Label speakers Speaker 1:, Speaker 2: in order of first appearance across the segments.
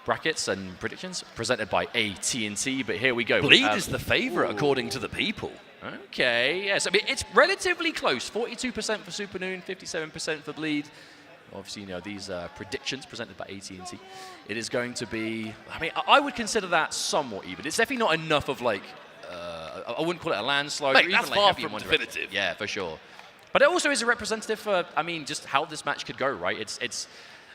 Speaker 1: brackets and predictions presented by AT&T, but here we go.
Speaker 2: Bleed is the favorite according to the people.
Speaker 1: Okay, yes, I mean, it's relatively close. 42% for Supernoon, 57% for Bleed. Obviously, you know, these predictions presented by AT&T. It is going to be, I mean, I would consider that somewhat even. It's definitely not enough of like, I wouldn't call it a landslide.
Speaker 2: Mate,
Speaker 1: or
Speaker 2: that's
Speaker 1: even like
Speaker 2: far from definitive.
Speaker 1: Yeah, for sure. But it also is a representative for, I mean, just how this match could go, right? It's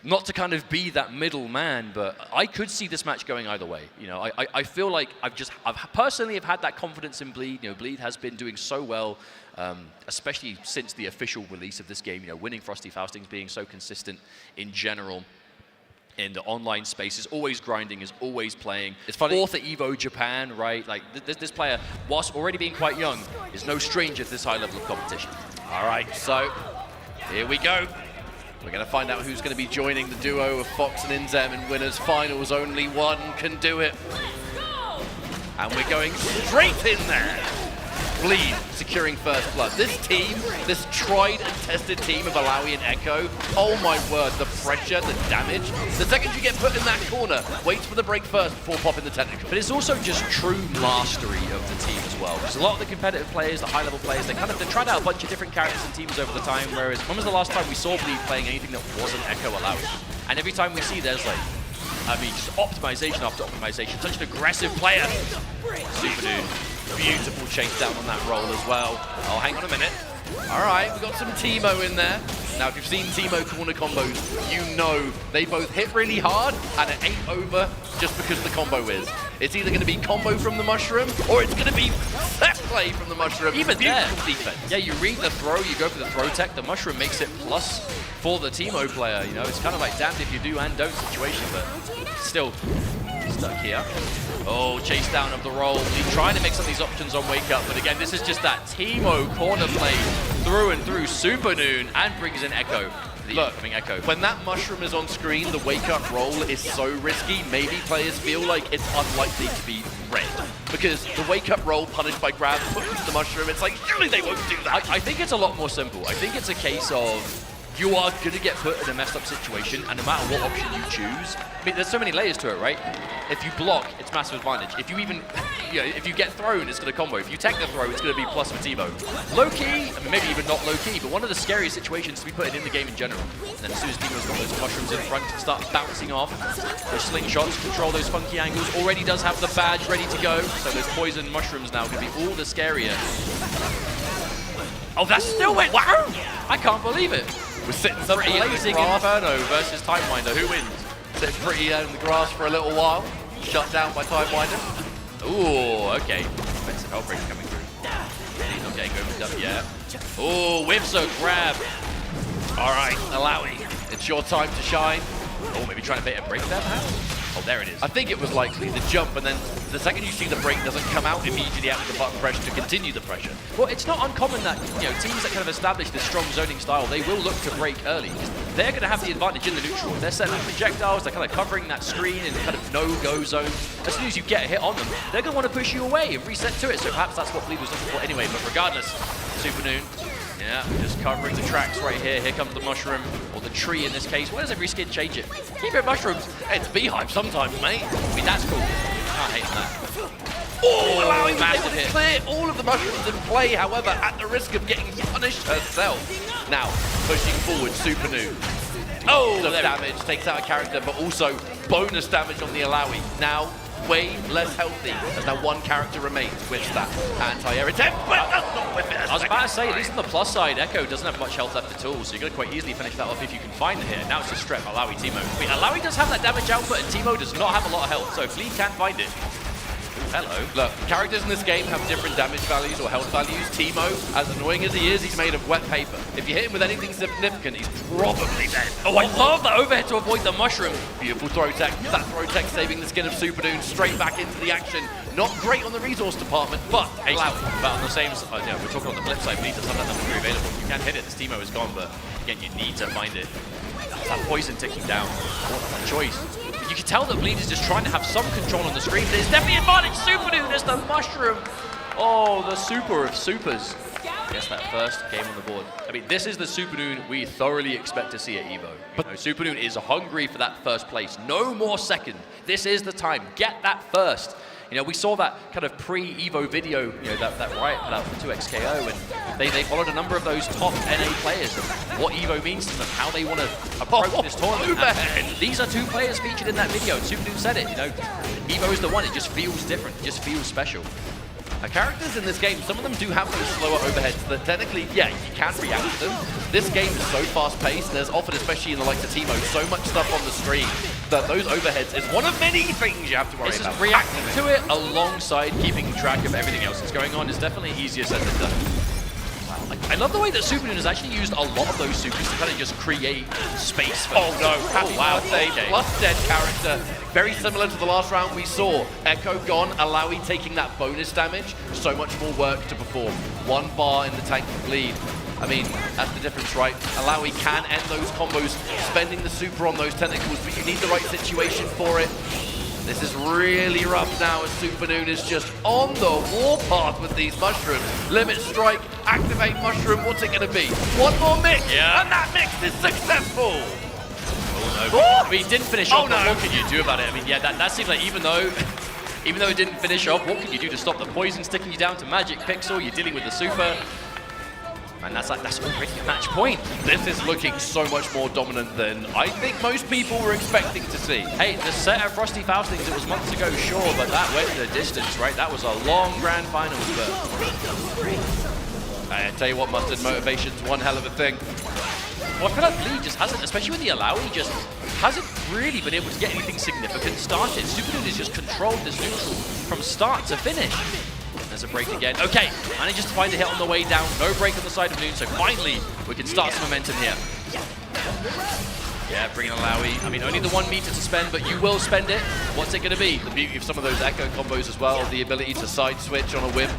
Speaker 1: not to kind of be that middle man, but I could see this match going either way. You know, I feel like I've personally had that confidence in Bleed. You know, Bleed has been doing so well, especially since the official release of this game. You know, winning Frosty Faustings, being so consistent in general in the online space, is always grinding, is always playing.
Speaker 2: It's funny.
Speaker 1: Fourth at EVO Japan, right? Like this player, whilst already being quite young, is no stranger to this high level of competition.
Speaker 2: All right, so here we go. We're going to find out who's going to be joining the duo of Fox and Inzem in winners finals. Only one can do it. And we're going straight in there. Bleed securing first blood. This team, this tried and tested team of Alawi and Echo, oh my word, the pressure, the damage. The second you get put in that corner, wait for the break first before popping the technical.
Speaker 1: But it's also just true mastery of the team as well. Because a lot of the competitive players, the high-level players, they tried out a bunch of different characters and teams over the time, whereas when was the last time we saw Bleed playing anything that wasn't Echo Alawi? And every time we see, there's like, I mean, just optimization after optimization. Such an aggressive player. Supernoon. Beautiful chase down on that roll as well. Oh, hang on a minute.
Speaker 2: All right, we've got some Teemo in there. Now, if you've seen Teemo corner combos, you know they both hit really hard, and it ain't over just because the combo is. It's either going to be combo from the mushroom, or it's going to be set play from the mushroom.
Speaker 1: Even
Speaker 2: beautiful
Speaker 1: there,
Speaker 2: defense.
Speaker 1: Yeah, you read the throw, you go for the throw tech, the mushroom makes it plus for the Teemo player. You know, it's kind of like damned if you do and don't situation, but still stuck here. Oh, chase down of the roll. He's trying to make some of these options on Wake Up, but again, this is just that Teemo corner play through and through. Supernoon and brings in Echo.
Speaker 2: Look, Echo. When that mushroom is on screen, the Wake Up roll is so risky, maybe players feel like it's unlikely to be read. Because the Wake Up roll punished by grab, pushes the mushroom, it's like, surely they won't do that.
Speaker 1: I think it's a lot more simple. I think it's a case of you are going to get put in a messed up situation, and no matter what option you choose, I mean, there's so many layers to it, right? If you block, it's massive advantage. If you even, you know, if you get thrown, it's going to combo. If you take the throw, it's going to be plus for Teemo. Low-key, I mean, maybe even not low-key, but one of the scariest situations to be put in the game in general. And then as soon as Teemo's got those mushrooms in front, start bouncing off. Those slingshots, control those funky angles. Already does have the badge ready to go, so those poison mushrooms now going to be all the scarier. Oh, that still went, wow! I can't believe it.
Speaker 2: We're sitting
Speaker 1: The
Speaker 2: pretty in the
Speaker 1: Blazing
Speaker 2: grass.
Speaker 1: Inferno versus Timewinder. Who wins?
Speaker 2: Sitting pretty in the grass for a little while. Shut down by Timewinder.
Speaker 1: Ooh, okay. Expensive outbreak coming through. He's not getting over up yet. Ooh, whiffs a grab.
Speaker 2: All right, Alawi, it's your time to shine.
Speaker 1: Oh, maybe trying to bait a break there, perhaps? Oh, there it is.
Speaker 2: I think it was likely the jump, and then the second you see the break doesn't come out immediately after the button pressure to continue the pressure.
Speaker 1: Well, it's not uncommon that, you know, teams that kind of establish this strong zoning style, they will look to break early. They're going to have the advantage in the neutral. They're setting up projectiles, they're kind of covering that screen in kind of no-go zone. As soon as you get a hit on them, they're going to want to push you away and reset to it. So perhaps that's what Bleed was looking for anyway. But regardless, Supernoon, yeah, just covering the tracks right here. Here comes the mushroom, or the tree in this case. Why does every skin change it? Keep it mushrooms.
Speaker 2: It's beehive sometimes, mate.
Speaker 1: I mean, that's cool. Can't hate on that.
Speaker 2: Oh, allowing
Speaker 1: massive
Speaker 2: to
Speaker 1: hit.
Speaker 2: clear all of the mushrooms in play, however, at the risk of getting punished herself. Now, pushing forward, Supernoon. Oh, the damage takes out a character, but also bonus damage on the Alawi. Now, way less healthy, as now one character remains with that anti-air attempt, but does not whip it.
Speaker 1: I was about to say, at least on the plus side, Echo doesn't have much health left at all, so you're going to quite easily finish that off if you can find the hit. Now it's just strep Alawi Teemo. I mean, Alawi does have that damage output, and Teemo does not have a lot of health, so if Bleed can find it. Hello. Look,
Speaker 2: characters in this game have different damage values or health values. Teemo, as annoying as he is, he's made of wet paper. If you hit him with anything significant, he's probably dead.
Speaker 1: Oh, I love that overhead to avoid the mushroom.
Speaker 2: Beautiful throw tech. That throw tech saving the skin of Supernoon straight back into the action. Not great on the resource department, but allowed.
Speaker 1: But on the same side, yeah, we're talking on the flip side, Bleed does have that number 3 available. You can hit it, this Teemo is gone, but again, you need to find it. That poison ticking down. What a choice. You can tell that Bleed is just trying to have some control on the screen. There's definitely advantage. Supernoon as the mushroom. Oh, the super of supers. gets that first game on the board. I mean, this is the Supernoon we thoroughly expect to see at EVO. But Supernoon is hungry for that first place. No more second. This is the time. Get that first. You know, we saw that kind of pre-EVO video, you know, that Riot put out for 2XKO, and they followed a number of those top NA players and what EVO means to them, how they want to approach this tournament. And these are 2 players featured in that video, and Supernoon said it, you know, EVO is the one, it just feels different, it just feels special.
Speaker 2: Characters in this game, some of them do have those slower overheads that technically, yeah, you can react to them. This game is so fast-paced, there's often, especially in the likes of Teemo, so much stuff on the screen that those overheads is one of many things you have to worry about.
Speaker 1: Reacting to it alongside keeping track of everything else that's going on is definitely easier said than done. I love the way that Supernoon has actually used a lot of those supers to kind of just create space for
Speaker 2: Wow, plus dead character. Very similar to the last round we saw. Echo gone, Alawi taking that bonus damage. So much more work to perform. 1 bar in the tank to bleed. I mean, that's the difference, right? Alawi can end those combos, spending the super on those tentacles, but you need the right situation for it. This is really rough now as Supernoon is just on the warpath with these mushrooms. Limit strike, activate mushroom, what's it gonna be? 1 more mix, and that mix is successful!
Speaker 1: Oh no, but he didn't finish off, but what can you do about it? I mean, yeah, that seems like even though it didn't finish off, what can you do to stop the poison sticking you down to Magic Pixel? You're dealing with the super. And that's already a match point.
Speaker 2: This is looking so much more dominant than I think most people were expecting to see.
Speaker 1: Hey, the set at Frosty Faustings, it was months ago, sure, but that went the distance, right? That was a long grand finals, but
Speaker 2: I tell you what, Mustard, motivation's one hell of a thing.
Speaker 1: Well, I feel like Bleed just hasn't, especially with the Alawi, just hasn't really been able to get anything significant started. Supernoon has just controlled this neutral from start to finish. There's a break again. Okay, manages to find a hit on the way down. No break on the side of Noon, so finally we can start some momentum here. Yeah, bringing Alawi. I mean, only the 1 meter to spend, but you will spend it. What's it going to be?
Speaker 2: The beauty of some of those Echo combos as well, the ability to side switch on a whim,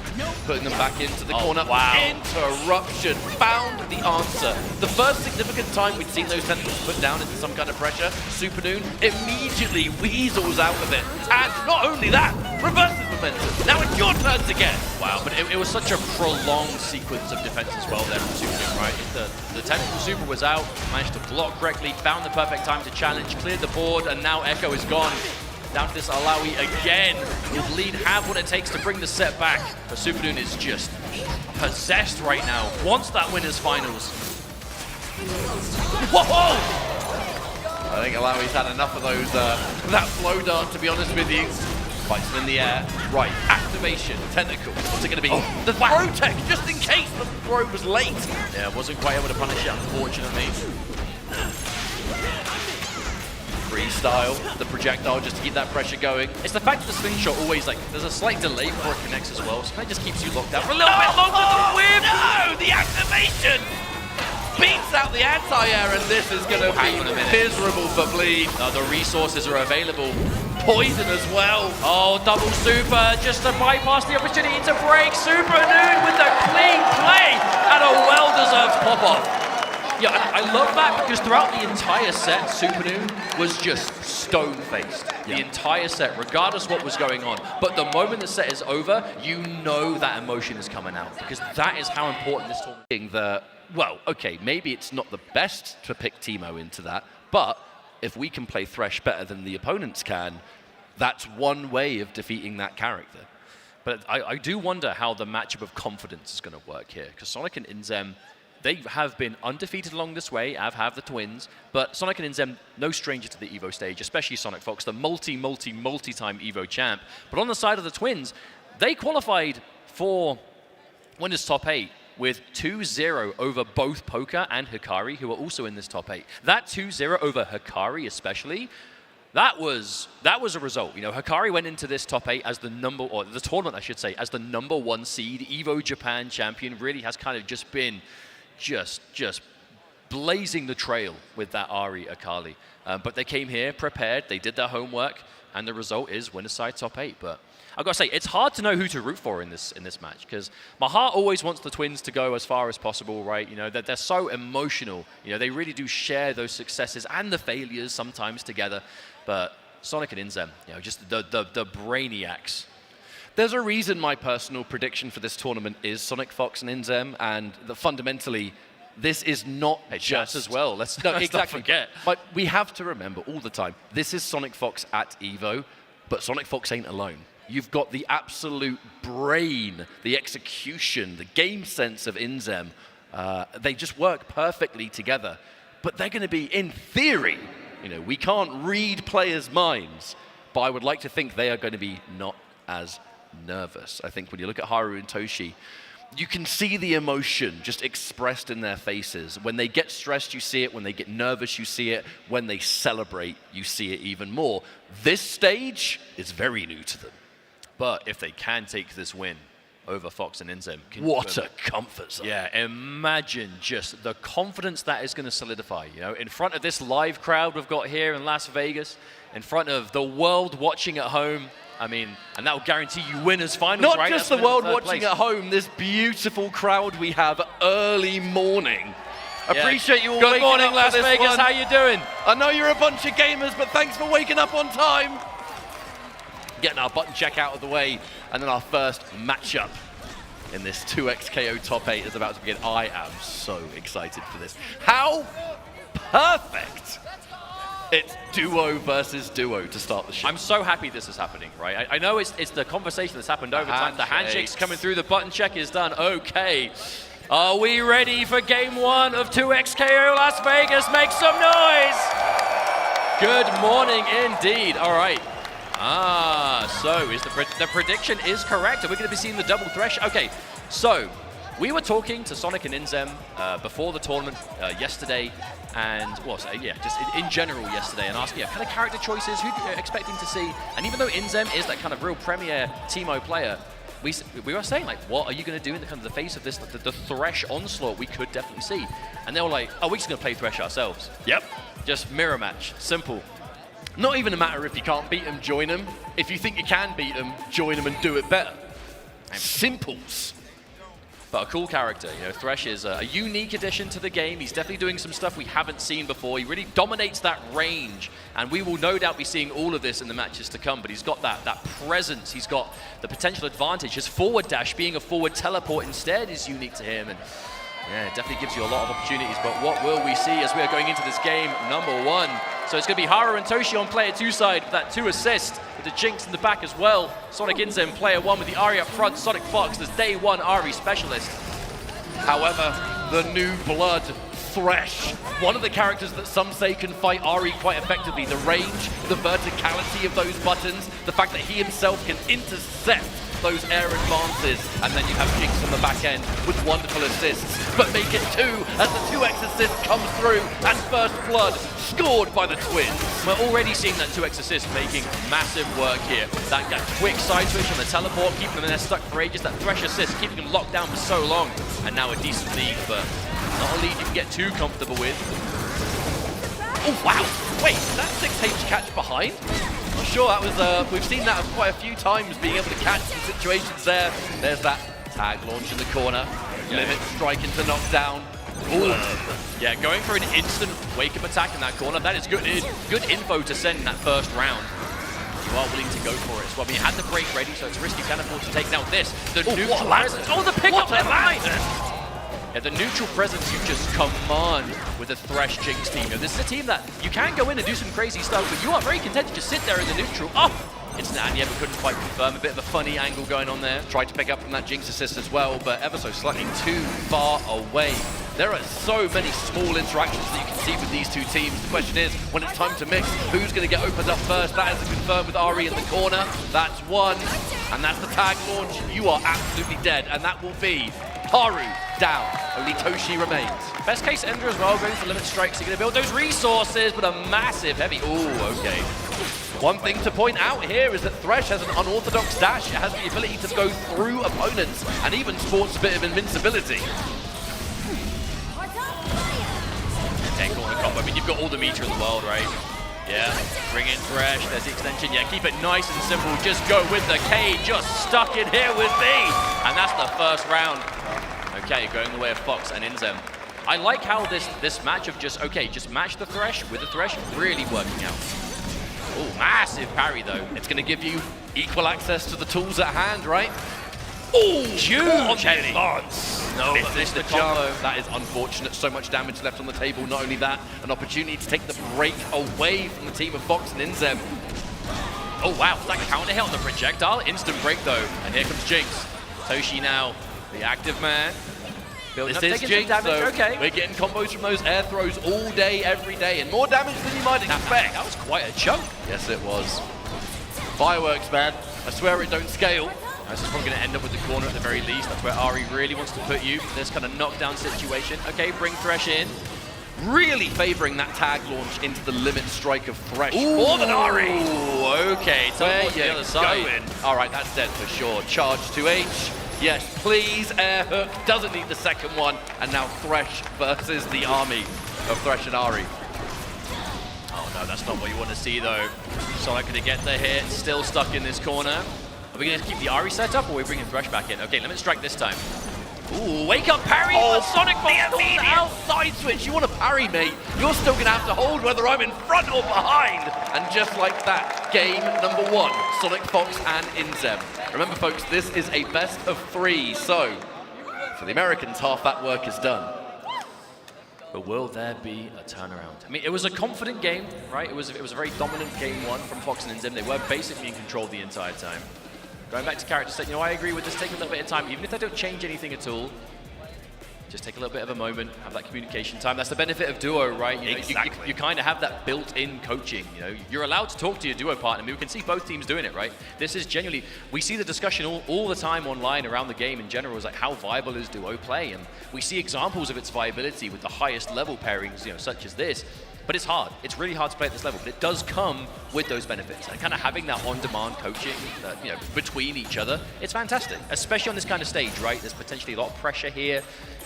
Speaker 2: putting them back into the corner.
Speaker 1: Wow.
Speaker 2: Interruption, found the answer. The first significant time we'd seen those tentacles put down into some kind of pressure, Supernoon immediately weasels out of it. And not only that, reverses momentum. Now it's your turn to get.
Speaker 1: Wow, but it was such a prolonged sequence of defense as well there from Supernoon, right? The tentacle super was out, managed to block correctly, found the perfect time to challenge, cleared the board, and now Echo is gone. Down to this Alawi again. Will Bleed have what it takes to bring the set back? But Supernoon is just possessed right now. Wants that winners finals.
Speaker 2: Whoa! I think Alawi's had enough of those, that flow dart, to be honest with you. Fights him in the air. Right, activation, tentacle. What's it going to be? The throw tech, just in case the throw was late.
Speaker 1: Yeah, wasn't quite able to punish it, unfortunately.
Speaker 2: Freestyle, the projectile, just to keep that pressure going.
Speaker 1: It's the fact that the slingshot always, like, there's a slight delay before it connects as well, so it just keeps you locked out for a little bit longer than the whip.
Speaker 2: No, the activation beats out the anti-air, and this is going to be miserable for Bleed.
Speaker 1: The resources are available.
Speaker 2: Poison as well.
Speaker 1: Oh, double super, just to bypass the opportunity to break. Supernoon with the clean play and a well-deserved pop-off. Yeah, I love that because throughout the entire set, Supernoon was just stone-faced. The entire set, regardless what was going on. But the moment the set is over, you know that emotion is coming out because that is how important this tournament is.
Speaker 2: Well, okay, maybe it's not the best to pick Teemo into that, but if we can play Thresh better than the opponents can, that's one way of defeating that character.
Speaker 1: But I do wonder how the matchup of confidence is going to work here because Sonic and Inzem, they have been undefeated along this way, as have the Twins, but Sonic and Inzem, no stranger to the EVO stage, especially Sonic Fox, the multi-time EVO champ. But on the side of the Twins, they qualified for winners top 8 with 2-0 over both Poker and Hikari, who are also in this top 8. That 2-0 over Hikari especially, that was a result. You know, Hikari went into this top 8 as the tournament, I should say, as the #1 seed. EVO Japan champion really has kind of just been just blazing the trail with that Ari Akali. But they came here prepared, they did their homework, and the result is winner side top 8. But I've got to say, it's hard to know who to root for in this match, because my heart always wants the Twins to go as far as possible, right? You know, they're so emotional. You know, they really do share those successes and the failures sometimes together. But Sonic and Inzem, you know, just the brainiacs.
Speaker 2: There's a reason my personal prediction for this tournament is Sonic Fox and Inzem, and that fundamentally, this is not just
Speaker 1: as well. Let's
Speaker 2: no,
Speaker 1: not
Speaker 2: exactly.
Speaker 1: forget.
Speaker 2: But we have to remember all the time, this is Sonic Fox at EVO, but Sonic Fox ain't alone. You've got the absolute brain, the execution, the game sense of Inzem. They just work perfectly together. But they're going to be, in theory, we can't read players' minds, but I would like to think they are going to be not as nervous. I think when you look at Haru and Toshi, you can see the emotion just expressed in their faces. When they get stressed, you see it. When they get nervous, you see it. When they celebrate, you see it even more. This stage is very new to them.
Speaker 1: But if they can take this win over Fox and Inzem.
Speaker 2: What a comfort zone.
Speaker 1: Yeah, imagine just the confidence that is going to solidify. In front of this live crowd we've got here in Las Vegas, in front of the world watching at home. I mean, and that will guarantee you winners finals,
Speaker 2: Not
Speaker 1: right?
Speaker 2: just
Speaker 1: That's
Speaker 2: the world
Speaker 1: third
Speaker 2: watching
Speaker 1: place.
Speaker 2: at home, this beautiful crowd we have early morning. Appreciate you all
Speaker 1: Good
Speaker 2: waking
Speaker 1: morning,
Speaker 2: up
Speaker 1: Las
Speaker 2: for this
Speaker 1: Vegas.
Speaker 2: one.
Speaker 1: How you doing?
Speaker 2: I know you're a bunch of gamers, but thanks for waking up on time. Getting our button check out of the way, and then our first matchup in this 2x KO top 8 is about to begin. I am so excited for this. How perfect! It's duo versus duo to start the show.
Speaker 1: I'm so happy this is happening, right? I know it's the conversation that's happened over time. The handshake's coming through, the button check is done. Okay. Are we ready for game 1 of 2XKO Las Vegas? Make some noise! Good morning indeed. All right. So is the prediction is correct. Are we going to be seeing the double thresh? Okay, so we were talking to Sonic and Inzem before the tournament yesterday, and just in general yesterday, and asking kind of character choices, who are you expecting to see? And even though Inzem is that kind of real premier Teemo player, we were saying, like, what are you going to do in the kind of the face of this, the Thresh onslaught we could definitely see? And they were like, oh, we're just going to play Thresh ourselves. Yep. Just mirror match. Simple.
Speaker 2: Not even a matter if you can't beat him, join him. If you think you can beat him, join him and do it better. Simples.
Speaker 1: But a cool character, Thresh is a unique addition to the game. He's definitely doing some stuff we haven't seen before. He really dominates that range, and we will no doubt be seeing all of this in the matches to come, but he's got that presence. He's got the potential advantage. His forward dash, being a forward teleport instead, is unique to him, and yeah, it definitely gives you a lot of opportunities. But what will we see as we are going into this game number 1? So it's going to be Haru and Toshi on player 2 side with that 2 assist, with the Jinx in the back as well. Sonic Inzem player 1 with the Ahri up front. Sonic Fox, this day 1 Ahri specialist.
Speaker 2: However, the new blood, Thresh, one of the characters that some say can fight Ahri quite effectively. The range, the verticality of those buttons, the fact that he himself can intercept those air advances, and then you have Jinx on the back end with wonderful assists, but make it 2 as the 2x assist comes through, and first blood scored by the twins.
Speaker 1: We're already seeing that 2x assist making massive work here. That quick side switch on the teleport, keeping them in there stuck for ages. That Thresh assist, keeping them locked down for so long, and now a decent lead, but not a lead you can get too comfortable with.
Speaker 2: Oh wow! Wait, that 6H catch behind? Not sure, that was, we've seen that quite a few times, being able to catch some situations there. There's that tag launch in the corner, limit strike into knockdown. Ooh.
Speaker 1: Yeah, going for an instant wake-up attack in that corner, that is good info to send in that first round. You are willing to go for it as well. I mean, you had the break ready, so it's risky, can't afford to take. Now this, the neutral presence. Oh, the pickup in line! Yeah, the neutral presence you just command with the Thresh Jinx team. This is a team that you can go in and do some crazy stuff, but you are very content to just sit there in the neutral. Oh! It's Anya, but couldn't quite confirm. A bit of a funny angle going on there.
Speaker 2: Tried to pick up from that Jinx assist as well, but ever so slightly too far away. There are so many small interactions that you can see with these two teams. The question is, when it's time to mix, who's going to get opened up first? That is confirmed with Ahri in the corner. That's one, and that's the tag launch. You are absolutely dead, and that will be Haru down. Only Toshi remains.
Speaker 1: Best case Ender as well, going for limit strikes. You're going to build those resources, but a massive heavy. Ooh, okay.
Speaker 2: One thing to point out here is that Thresh has an unorthodox dash. It has the ability to go through opponents and even sports a bit of invincibility.
Speaker 1: 10 corner combo. I mean, you've got all the meter in the world, right? Yeah, bring in Thresh, there's the extension. Yeah, keep it nice and simple. Just go with the K, just stuck in here with me. And that's the first round. Okay, going the way of Fox and Inzem. I like how this match of just match the Thresh with the Thresh really working out. Oh, massive parry, though.
Speaker 2: It's going to give you equal access to the tools at hand, right?
Speaker 1: Oh, huge advance. No,
Speaker 2: misses the jump. That is unfortunate. So much damage left on the table. Not only that, an opportunity to take the break away from the team of Fox and Inzem.
Speaker 1: Oh, wow. That counter hit on the projectile. Instant break, though. And here comes Jinx. Toshi now, the active man.
Speaker 2: This is Jinx, so
Speaker 1: okay.
Speaker 2: We're getting combos from those air throws all day, every day, and more damage than you might expect.
Speaker 1: That was quite a chunk.
Speaker 2: Yes, it was. Fireworks, man. I swear it don't scale.
Speaker 1: This is probably going to end up with the corner at the very least. That's where Ari really wants to put you. This kind of knockdown situation. Okay, bring Thresh in.
Speaker 2: Really favoring that tag launch into the limit strike of Thresh.
Speaker 1: Ooh,
Speaker 2: more than Ari.
Speaker 1: Okay,
Speaker 2: Where
Speaker 1: the other side.
Speaker 2: All right, that's dead for sure. Charge to H. Yes, please, air hook. Doesn't need the second one. And now Thresh versus the army of Thresh and Ari.
Speaker 1: Oh no, that's not what you want to see though. Sonic going to get the hit, still stuck in this corner. Are we going to keep the Ari set up or are we bringing Thresh back in? Okay, limit strike this time. Ooh, wake up parry!
Speaker 2: Oh,
Speaker 1: Sonic
Speaker 2: the immediate side switch. You want to parry, mate? You're still going to have to hold whether I'm in front or behind. And just like that, game number 1, Sonic, Fox, and Inzem. Remember, folks, this is a best of 3, so for the Americans, half that work is done.
Speaker 1: But will there be a turnaround? I mean, it was a confident game, right? It was a very dominant game 1 from Fox and Inzem. They were basically in control the entire time. Going back to character set, I agree with this. Take a little bit of time, even if they don't change anything at all. Just take a little bit of a moment, have that communication time. That's the benefit of duo, right? You kind of have that built-in coaching. You're allowed to talk to your duo partner. I mean, we can see both teams doing it, right? This is genuinely, we see the discussion all the time online around the game in general is like how viable is duo play, and we see examples of its viability with the highest level pairings, such as this. But it's hard. It's really hard to play at this level, but it does come with those benefits. And kind of having that on-demand coaching, between each other, it's fantastic. Especially on this kind of stage, right? There's potentially a lot of pressure here,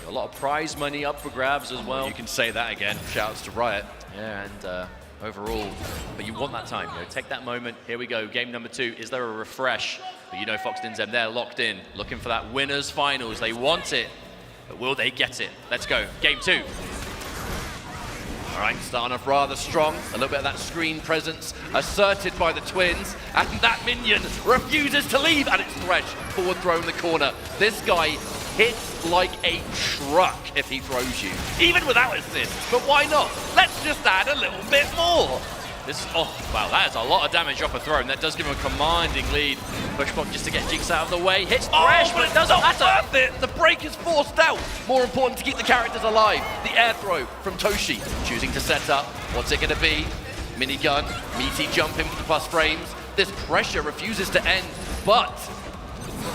Speaker 1: a lot of prize money up for grabs as well.
Speaker 2: You can say that again. Shouts to Riot.
Speaker 1: Yeah, and overall, but you want that time. Take that moment. Here we go. Game number 2. Is there a refresh? But Fox and Inzem, they're locked in, looking for that winners finals. They want it, but will they get it? Let's go. Game 2.
Speaker 2: All right, starting off rather strong. A little bit of that screen presence asserted by the twins. And that minion refuses to leave. And it's Thresh, forward throw in the corner. This guy hits like a truck if he throws you, even without assist. But why not? Let's just add a little bit more.
Speaker 1: Wow, that is a lot of damage off a throw, and that does give him a commanding lead. Push block just to get Jinx out of the way. Hits Thresh, but it doesn't matter.
Speaker 2: Worth it. The break is forced out. More important to keep the characters alive. The air throw from Toshi, choosing to set up. What's it going to be? Minigun, meaty jump in for the plus frames. This pressure refuses to end, but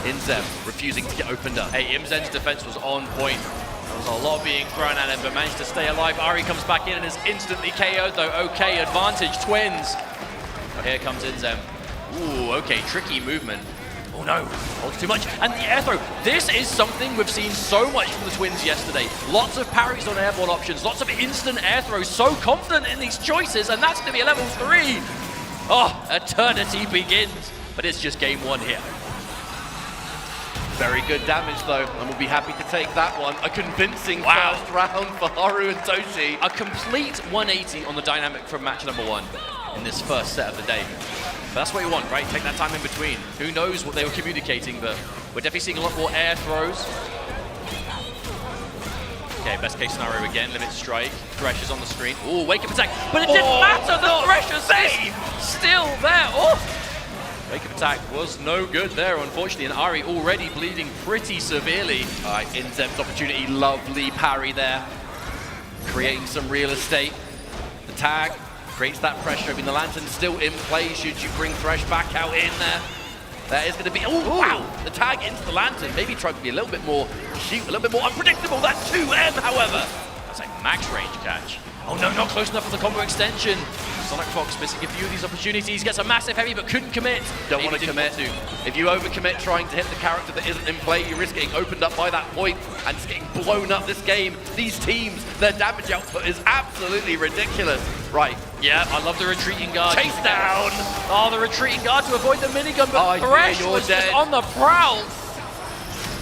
Speaker 2: Inzem refusing to get opened up.
Speaker 1: Hey, Imzen's defense was on point. There was a lot being thrown at him, but managed to stay alive. Ari comes back in and is instantly KO'd, though. Okay, advantage, twins. Oh, here comes Inzem. Ooh, okay, tricky movement. Oh no, holds too much. And the air throw. This is something we've seen so much from the twins yesterday. Lots of parries on airball options, lots of instant air throws. So confident in these choices, and that's going to be a level 3. Oh, eternity begins. But it's just game 1 here.
Speaker 2: Very good damage, though, and we'll be happy to take that one. A convincing first round for Haru and Toshi.
Speaker 1: A complete 180 on the dynamic from match number 1 in this first set of the day. But that's what you want, right? Take that time in between. Who knows what they were communicating, but we're definitely seeing a lot more air throws. Okay, best case scenario again, limit strike. Thresh is on the screen. Ooh, wake up attack. But it didn't matter, the Thresh is still there. Oh! Wake up attack was no good there, unfortunately, and Ari already bleeding pretty severely.
Speaker 2: All right, Inzem's opportunity, lovely parry there. Creating some real estate. The tag creates that pressure. I mean, the lantern's still in play. Should you bring Thresh back out in there? There is going to be, oh, wow, the tag into the lantern. Maybe try to be a little bit more cute, a little bit more unpredictable. That 2M, however.
Speaker 1: That's a max range catch. Oh no, not close enough for the combo extension. Sonic Fox missing a few of these opportunities. Gets a massive heavy, but couldn't commit.
Speaker 2: Don't want to commit. If you overcommit trying to hit the character that isn't in play, you risk getting opened up by that point and just getting blown up this game. These teams, their damage output is absolutely ridiculous. Right.
Speaker 1: Yeah, I love the retreating guard.
Speaker 2: Chase down.
Speaker 1: Oh, the retreating guard to avoid the minigun, but Thresh was just on the prowl.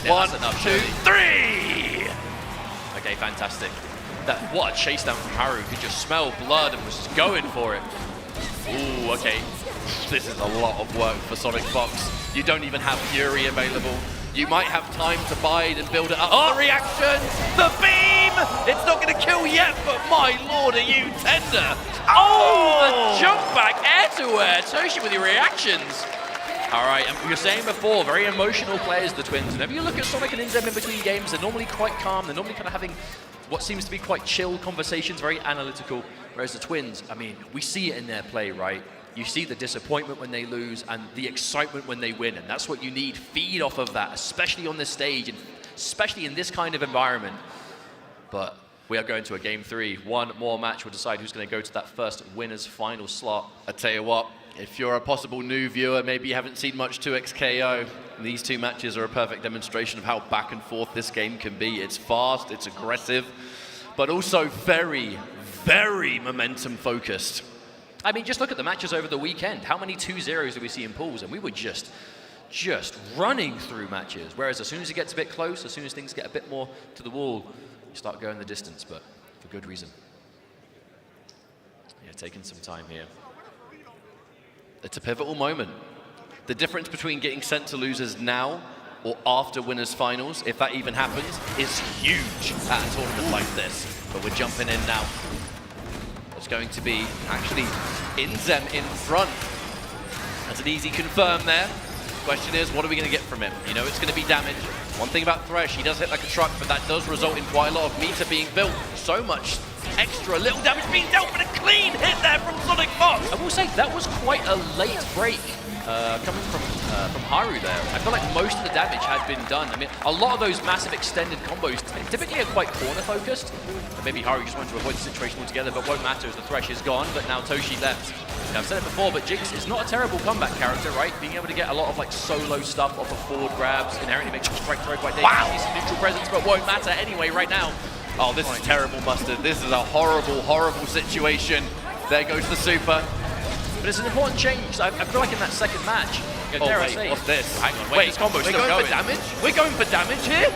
Speaker 1: Yeah,
Speaker 2: 1, 2, 3.
Speaker 1: Okay, fantastic. What a chase down from Haru. Could just smell blood and was just going for it.
Speaker 2: Ooh, okay. This is a lot of work for Sonic Fox. You don't even have Fury available. You might have time to bide and build it up. Oh, the reaction! The beam! It's not going to kill yet, but my lord, are you tender?
Speaker 1: Oh, the jump back air to air. Toshi with your reactions. All right, and we were saying before, very emotional players, the Twins. Whenever you look at Sonic and Inzem in between games, they're normally quite calm. They're normally kind of having what seems to be quite chill conversations, very analytical. Whereas the Twins, I mean, we see it in their play, right? You see the disappointment when they lose and the excitement when they win, and that's what you need. Feed off of that, especially on this stage and especially in this kind of environment. But we are going to a game 3. One more match will decide who's going to go to that first winner's final slot.
Speaker 2: I tell you what, if you're a possible new viewer, maybe you haven't seen much 2XKO, these two matches are a perfect demonstration of how back and forth this game can be. It's fast, it's aggressive, but also very, very momentum focused.
Speaker 1: I mean, just look at the matches over the weekend. How many 2-0s did we see in pools? And we were just running through matches. Whereas as soon as it gets a bit close, as soon as things get a bit more to the wall, you start going the distance, but for good reason. Yeah, taking some time here.
Speaker 2: It's a pivotal moment. The difference between getting sent to losers now or after winners finals, if that even happens, is huge at a tournament like this. But we're jumping in now. It's going to be actually Inzem in front. That's an easy confirm there. Question is, what are we going to get from him? You know, it's going to be damage. One thing about Thresh, he does hit like a truck, but that does result in quite a lot of meter being built. So much extra little damage being dealt, but a clean hit there from Sonic Fox.
Speaker 1: I will say that was quite a late break coming from Haru there. I feel like most of the damage had been done. I mean, a lot of those massive extended combos typically are quite corner focused. Maybe Haru just wanted to avoid the situation altogether, but won't matter as the Thresh is gone, but now Toshi left. Now, I've said it before, but Jinx is not a terrible comeback character, right? Being able to get a lot of like solo stuff off of forward grabs inherently makes your strike throw quite dangerous. Wow. Some neutral presence, but won't matter anyway right now.
Speaker 2: Oh, this is terrible, Mustard. This is a horrible, horrible situation. There goes the super.
Speaker 1: But it's an important change, because I feel like in that second match,
Speaker 2: Oh, wait, what's this?
Speaker 1: Hang on, wait, this combo's
Speaker 2: we're
Speaker 1: still
Speaker 2: going for damage? We're going for damage here?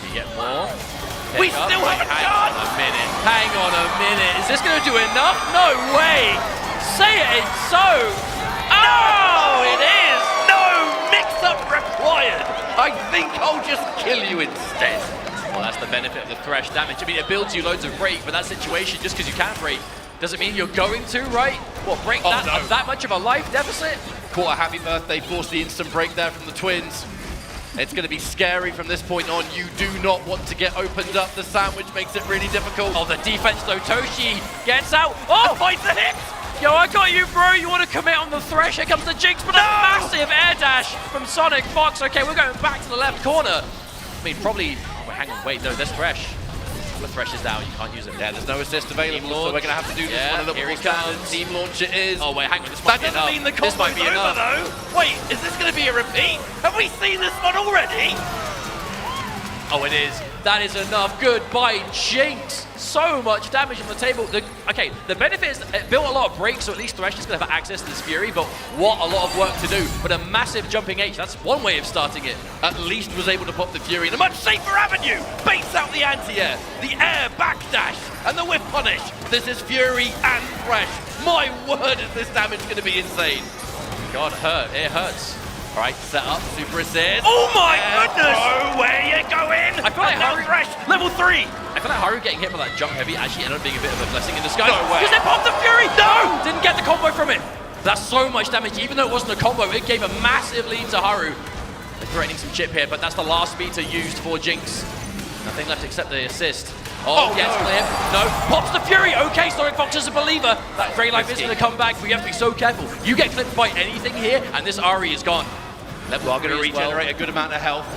Speaker 1: You get more.
Speaker 2: We still have a chance!
Speaker 1: Hang on a minute. Is this going to do enough? No way! Say it, it's so! Oh, it is!
Speaker 2: No mix-up required! I think I'll just kill you instead.
Speaker 1: Well, that's the benefit of the Thresh damage. I mean, it builds you loads of break, but that situation, just because you can break, doesn't mean you're going to, right? What, break that much of a life deficit?
Speaker 2: Caught a happy birthday, forced the instant break there from the Twins. It's going to be scary from this point on. You do not want to get opened up. The sandwich makes it really difficult.
Speaker 1: Oh, the defense though. Toshi gets out. Oh,
Speaker 2: finds the hit.
Speaker 1: Yo, I got you, bro. You want to commit on the Thresh? Here comes the Jinx, but a massive air dash from Sonic Fox. Okay, we're going back to the left corner. I mean, probably... Oh, wait, hang on. Wait, no, there's Thresh. The Thresh is down. You can't use it.
Speaker 2: Yeah, there's no assist available, so we're going to have to do this one a little more standard. Team launch it is.
Speaker 1: Oh, wait, hang on. This might be enough.
Speaker 2: That doesn't mean the combo's over, though. Wait, is this going to be a repeat? Have we seen this one already?
Speaker 1: Oh, it is. That is enough. Goodbye, Jinx. So much damage on the table. Okay, the benefit is it built a lot of breaks, so at least Thresh is going to have access to this Fury, but what a lot of work to do. But a massive jumping H, that's one way of starting it.
Speaker 2: At least was able to pop the Fury in a much safer avenue. Baits out the anti-air, the air backdash, and the whiff punish. This is Fury and Thresh. My word, is this damage going to be insane.
Speaker 1: God, it hurts.
Speaker 2: All right, set up, super assist.
Speaker 3: Oh my goodness! Oh, where you going?
Speaker 1: I feel like Haru,
Speaker 3: Thresh, level 3.
Speaker 1: I feel like Haru getting hit by that jump heavy actually ended up being a bit of a blessing in disguise.
Speaker 2: No way.
Speaker 1: Because they popped the Fury! No! Didn't get the combo from it. That's so much damage. Even though it wasn't a combo, it gave a massive lead to Haru. They're threatening some chip here, but that's the last meter used for Jinx. Nothing left except the assist. Oh, yes,
Speaker 2: no.
Speaker 1: Clear. No, pops the Fury. Okay, Sonic Fox is a believer. That Grey Life is going to come back, but you have to be so careful. You get clipped by anything here, and this Ari is gone.
Speaker 2: Level are going to regenerate a good amount of health.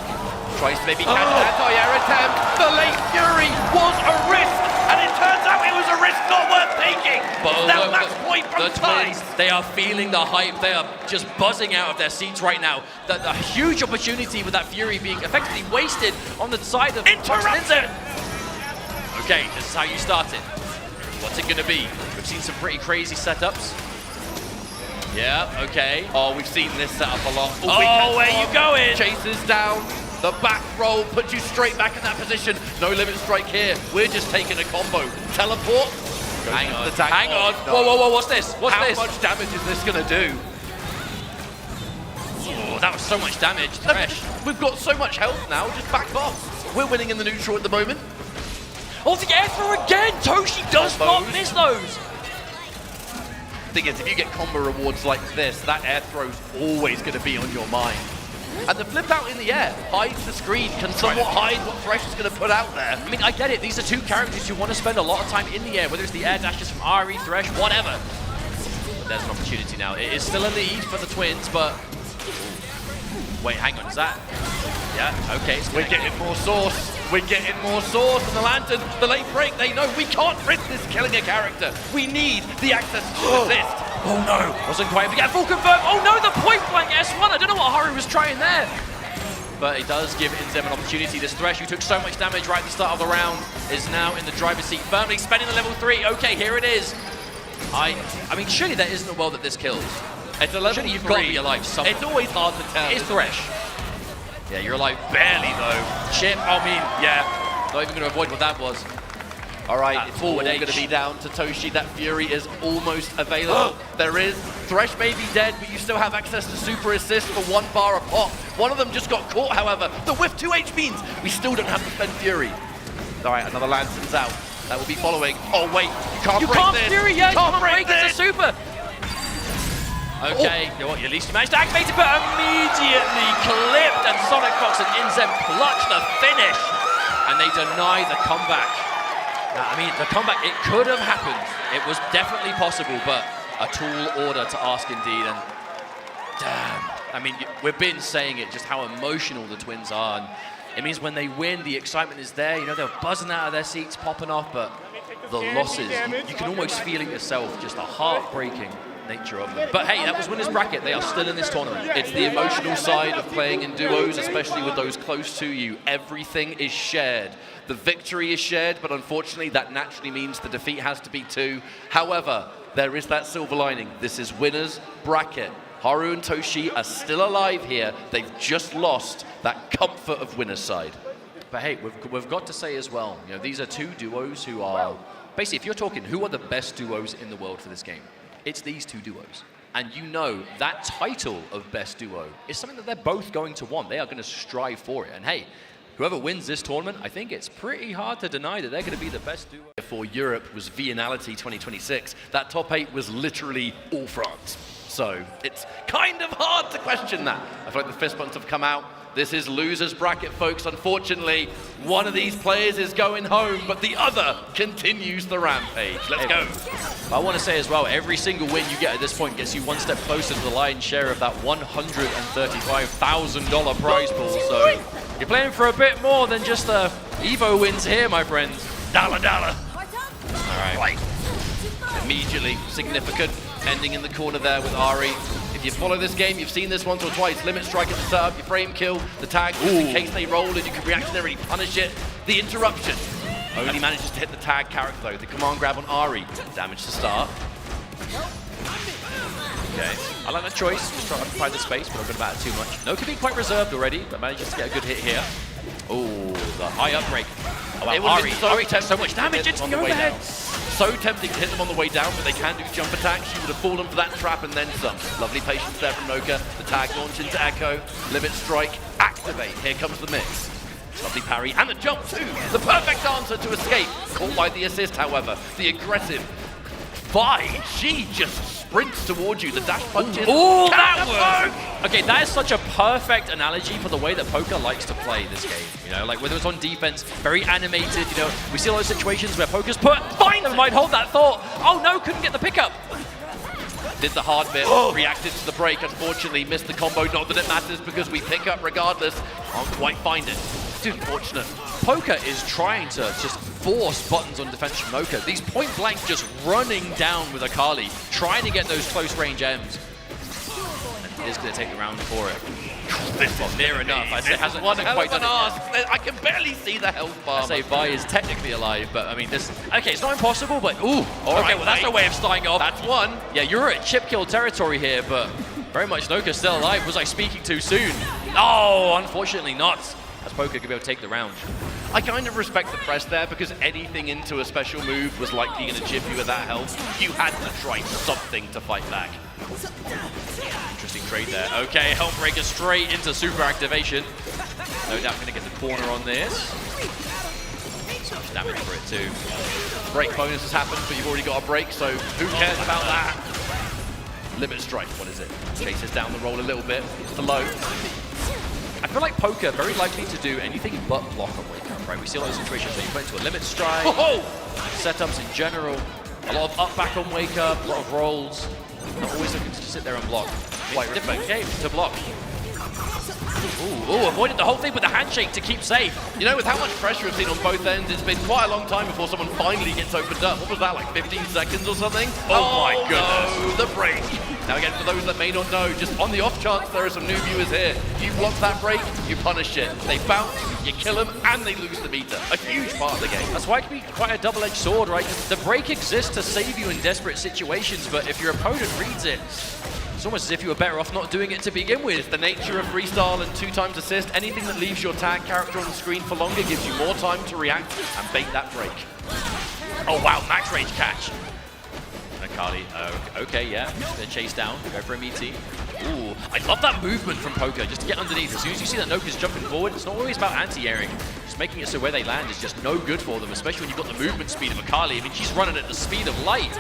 Speaker 2: Tries to maybe catch that anti-air attempt. The late Fury was a risk, and it turns out it was a risk not worth taking.
Speaker 1: But
Speaker 2: now match point from
Speaker 1: the Twins, they are feeling the hype. They are just buzzing out of their seats right now. The huge opportunity with that Fury being effectively wasted on the side of
Speaker 2: interruption.
Speaker 1: Okay, this is how you start it. What's it going to be? We've seen some pretty crazy setups. Yeah, okay.
Speaker 2: Oh, we've seen this setup a lot.
Speaker 1: Oh, where you going?
Speaker 2: Chases down. The back roll puts you straight back in that position. No limit strike here. We're just taking a combo. Teleport. Hang on.
Speaker 1: Hang on. Whoa, what's this? What's
Speaker 2: How
Speaker 1: this?
Speaker 2: much damage is this going to do?
Speaker 1: Oh, that was so much damage. Thresh.
Speaker 2: We've got so much health now, just back off. We're winning in the neutral at the moment.
Speaker 1: Oh, the air throw again! Toshi does not miss those!
Speaker 2: Thing is, if you get combo rewards like this, that air throw's always going to be on your mind. And the flip out in the air hides the screen, can somewhat hide what Thresh is going to put out there.
Speaker 1: I mean, I get it. These are two characters who want to spend a lot of time in the air, whether it's the air dashes from Ari, Thresh, whatever. But there's an opportunity now. It is still a lead for the Twins, but... Wait, hang on, is that... Yeah, okay.
Speaker 2: We're getting more sauce. We're getting more sauce. And the Lantern, the late break, they know we can't risk this killing a character. We need the access to assist.
Speaker 1: Oh no, wasn't quite able to get full confirm. Oh no, the point blank S1. I don't know what Haru was trying there. But it does give Inzem an opportunity. This Thresh, who took so much damage right at the start of the round, is now in the driver's seat, firmly spending the level 3. Okay, here it is. I mean, surely there isn't a world that this kills.
Speaker 2: It's a level
Speaker 1: Surely you've
Speaker 2: 3.
Speaker 1: got to be alive somewhere.
Speaker 2: It's always hard to tell.
Speaker 1: It's Thresh. Yeah, you're alive.
Speaker 2: Barely though.
Speaker 1: Chip, I mean, yeah. Not even going to avoid what that was.
Speaker 2: All right,
Speaker 1: That
Speaker 2: it's all
Speaker 1: forward
Speaker 2: going to
Speaker 1: H.
Speaker 2: be down to Toshi. That Fury is almost available. There is. Thresh may be dead, but you still have access to super assist for 1 bar a pop. One of them just got caught, however. The whiff 2H means we still don't have to spend Fury. All right, another Lantern's out. That will be following. Oh, wait. You can't break this.
Speaker 1: Fury, yeah, you can't break
Speaker 2: this.
Speaker 1: It's a super. Okay, you know what, at least you managed to activate it, but immediately clipped, and Sonic Fox and Inzem clutch the finish, and they deny the comeback. Now, I mean, the comeback, it could have happened. It was definitely possible, but a tall order to ask indeed, and damn. I mean, we've been saying it, just how emotional the Twins are, and it means when they win, the excitement is there. You know, they're buzzing out of their seats, popping off, but the losses, you can almost feel it yourself, just the heartbreaking nature of them. But hey, that was winners bracket. They are still in this tournament.
Speaker 2: It's the emotional side of playing in duos, especially with those close to you. Everything is shared. The victory is shared, but unfortunately that naturally means the defeat has to be too. However, there is that silver lining. This is winners bracket. Haru and Toshi are still alive here. They've just lost that comfort of winner's side.
Speaker 1: But hey, we've got to say as well, you know, these are two duos who are, basically, if you're talking who are the best duos in the world for this game, it's these two duos. And you know that title of best duo is something that they're both going to want. They are going to strive for it. And hey, whoever wins this tournament, I think it's pretty hard to deny that they're going to be the best duo.
Speaker 2: For Europe was Viennality 2026. That top 8 was literally all France. So it's kind of hard to question that. I feel like the fist bumps have come out. This is losers bracket, folks. Unfortunately, one of these players is going home, but the other continues the rampage. Let's go.
Speaker 1: I want to say as well, every single win you get at this point gets you one step closer to the lion's share of that $135,000 prize pool. So you're playing for a bit more than just the Evo wins here, my friends.
Speaker 2: Dollar.
Speaker 1: All right.
Speaker 2: Immediately significant. Ending in the corner there with Ari. If you follow this game, you've seen this once or twice. Limit strike at the setup, your frame kill, the tag, just in case they roll and you can reactionarily punish it. The interruption only manages to hit the tag character though. The command grab on Ari. Damage to start.
Speaker 1: Okay, I like that choice. Just trying to find the space, but I'm going to bat it too much. No, could be quite reserved already, but manages to get a good hit here. Oh, the high up break. Oh, wow. Ari takes so much damage into the overhead.
Speaker 2: So tempting to hit them on the way down, but they can do jump attacks. You would have fallen for that trap and then some. Lovely patience there from Noka. The tag launch into Echo. Limit strike. Activate. Here comes the mix. Lovely parry and the jump too. The perfect answer to escape. Caught by the assist, however. The aggressive Vi. She just sprints towards you. The dash punches.
Speaker 1: Oh, that worked! Okay, that is such a perfect analogy for the way that poker likes to play this game. You know, like whether it's on defense, very animated, you know, we see a lot of situations where poker's put, fine, never mind, hold that thought. Oh no, couldn't get the pickup.
Speaker 2: Did the hard bit, reacted to the break, unfortunately missed the combo. Not that it matters because we pick up regardless. Can't quite find it. Too unfortunate.
Speaker 1: Poker is trying to just force buttons on defense from Noka. These point blank just running down with Akali, trying to get those close range M's. And he is going to take the round for it.
Speaker 2: This is
Speaker 1: near enough. I say hasn't quite done it yet.
Speaker 2: I can barely see the health bar.
Speaker 1: I say Vi is technically alive, but I mean this. Okay, it's not impossible, but ooh. Okay,
Speaker 2: right,
Speaker 1: well that's no way of starting off.
Speaker 2: That's one.
Speaker 1: Yeah, you're at chip kill territory here, but very much Noka's still alive. Was I speaking too soon? Oh, unfortunately not. As Poker could be able to take the round.
Speaker 2: I kind of respect the press there because anything into a special move was likely going to chip you with that health. You had to try something to fight back.
Speaker 1: Interesting trade there. Okay, Helmbreaker straight into super activation. No doubt going to get the corner on this. So much damage for it too.
Speaker 2: Break bonus has happened, but you've already got a break, so who cares about that? Limit strike, what is it? Chases down the roll a little bit. It's the low.
Speaker 1: I feel like Poker very likely to do anything but block on Wake Up, right? We see a lot of situations where you put into a limit strike, setups in general, a lot of up back on Wake Up, a lot of rolls. Not always looking to sit there and block. Quite different game to block. Ooh, avoided the whole thing with the handshake to keep safe.
Speaker 2: You know, with how much pressure we've seen on both ends, it's been quite a long time before someone finally gets opened up. What was that, like 15 seconds or something?
Speaker 1: Oh my goodness.
Speaker 2: No, the break. Now again, for those that may not know, just on the off chance there are some new viewers here, you block that break, you punish it. They bounce, you kill them, and they lose the meter. A huge part of the game.
Speaker 1: That's why it can be quite a double-edged sword, right? The break exists to save you in desperate situations, but if your opponent reads it, it's almost as if you were better off not doing it to begin with.
Speaker 2: It's the nature of freestyle and 2x assist. Anything that leaves your tag character on the screen for longer gives you more time to react and bait that break.
Speaker 1: Oh wow, max range catch. Akali, okay, yeah, they're chased down, go for a meaty. Ooh, I love that movement from Poker, just to get underneath. As soon as you see that Noka's jumping forward, it's not always about anti-airing. Just making it so where they land is just no good for them, especially when you've got the movement speed of Akali. I mean, she's running at the speed of light.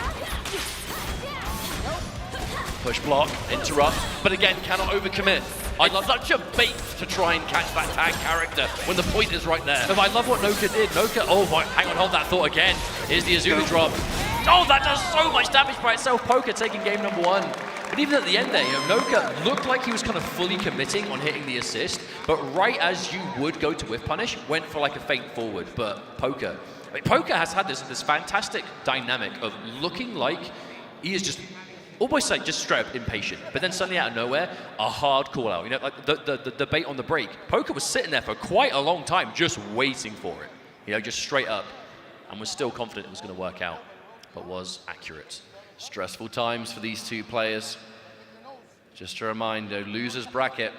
Speaker 2: Push block, interrupt, but again, cannot overcommit. I love such a bait to try and catch that tag character when the point is right there.
Speaker 1: But I love what Noka did. Noka, oh, hang on, hold that thought again. Here's the Azula drop. Oh, that does so much damage by itself. Poker taking game number 1. But even at the end there, you know, Noka looked like he was kind of fully committing on hitting the assist, but right as you would go to whiff punish, went for like a feint forward. But Poker, I mean, Poker has had this fantastic dynamic of looking like he is just almost like just straight up impatient, but then suddenly out of nowhere, a hard call out. You know, like the bait on the break. Poker was sitting there for quite a long time, just waiting for it. You know, just straight up, and was still confident it was going to work out, but was accurate.
Speaker 2: Stressful times for these two players. Just a reminder, losers bracket.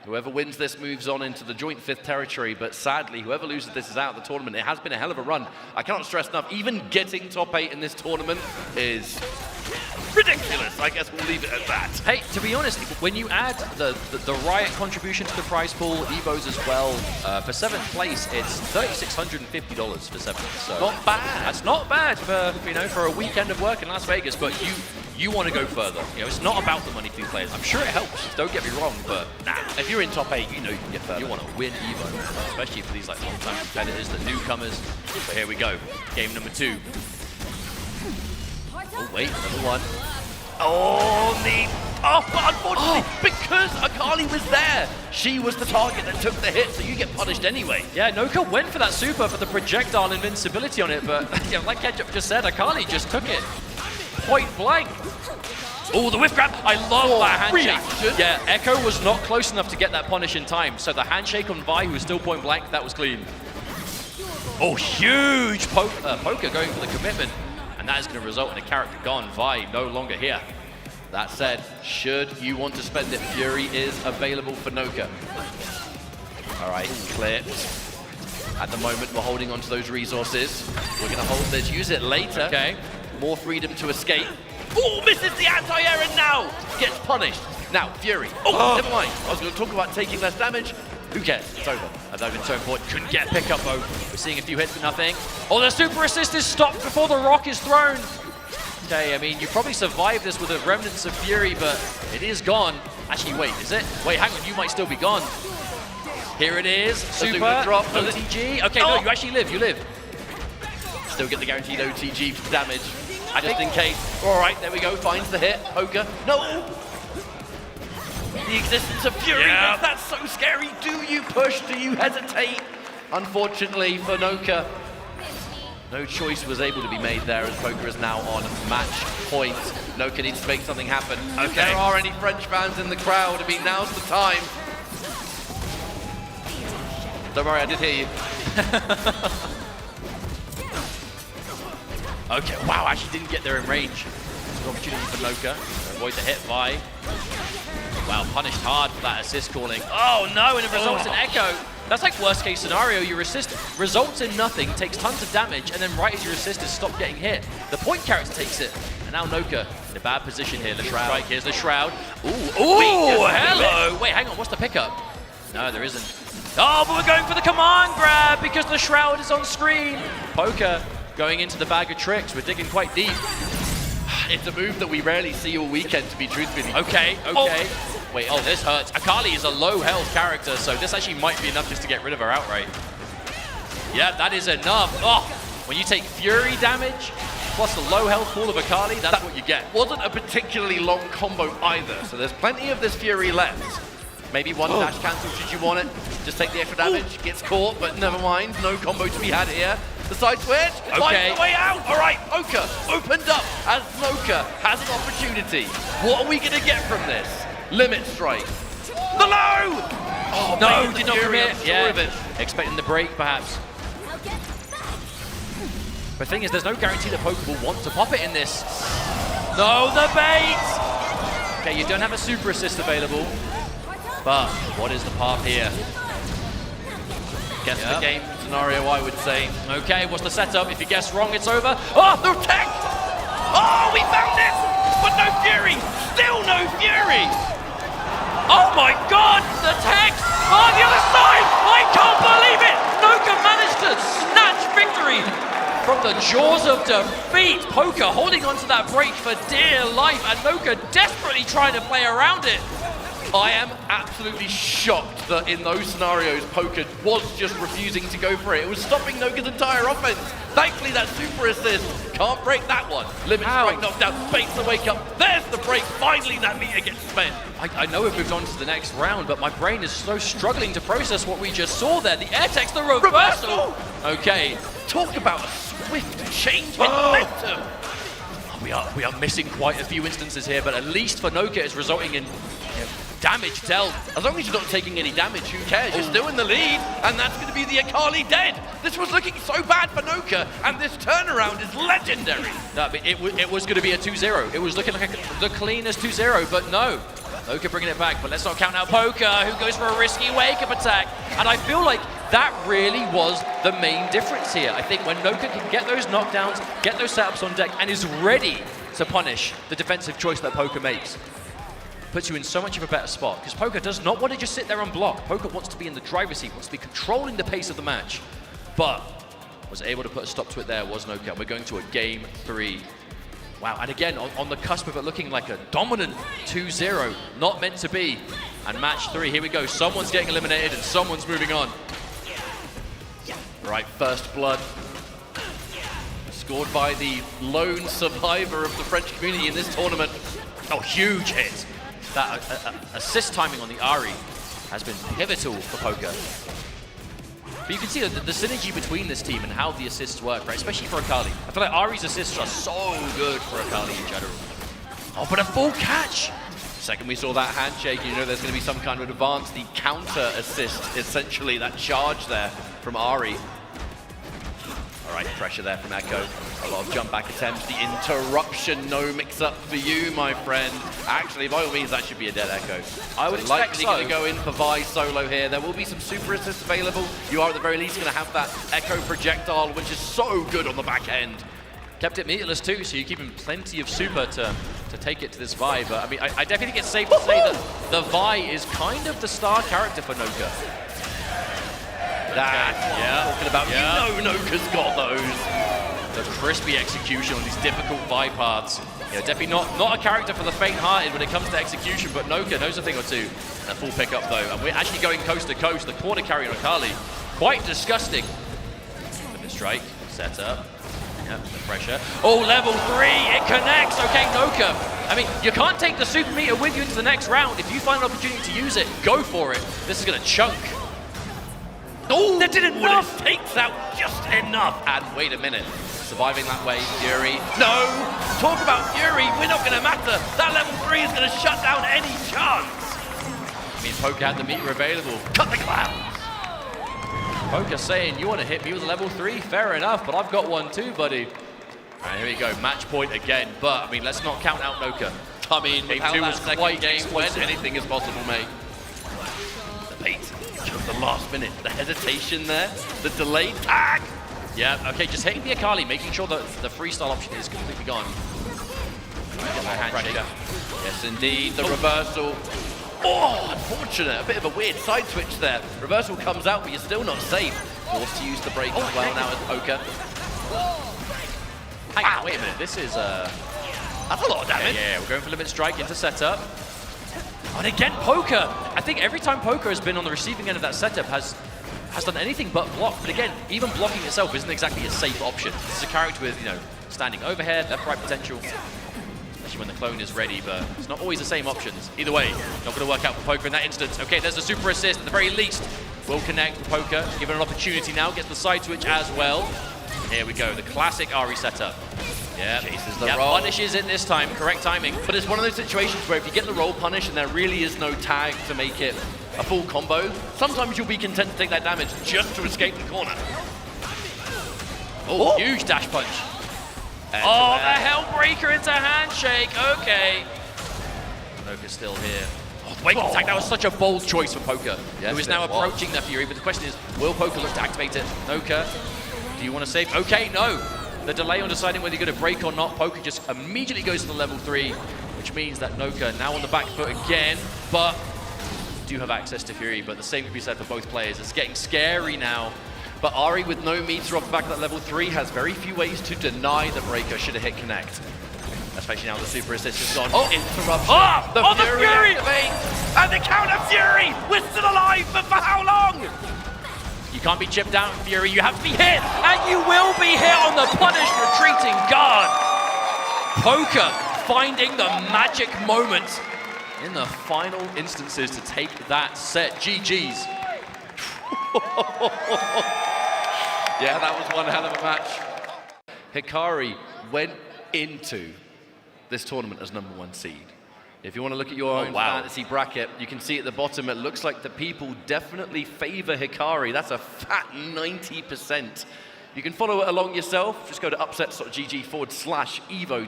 Speaker 2: Whoever wins this moves on into the joint 5th territory, but sadly, whoever loses this is out of the tournament. It has been a hell of a run. I cannot stress enough, even getting top 8 in this tournament is ridiculous. I guess we'll leave it at that.
Speaker 1: Hey, to be honest, when you add the Riot contribution to the prize pool, Evos as well, for 7th place, it's $3,650 for 7th. So
Speaker 2: not bad.
Speaker 1: That's not bad for, you know, for a weekend of work in Las Vegas, but you want to go further. You know, it's not about the money for these players. I'm sure it helps, don't get me wrong, but nah, if you're in top 8, you know you can get further. You want to win Evo, especially for these like long-time competitors, the newcomers. But here we go, game number 2. Oh wait, number 1.
Speaker 2: Oh, but unfortunately, because Akali was there, she was the target that took the hit, so you get punished anyway.
Speaker 1: Yeah, Noka went for that super for the projectile invincibility on it, but you know, like Ketchup just said, Akali just took it point blank. Oh, the whiff grab! I love that handshake.
Speaker 2: Reaction.
Speaker 1: Yeah, Echo was not close enough to get that punish in time, so the handshake on Vi, who was still point blank, that was clean. Oh, huge Poker going for the commitment, and that is going to result in a character gone. Vi no longer here.
Speaker 2: That said, should you want to spend it, Fury is available for Noka. All right, clipped. At the moment, we're holding on to those resources. We're going to hold this, use it later.
Speaker 1: Okay.
Speaker 2: More freedom to escape. Oh, misses the anti-air and now gets punished. Now, Fury. Oh, never mind. I was going to talk about taking less damage. Who cares? It's over.
Speaker 1: That's not been so important. Couldn't get a pickup though. We're seeing a few hits, but nothing. Oh, the super assist is stopped before the rock is thrown. Okay, I mean, you probably survived this with the remnants of Fury, but it is gone. Actually, wait, is it? Wait, hang on, you might still be gone. Here it is. Super.
Speaker 2: Drop.
Speaker 1: OTG. Okay, no, you actually live. You live.
Speaker 2: Still get the guaranteed OTG for damage. Just in case. All right, there we go. Finds the hit. Poker. No. The existence of Fury.
Speaker 1: Yeah.
Speaker 2: That's so scary. Do you push? Do you hesitate? Unfortunately for Noka, no choice was able to be made there as Poker is now on match point. Noka needs to make something happen. Okay. If there are any French fans in the crowd, I mean, now's the time. Don't worry, I did hear you.
Speaker 1: Okay, wow, actually didn't get there in range. Good opportunity for Noka. avoid the hit by. Wow, punished hard for that assist calling. Oh no, and it results in Echo. That's like worst case scenario. Your assist results in nothing, takes tons of damage, and then right as your assist is stopped getting hit, the point character takes it. And now Noka in a bad position here. The Shroud. Right, here's the Shroud. Ooh, hello. Wait, hang on, what's the pickup? No, there isn't. Oh, but we're going for the command grab because the Shroud is on screen. Poker going into the bag of tricks. We're digging quite deep.
Speaker 2: It's a move that we rarely see all weekend, to be truthfully.
Speaker 1: Okay. Wait, oh, this hurts. Akali is a low health character, so this actually might be enough just to get rid of her outright. Yeah, that is enough. Oh, when you take Fury damage, plus the low health pool of Akali, that's what you get.
Speaker 2: Wasn't a particularly long combo either, so there's plenty of this Fury left. Maybe one dash cancel should you want it. Just take the extra damage, gets caught, but never mind. No combo to be had here. The side switch, finds the way out. All right, Poker opened up as Noka has an opportunity. What are we going to get from this? Limit strike. The low! Oh,
Speaker 1: no, did not
Speaker 2: Fury,
Speaker 1: commit.
Speaker 2: I'm sure
Speaker 1: Yeah,
Speaker 2: of it.
Speaker 1: expecting the break perhaps. The thing is, there's no guarantee that Poker will want to pop it in this. No, the bait! Okay, you don't have a super assist available, but what is the path here?
Speaker 2: Guess the game scenario, I would say.
Speaker 1: Okay, what's the setup? If you guess wrong, it's over. Oh,
Speaker 2: No tech! Oh, we found it! But no Fury! Still no Fury!
Speaker 1: oh my God, the text on the other side! I can't believe it! Noka managed to snatch victory from the jaws of defeat. Poker holding onto that break for dear life, and Noka desperately trying to play around it.
Speaker 2: I am absolutely shocked that in those scenarios, Poker was just refusing to go for it. It was stopping Noka's entire offense. Thankfully, that super assist can't break that one. Limit strike knockdown, baits the wake up. There's the break. Finally, that meter gets spent.
Speaker 1: I know we've moved on to the next round, but my brain is so struggling to process what we just saw there. The air text, the reversal. Okay.
Speaker 2: Talk about a swift change in momentum.
Speaker 1: We are missing quite a few instances here, but at least for Noka, it's resulting in damage dealt.
Speaker 2: As long as you're not taking any damage, who cares? You're still in the lead, and that's going to be the Akali dead. This was looking so bad for Noka, and this turnaround is legendary.
Speaker 1: No, but it was going to be a 2-0. It was looking like the cleanest 2-0, but no. Noka bringing it back, but let's not count out Poker, who goes for a risky wake-up attack. And I feel like that really was the main difference here. I think when Noka can get those knockdowns, get those setups on deck, and is ready to punish the defensive choice that Poker makes, puts you in so much of a better spot, because Poker does not want to just sit there and block. Poker wants to be in the driver's seat, wants to be controlling the pace of the match, but was able to put a stop to it there, was Noka. We're going to a game 3. Wow, and again, on the cusp of it looking like a dominant 2-0, not meant to be. And match 3, here we go. Someone's getting eliminated and someone's moving on.
Speaker 2: Right, first blood. Scored by the lone survivor of the French community in this tournament.
Speaker 1: Oh, huge hit. That assist timing on the Ari has been pivotal for Poker. But you can see the synergy between this team and how the assists work, right? Especially for Akali. I feel like Ari's assists are so good for Akali in general. Oh, but a full catch!
Speaker 2: Second we saw that handshake, you know there's going to be some kind of advance. The counter assist, essentially, that charge there from Ari. All right, pressure there from Echo. A lot of jump back attempts. The interruption, no mix-up for you, my friend. Actually, by all means, that should be a dead Echo.
Speaker 1: I would expect
Speaker 2: likely going to go in for Vi solo here. There will be some super assists available. You are at the very least going to have that Echo projectile, which is so good on the back end.
Speaker 1: Kept it meterless too, so you're keeping plenty of super to take it to this Vi. But I mean, I definitely think it's safe to say that the Vi is kind of the star character for Noka.
Speaker 2: Talking about, you know Noka's got those.
Speaker 1: The crispy execution on these difficult Vi paths. Yeah, definitely not a character for the faint-hearted when it comes to execution, but Noka knows a thing or two. And a full pickup though, and we're actually going coast to coast. The corner carry on Akali, quite disgusting. With the strike, set up. Yep, the pressure. Oh, level 3, it connects. Okay, Noka. I mean, you can't take the super meter with you into the next round. If you find an opportunity to use it, go for it. This is gonna chunk.
Speaker 2: Oh, that did enough! It takes out just enough. And wait a minute, surviving that way, Fury. No! Talk about Fury, we're not gonna matter. That level 3 is gonna shut down any chance.
Speaker 1: I mean, Poker had the meter available.
Speaker 2: Cut the clouds.
Speaker 1: Poker saying, you want to hit me with a level 3? Fair enough, but I've got one too, buddy. All right, here we go, match point again. But, I mean, let's not count out Noka.
Speaker 2: I mean,
Speaker 1: Game
Speaker 2: how
Speaker 1: 2
Speaker 2: that
Speaker 1: was
Speaker 2: second
Speaker 1: quite
Speaker 2: game went,
Speaker 1: explosive.
Speaker 2: anything is possible, mate. The bait, just the last minute, the hesitation there, the delayed tag.
Speaker 1: Yeah, okay, just hitting the Akali, making sure that the freestyle option is completely gone. Get my handshake.
Speaker 2: Yes, indeed, the reversal. Oh, unfortunate, a bit of a weird side switch there. Reversal comes out, but you're still not safe. Forced to use the break as well now as poker.
Speaker 1: Hang on, wait a minute, this is
Speaker 2: That's a lot of damage.
Speaker 1: Yeah, we're going for limit strike into setup. And again, poker. I think every time poker has been on the receiving end of that setup has done anything but block. But again, even blocking itself isn't exactly a safe option. This is a character with, standing overhead, left, right potential. Especially when the clone is ready, but it's not always the same options. Either way, not going to work out for poker in that instance. Okay, there's a super assist at the very least. Will connect with poker, given an opportunity now, gets the side switch as well. Here we go, the classic Ari setup. Yeah,
Speaker 2: Chases the roll.
Speaker 1: Punishes it this time, correct timing.
Speaker 2: But it's one of those situations where if you get the roll punish and there really is no tag to make it a full combo, sometimes you'll be content to take that damage just to escape the corner.
Speaker 1: Oh, huge dash punch. Oh, the Hellbreaker into handshake, okay. Poker's still here. Oh, the wake attack, that was such a bold choice for Poker, who is now approaching the Fury, but the question is, will Poker look to activate it? Noka, do you want to save? Okay, no. The delay on deciding whether you're going to break or not, Poker just immediately goes to the level 3, which means that Noka now on the back foot again, but do have access to Fury, but the same can be said for both players. It's getting scary now.
Speaker 2: But Ari, with no meter off the back of that level 3, has very few ways to deny the breaker should have hit connect. Especially now the super assist is gone.
Speaker 3: Oh,
Speaker 2: Interruption.
Speaker 3: the Fury!
Speaker 2: Activates.
Speaker 3: And the counter Fury! We're still alive, but for how long?
Speaker 1: You can't be chipped out, Fury. You have to be hit, and you will be hit on the punished retreating guard. Poker finding the magic moment in the final instances to take that set. GG's.
Speaker 2: Yeah, that was one hell of a match. Hikari went into this tournament as #1 seed. If you want to look at your own fantasy bracket, you can see at the bottom, it looks like the people definitely favor Hikari. That's a fat 90%. You can follow it along yourself. Just go to upsets.gg/Evo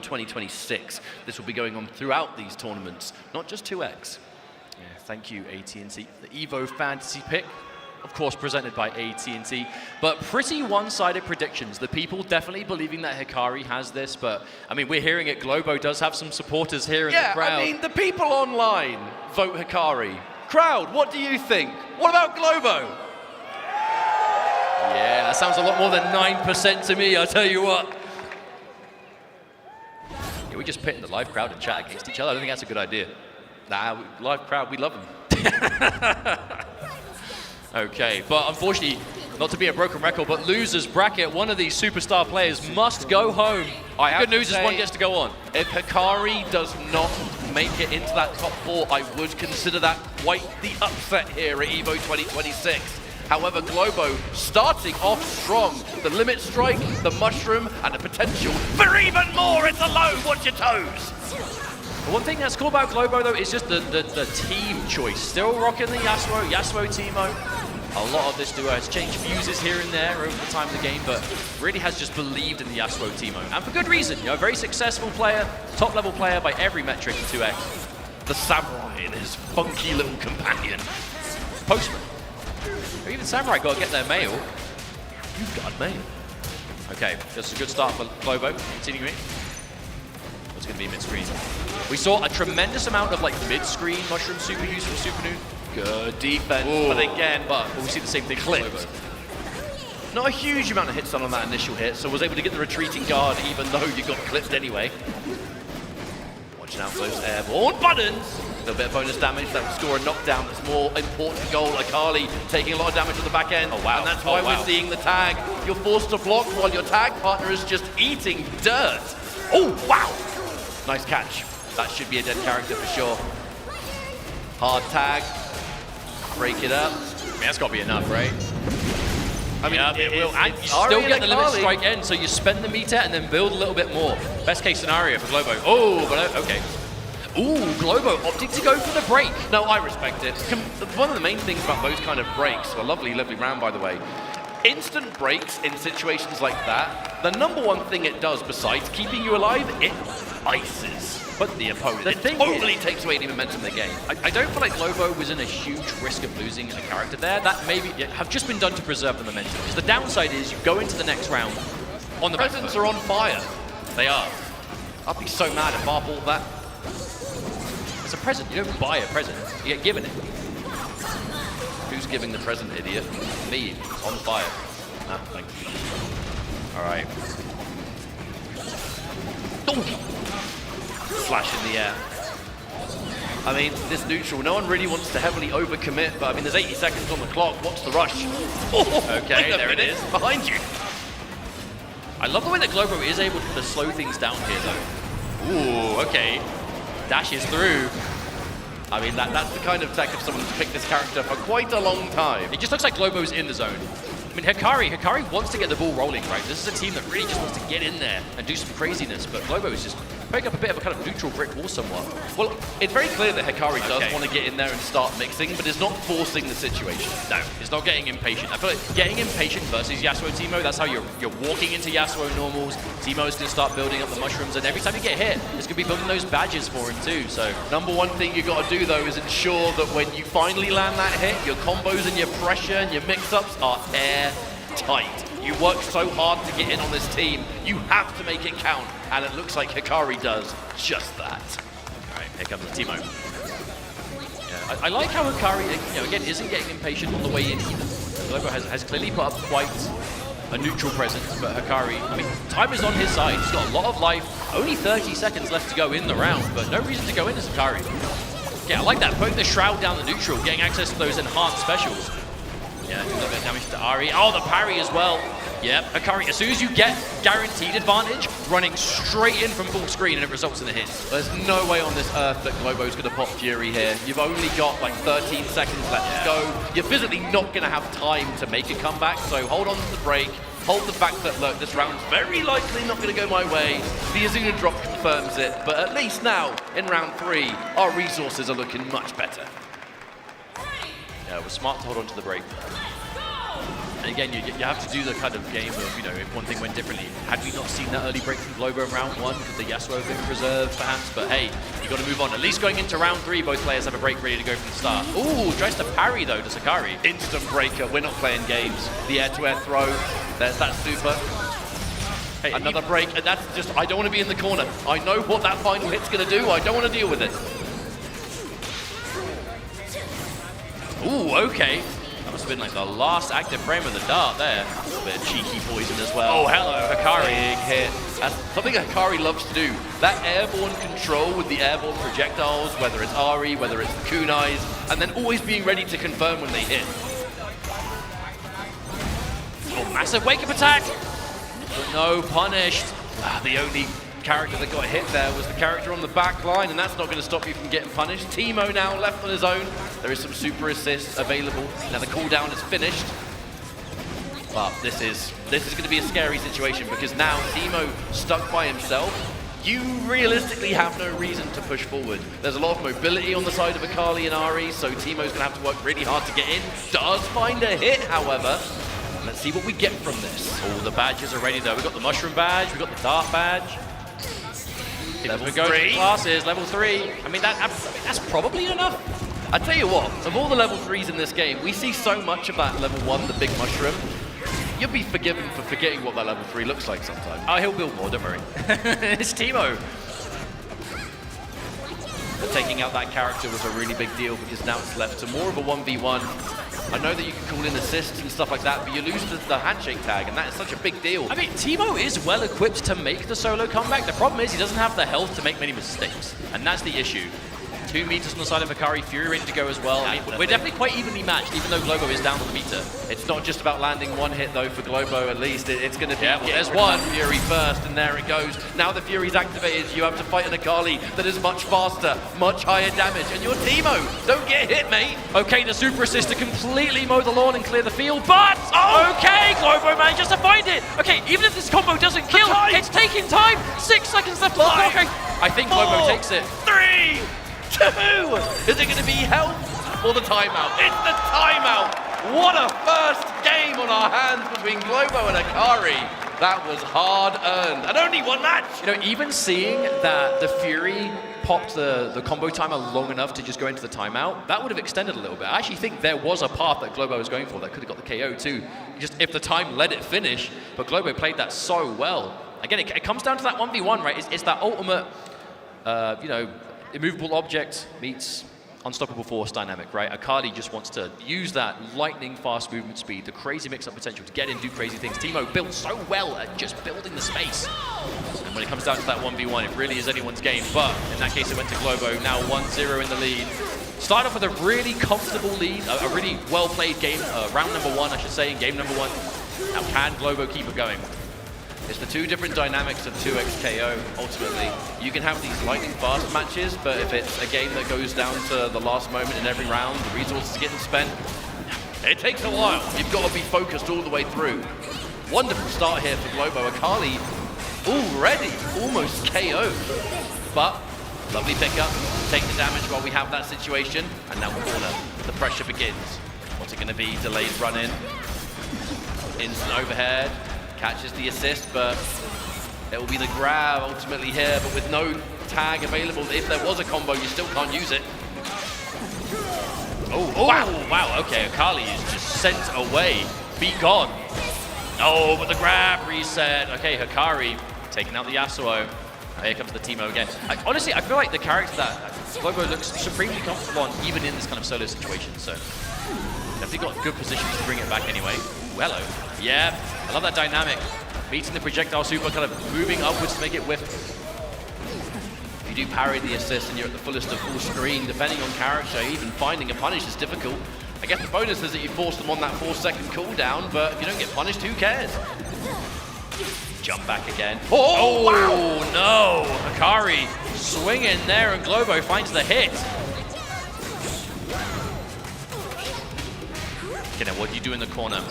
Speaker 2: 2026. This will be going on throughout these tournaments, not just 2X.
Speaker 1: Yeah, thank you, AT&T. The Evo Fantasy Pick, of course, presented by AT&T, but pretty one-sided predictions. The people definitely believing that Hikari has this, but I mean, we're hearing it. Globo does have some supporters here in the crowd.
Speaker 2: I mean, the people online vote Hikari. Crowd, what do you think? What about Globo?
Speaker 1: Yeah, that sounds a lot more than 9% to me, I'll tell you what. Yeah, we just pitting the live crowd and chat against each other. I don't think that's a good idea.
Speaker 2: Nah, live crowd, we love them.
Speaker 1: Okay, but unfortunately, not to be a broken record, but loser's bracket, one of these superstar players must go home. Good news is one gets to go on.
Speaker 2: If Hikari does not make it into that top 4, I would consider that quite the upset here at Evo 2026. However, Globo starting off strong. The limit strike, the mushroom, and the potential for even more. It's a low, watch your toes.
Speaker 1: One thing that's cool about Globo, though, is just the team choice. Still rocking the Yasuo Teemo. A lot of this duo has changed fuses here and there over the time of the game, but really has just believed in the Yasuo Teemo. And for good reason, a very successful player, top-level player by every metric in 2X.
Speaker 2: The samurai and his funky little companion.
Speaker 1: Postman. Or even Samurai got to get their mail.
Speaker 2: You've got mail.
Speaker 1: Okay, that's a good start for Globo. Continuing. What's going to be mid-screen? We saw a tremendous amount of mid-screen mushroom super use from Supernoo.
Speaker 2: Good defense, but again,
Speaker 1: we see the same thing
Speaker 2: clipped. Not a huge amount of hits done on that initial hit, so was able to get the retreating guard even though you got clipped anyway. Watching out for those airborne buttons. A little bit of bonus damage that will score a knockdown. That's more important goal. Akali taking a lot of damage on the back end.
Speaker 1: Oh, wow.
Speaker 2: And that's why we're seeing the tag. You're forced to block while your tag partner is just eating dirt. Oh, wow. Nice catch. That should be a dead character for sure. Hard tag. Break it up.
Speaker 1: I mean, that's got to be enough, right?
Speaker 2: I mean,
Speaker 1: it will. And you still get the limit strike end, so you spend the meter and then build a little bit more. Best case scenario for Globo. Oh, but okay. Ooh, Globo opting to go for the break.
Speaker 2: No, I respect it. One of the main things about those kind of breaks, a lovely round by the way, instant breaks in situations like that, the #1 thing it does besides keeping you alive, it ices. but the opponent.
Speaker 1: The
Speaker 2: It
Speaker 1: thing
Speaker 2: totally takes away any momentum they gain.
Speaker 1: I don't feel like Lobo was in a huge risk of losing a character there. That maybe have just been done to preserve the momentum. Because the downside is you go into the next round on the
Speaker 2: Presents are on fire. They are. I'd be so mad if I bought that.
Speaker 1: It's a present. You don't buy a present. You get given it.
Speaker 2: Who's giving the present, idiot? Me. It's on fire. Ah, thank you. All right. Flash in the air. I mean, this neutral, no one really wants to heavily overcommit, but I mean, there's 80 seconds on the clock. What's the rush?
Speaker 1: Okay, there it is.
Speaker 2: Behind you.
Speaker 1: I love the way that Globo is able to slow things down here, though. Ooh, okay. Dashes through.
Speaker 2: I mean, that's the kind of tech of someone who's picked this character for quite a long time.
Speaker 1: It just looks like Globo's in the zone. I mean, Hikari wants to get the ball rolling, right? This is a team that really just wants to get in there and do some craziness, but Globo is just putting up a bit of a kind of neutral brick wall somewhat.
Speaker 2: Well, it's very clear that Hikari does want to get in there and start mixing, but is not forcing the situation.
Speaker 1: No, it's not getting impatient. I feel like getting impatient versus Yasuo Teemo, that's how you're walking into Yasuo normals. Teemo's going to start building up the mushrooms, and every time you get hit, it's going to be building those badges for him too. So
Speaker 2: number one thing you got to do, though, is ensure that when you finally land that hit, your combos and your pressure and your mix-ups are airtight. You work so hard to get in on this team, you have to make it count, and it looks like Hikari does just that.
Speaker 1: All right, here comes the Teemo. Yeah, I like how Hikari, again, isn't getting impatient on the way in either. Globo has clearly put up quite a neutral presence, but Hikari, I mean, time is on his side. He's got a lot of life, only 30 seconds left to go in the round, but no reason to go in as Hikari. Yeah, I like that, putting the shroud down the neutral, getting access to those enhanced specials. Yeah, a little bit of damage to Ari. Oh, the parry as well. Yep, Hikari, as soon as you get guaranteed advantage, running straight in from full screen and it results in a hit.
Speaker 2: There's no way on this earth that Globo's going to pop Fury here. You've only got like 13 seconds left to go. You're physically not going to have time to make a comeback, so hold on to the break. Hold the fact that, look, this round's very likely not going to go my way. The Azuna drop confirms it, but at least now, in round 3, our resources are looking much better.
Speaker 1: Yeah, it was smart to hold on to the break. And again, you have to do the kind of game of, if one thing went differently. Had we not seen that early break from Globo in round 1, could the Yasuo have been preserved, perhaps? But hey, you got to move on. At least going into round 3, both players have a break ready to go from the start. Ooh, tries to parry, though, to Hikari.
Speaker 2: Instant breaker. We're not playing games. The air-to-air throw. There's that super. Hey, another break, and that's just, I don't want to be in the corner. I know what that final hit's going to do. I don't want to deal with it.
Speaker 1: Ooh, okay. That must have been like the last active frame of the dart there. A little bit of cheeky poison as well. Oh, hello, Hikari.
Speaker 2: Big hit. That's something Hikari loves to do. That airborne control with the airborne projectiles, whether it's Ari, whether it's the kunais, and then always being ready to confirm when they hit.
Speaker 1: Oh, massive wake-up attack. But no, punished.
Speaker 2: The only character that got hit there was the character on the back line, and that's not going to stop you from getting punished. Teemo now left on his own. There is some super assists available. Now the cooldown is finished. But this is going to be a scary situation because now Teemo stuck by himself. You realistically have no reason to push forward. There's a lot of mobility on the side of Akali and Ari, so Teemo's going to have to work really hard to get in. Does find a hit, however. Let's see what we get from this.
Speaker 1: All the badges are ready though. We've got the mushroom badge, we've got the dart badge.
Speaker 2: Level
Speaker 1: 3 classes, level 3. I mean, that's probably enough.
Speaker 2: I tell you what, of all the level 3s in this game, we see so much of that level 1, the big mushroom. You'll be forgiven for forgetting what that level 3 looks like sometimes.
Speaker 1: Oh, he'll build more, don't worry. It's Teemo.
Speaker 2: But taking out that character was a really big deal because now it's left to more of a 1v1. I know that you can call in assists and stuff like that, but you lose the handshake tag, and that is such a big deal.
Speaker 1: I mean, Teemo is well equipped to make the solo comeback. The problem is he doesn't have the health to make many mistakes, and that's the issue. 2 meters on the side of Hikari, Fury ready to go as well. I mean, we're definitely quite evenly matched, even though Globo is down on the meter.
Speaker 2: It's not just about landing one hit, though, for Globo, at least. It's going to be,
Speaker 1: there's one.
Speaker 2: Fury first, and there it goes. Now the Fury's activated, you have to fight an Akali that is much faster, much higher damage, and you're Teemo. Don't get hit, mate.
Speaker 1: Okay, the super assist to completely mow the lawn and clear the field, but, okay, Globo manages to find it. Okay, even if this combo doesn't kill, it's taking time. 6 seconds left on the clock. I think Globo takes it.
Speaker 2: 3, 2! Is it going to be health or the timeout? It's the timeout! What a first game on our hands between Globo and Akari. That was hard-earned, and only one match!
Speaker 1: You know, even seeing that the Fury popped the combo timer long enough to just go into the timeout, that would have extended a little bit. I actually think there was a path that Globo was going for that could have got the KO too, just if the time let it finish, but Globo played that so well. Again, it comes down to that 1v1, right? It's that ultimate, you know, immovable object meets unstoppable force dynamic, right? Akali just wants to use that lightning fast movement speed, the crazy mix-up potential to get in, do crazy things. Teemo built so well at just building the space. And when it comes down to that 1v1, it really is anyone's game. But in that case, it went to Globo, now 1-0 in the lead. Started off with a really comfortable lead, a really well-played game, round number 1, I should say, in game number 1. Now can Globo keep it going?
Speaker 2: It's the two different dynamics of 2x KO, ultimately. You can have these lightning fast matches, but if it's a game that goes down to the last moment in every round, the resources getting spent, it takes a while. You've got to be focused all the way through. Wonderful start here for Globo. Akali already almost KO'd, but lovely pickup, take the damage while we have that situation, and now corner, the pressure begins. What's it going to be? Delayed run in, instant overhead. Catches the assist, but it will be the grab ultimately here, but with no tag available. If there was a combo, you still can't use it.
Speaker 1: Oh, wow, okay, Akali is just sent away. Be gone. Oh, but the grab reset. Okay, Hikari taking out the Yasuo. Here comes the Teemo again. Honestly, I feel like the character that Globo looks supremely comfortable on, even in this kind of solo situation, so definitely got good positions to bring it back anyway. Ooh, hello. Yeah, I love that dynamic. Meeting the projectile super, kind of moving upwards to make it whiff.
Speaker 2: You do parry the assist and you're at the fullest of full screen, depending on character, even finding a punish is difficult. I guess the bonus is that you force them on that 4-second cooldown, but if you don't get punished, who cares?
Speaker 1: Jump back again.
Speaker 2: Oh, wow.
Speaker 1: No! Hikari swinging there and Globo finds the hit. Okay, now what do you do in the corner?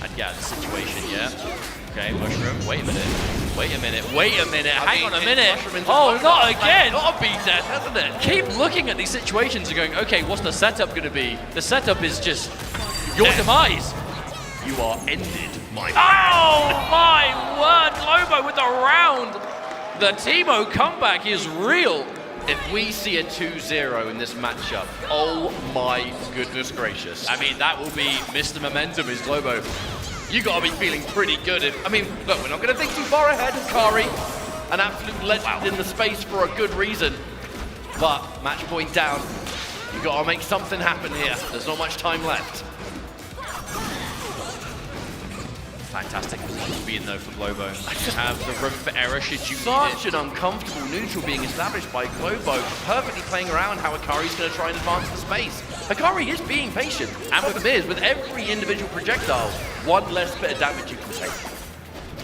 Speaker 1: I'd get out of the situation, yeah. Okay, mushroom. Wait a minute. Hang on a minute. Oh, not again.
Speaker 2: Got to be dead, hasn't it?
Speaker 1: Keep looking at these situations and going, okay, what's the setup going to be? The setup is just your demise.
Speaker 2: You are ended, my friend.
Speaker 1: Oh my word, Globo with the round. The Teemo comeback is real.
Speaker 2: If we see a 2-0 in this matchup, oh my goodness gracious.
Speaker 1: I mean, that will be Mr. Momentum is Globo.
Speaker 2: You got to be feeling pretty good. I mean, look, we're not going to think too far ahead. Hikari, an absolute legend in the space for a good reason. But match point down. You got to make something happen here. There's not much time left.
Speaker 1: Fantastic position to be in though for Globo. Just have the room for error should you
Speaker 2: Such an uncomfortable neutral being established by Globo, perfectly playing around how Hikari's going to try and advance the space. Hikari is being patient, and with every individual projectile, one less bit of damage you can take.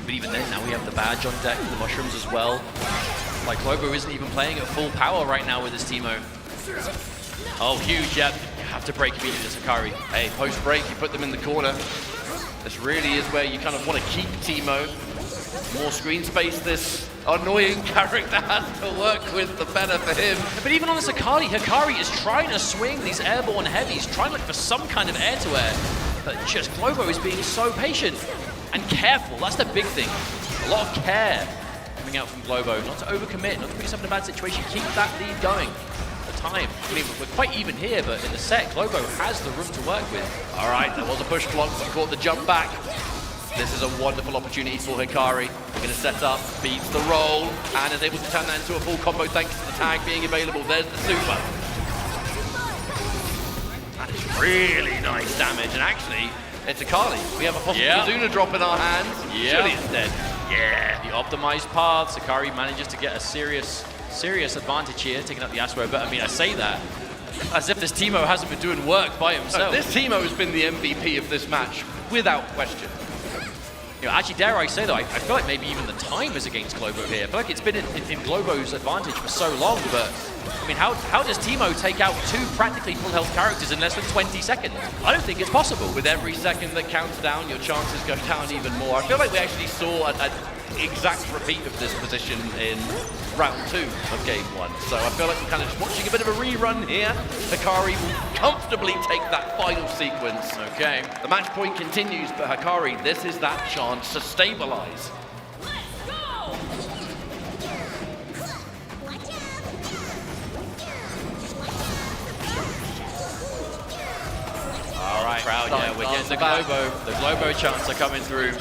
Speaker 1: But even then, now we have the badge on deck, the mushrooms as well. Like Globo isn't even playing at full power right now with his Teemo. Oh, huge, yeah. You have to break immediately to Hikari.
Speaker 2: Hey, post-break, you put them in the corner. This really is where you kind of want to keep Teemo. More screen space this annoying character has to work with, the better for him.
Speaker 1: But even on this Akali, Hikari is trying to swing these airborne heavies, trying to look for some kind of air-to-air. But just Globo is being so patient and careful. That's the big thing. A lot of care coming out from Globo. Not to overcommit, not to put yourself in a bad situation. Keep that lead going. Time. I mean, we're quite even here, but in the set, Globo has the room to work with.
Speaker 2: All right, there was a push block, but caught the jump back. This is a wonderful opportunity for Hikari. We're going to set up, beats the roll, and is able to turn that into a full combo thanks to the tag being available. There's the super. That is really nice damage, and actually, it's Akali. We have a possible Kazuna drop in our hands. Surely it's dead.
Speaker 1: Yeah, the optimized paths. Hikari manages to get a serious advantage here, taking up the Yasuo, but I mean, I say that as if this Teemo hasn't been doing work by himself.
Speaker 2: This Teemo has been the MVP of this match, without question.
Speaker 1: You know, actually, dare I say though, I feel like maybe even the time is against Globo here. I feel like it's been in Globo's advantage for so long, but I mean, how does Teemo take out two practically full health characters in less than 20 seconds? I don't think it's possible.
Speaker 2: With every second that counts down, your chances go down even more. I feel like we actually saw an exact repeat of this position in round 2 of game 1. So I feel like we're kind of just watching a bit of a rerun here. Hikari will comfortably take that final sequence.
Speaker 1: Okay.
Speaker 2: The match point continues, but Hikari, this is that chance to stabilize.
Speaker 1: All right, crowd, yeah, we're getting the Globo. The Globo chants are coming through.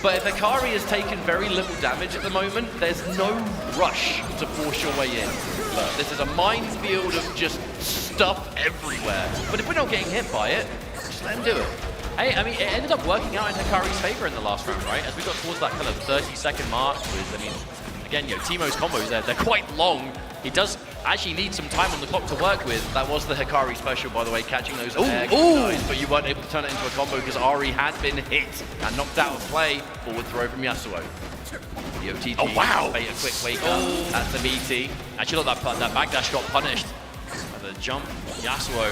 Speaker 2: But if Hikari has taken very little damage at the moment, there's no rush to force your way in. Look, this is a minefield of just stuff everywhere. But if we're not getting hit by it, just let him do it.
Speaker 1: Hey, I mean, it ended up working out in Hikari's favor in the last round, right? As we got towards that kind of 30-second mark with, I mean, again, you know, Teemo's combos there, they're quite long. He does actually need some time on the clock to work with.
Speaker 2: That was the Hikari special, by the way, catching those guys, but you weren't able to turn it into a combo because Ari had been hit and knocked out of play. Forward throw from Yasuo. The OTG.
Speaker 1: Oh, wow.
Speaker 2: Made a quick wake up. That's a meaty.
Speaker 1: Actually, look, that backdash got punished. The jump, Yasuo.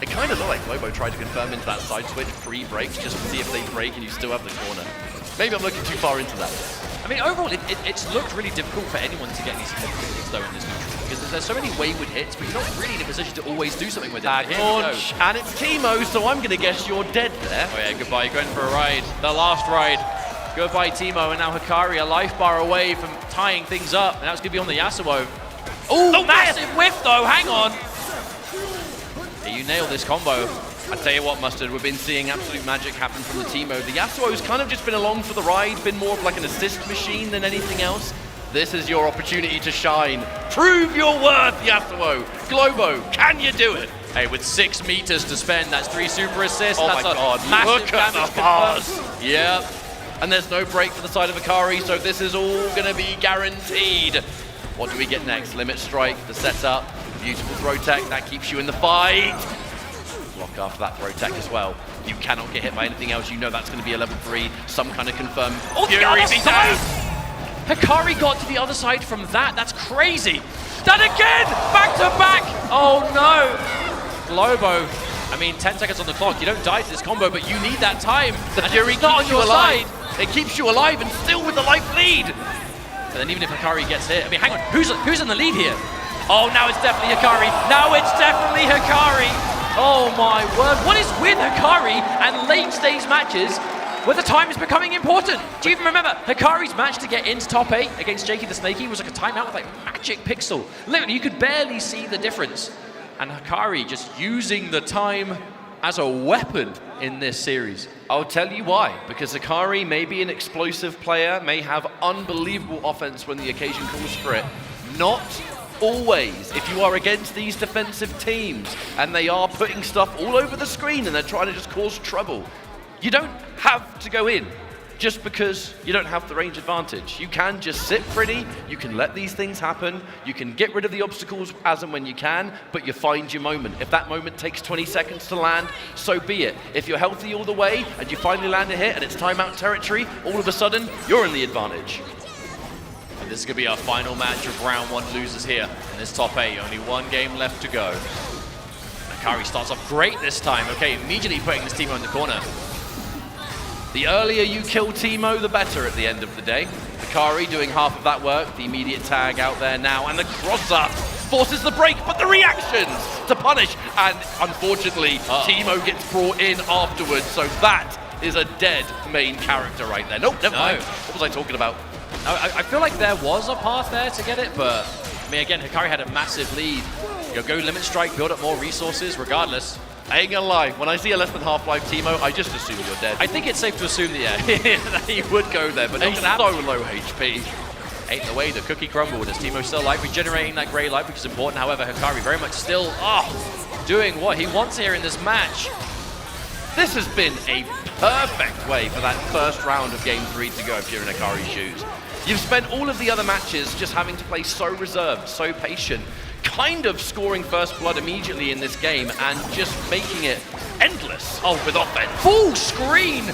Speaker 2: It kind of looked like Globo tried to confirm into that side switch pre-breaks just to see if they break and you still have the corner. Maybe I'm looking too far into that.
Speaker 1: I mean, overall, it's looked really difficult for anyone to get any significant hits, though, in this neutral, because there's so many wayward hits, but you're not really in a position to always do something with it.
Speaker 2: Launch, and it's Teemo, so I'm going to guess you're dead there.
Speaker 1: Oh yeah, goodbye, you're going for a ride. The last ride. Goodbye, Teemo, and now Hikari a life bar away from tying things up, and that's going to be on the Yasuo. Oh, massive whiff, though, hang on. Yeah, you nailed this combo.
Speaker 2: I tell you what, Mustard, we've been seeing absolute magic happen from the Teemo. The Yasuo's kind of just been along for the ride, been more of like an assist machine than anything else. This is your opportunity to shine. Prove your worth, Yasuo. Globo, can you do it?
Speaker 1: Hey, with 6 meters to spend, that's 3 super assists.
Speaker 2: Oh
Speaker 1: that's
Speaker 2: my God,
Speaker 1: massive
Speaker 2: look at
Speaker 1: damage
Speaker 2: the bars.
Speaker 1: confirmed.
Speaker 2: Yep. And there's no break for the side of Hikari, so this is all going to be guaranteed. What do we get next? Limit strike, the setup, beautiful throw tech, that keeps you in the fight. Block after that throw tech as well. You cannot get hit by anything else. You know that's going to be a level 3, some kind of confirmed
Speaker 1: The other side! Hikari got to the other side from that. That's crazy. That again! Back to back! Oh no! Globo. I mean, 10 seconds on the clock. You don't die to this combo, but you need that time.
Speaker 2: The Fury keeps you alive. It keeps you alive and still with the life lead.
Speaker 1: And then even if Hikari gets hit, I mean, hang on, who's in the lead here? Oh, now it's definitely Hikari. Now it's definitely Hikari. Oh my word. What is with Hikari and late stage matches where the time is becoming important? Do you even remember Hikari's match to get into top 8 against Jakey the Snakey was like a timeout with like magic pixel. Literally, you could barely see the difference. And Hikari just using the time as a weapon in this series.
Speaker 2: I'll tell you why. Because Hikari may be an explosive player, may have unbelievable offense when the occasion calls for it. Not always. If you are against these defensive teams and they are putting stuff all over the screen and they're trying to just cause trouble, you don't have to go in just because you don't have the range advantage. You can just sit pretty, you can let these things happen, you can get rid of the obstacles as and when you can, but you find your moment. If that moment takes 20 seconds to land, so be it. If you're healthy all the way and you finally land a hit and it's timeout territory, all of a sudden, you're in the advantage.
Speaker 1: And this is going to be our final match of round 1 losers here in this top 8. Only 1 game left to go. Hikari starts off great this time. Okay, immediately putting this Teemo in the corner.
Speaker 2: The earlier you kill Teemo, the better at the end of the day. Hikari doing half of that work, the immediate tag out there now, and the crosser forces the break, but the reactions to punish, and unfortunately, Teemo gets brought in afterwards, so that is a dead main character right there. Nope, never mind. What was I talking about?
Speaker 1: I feel like there was a path there to get it, but I mean, again, Hikari had a massive lead. You know, go limit strike, build up more resources, regardless.
Speaker 2: I ain't gonna lie, when I see a less than half-life Teemo, I just assume you're dead.
Speaker 1: I think it's safe to assume that,
Speaker 2: that he would go there, but he's so low HP.
Speaker 1: Ain't the way the cookie crumbled as Teemo's still alive, regenerating that grey life, which is important. However, Hikari very much still doing what he wants here in this match.
Speaker 2: This has been a perfect way for that first round of Game 3 to go if you're in Hikari's shoes. You've spent all of the other matches just having to play so reserved, so patient, kind of scoring first blood immediately in this game and just making it endless with offense.
Speaker 1: Full screen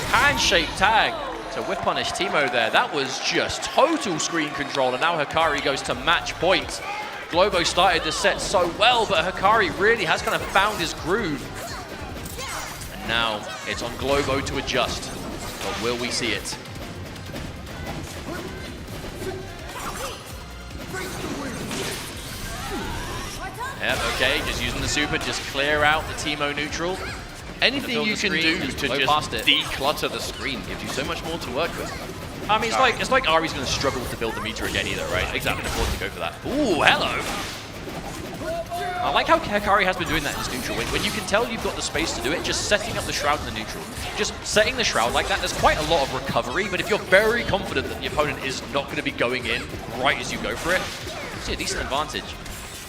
Speaker 1: handshake tag to whip punish Teemo there. That was just total screen control, and now Hikari goes to match point. Globo started the set so well, but Hikari really has kind of found his groove. And now it's on Globo to adjust, but will we see it? Yep, okay, just using the super, just clear out the Teemo neutral.
Speaker 2: Anything you can do to
Speaker 1: past
Speaker 2: just
Speaker 1: it.
Speaker 2: declutter the screen gives you so much more to work with.
Speaker 1: I mean, it's like Ari's going to struggle to build the meter again either, right? Exactly. Can afford to go for that. Ooh, hello. I like how Hikari has been doing that in his neutral. When you can tell you've got the space to do it, just setting up the shroud in the neutral. Just setting the shroud like that, there's quite a lot of recovery, but if you're very confident that the opponent is not going to be going in right as you go for it, you see a decent advantage.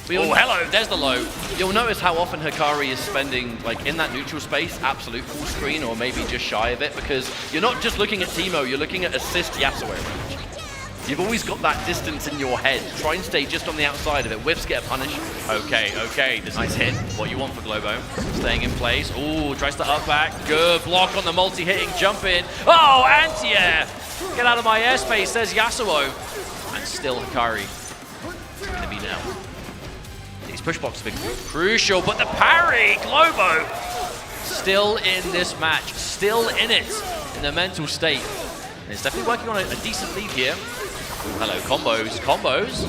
Speaker 1: Oh, hello, there's the low.
Speaker 2: You'll notice how often Hikari is spending, like, in that neutral space, absolute full screen, or maybe just shy of it, because you're not just looking at Teemo, you're looking at assist Yasuo range. You've always got that distance in your head. Try and stay just on the outside of it. Whiffs get a punish.
Speaker 1: Okay, this nice hit. What you want for Globo. Staying in place. Ooh, tries to up back. Good block on the multi-hitting jump in. Oh, anti-air! Get out of my airspace, says Yasuo. And still Hikari. Enemy now. These push blocks have been crucial, but the parry! Globo! Still in this match. Still in it. In the mental state. And it's definitely working on a decent lead here. Ooh, hello, combos.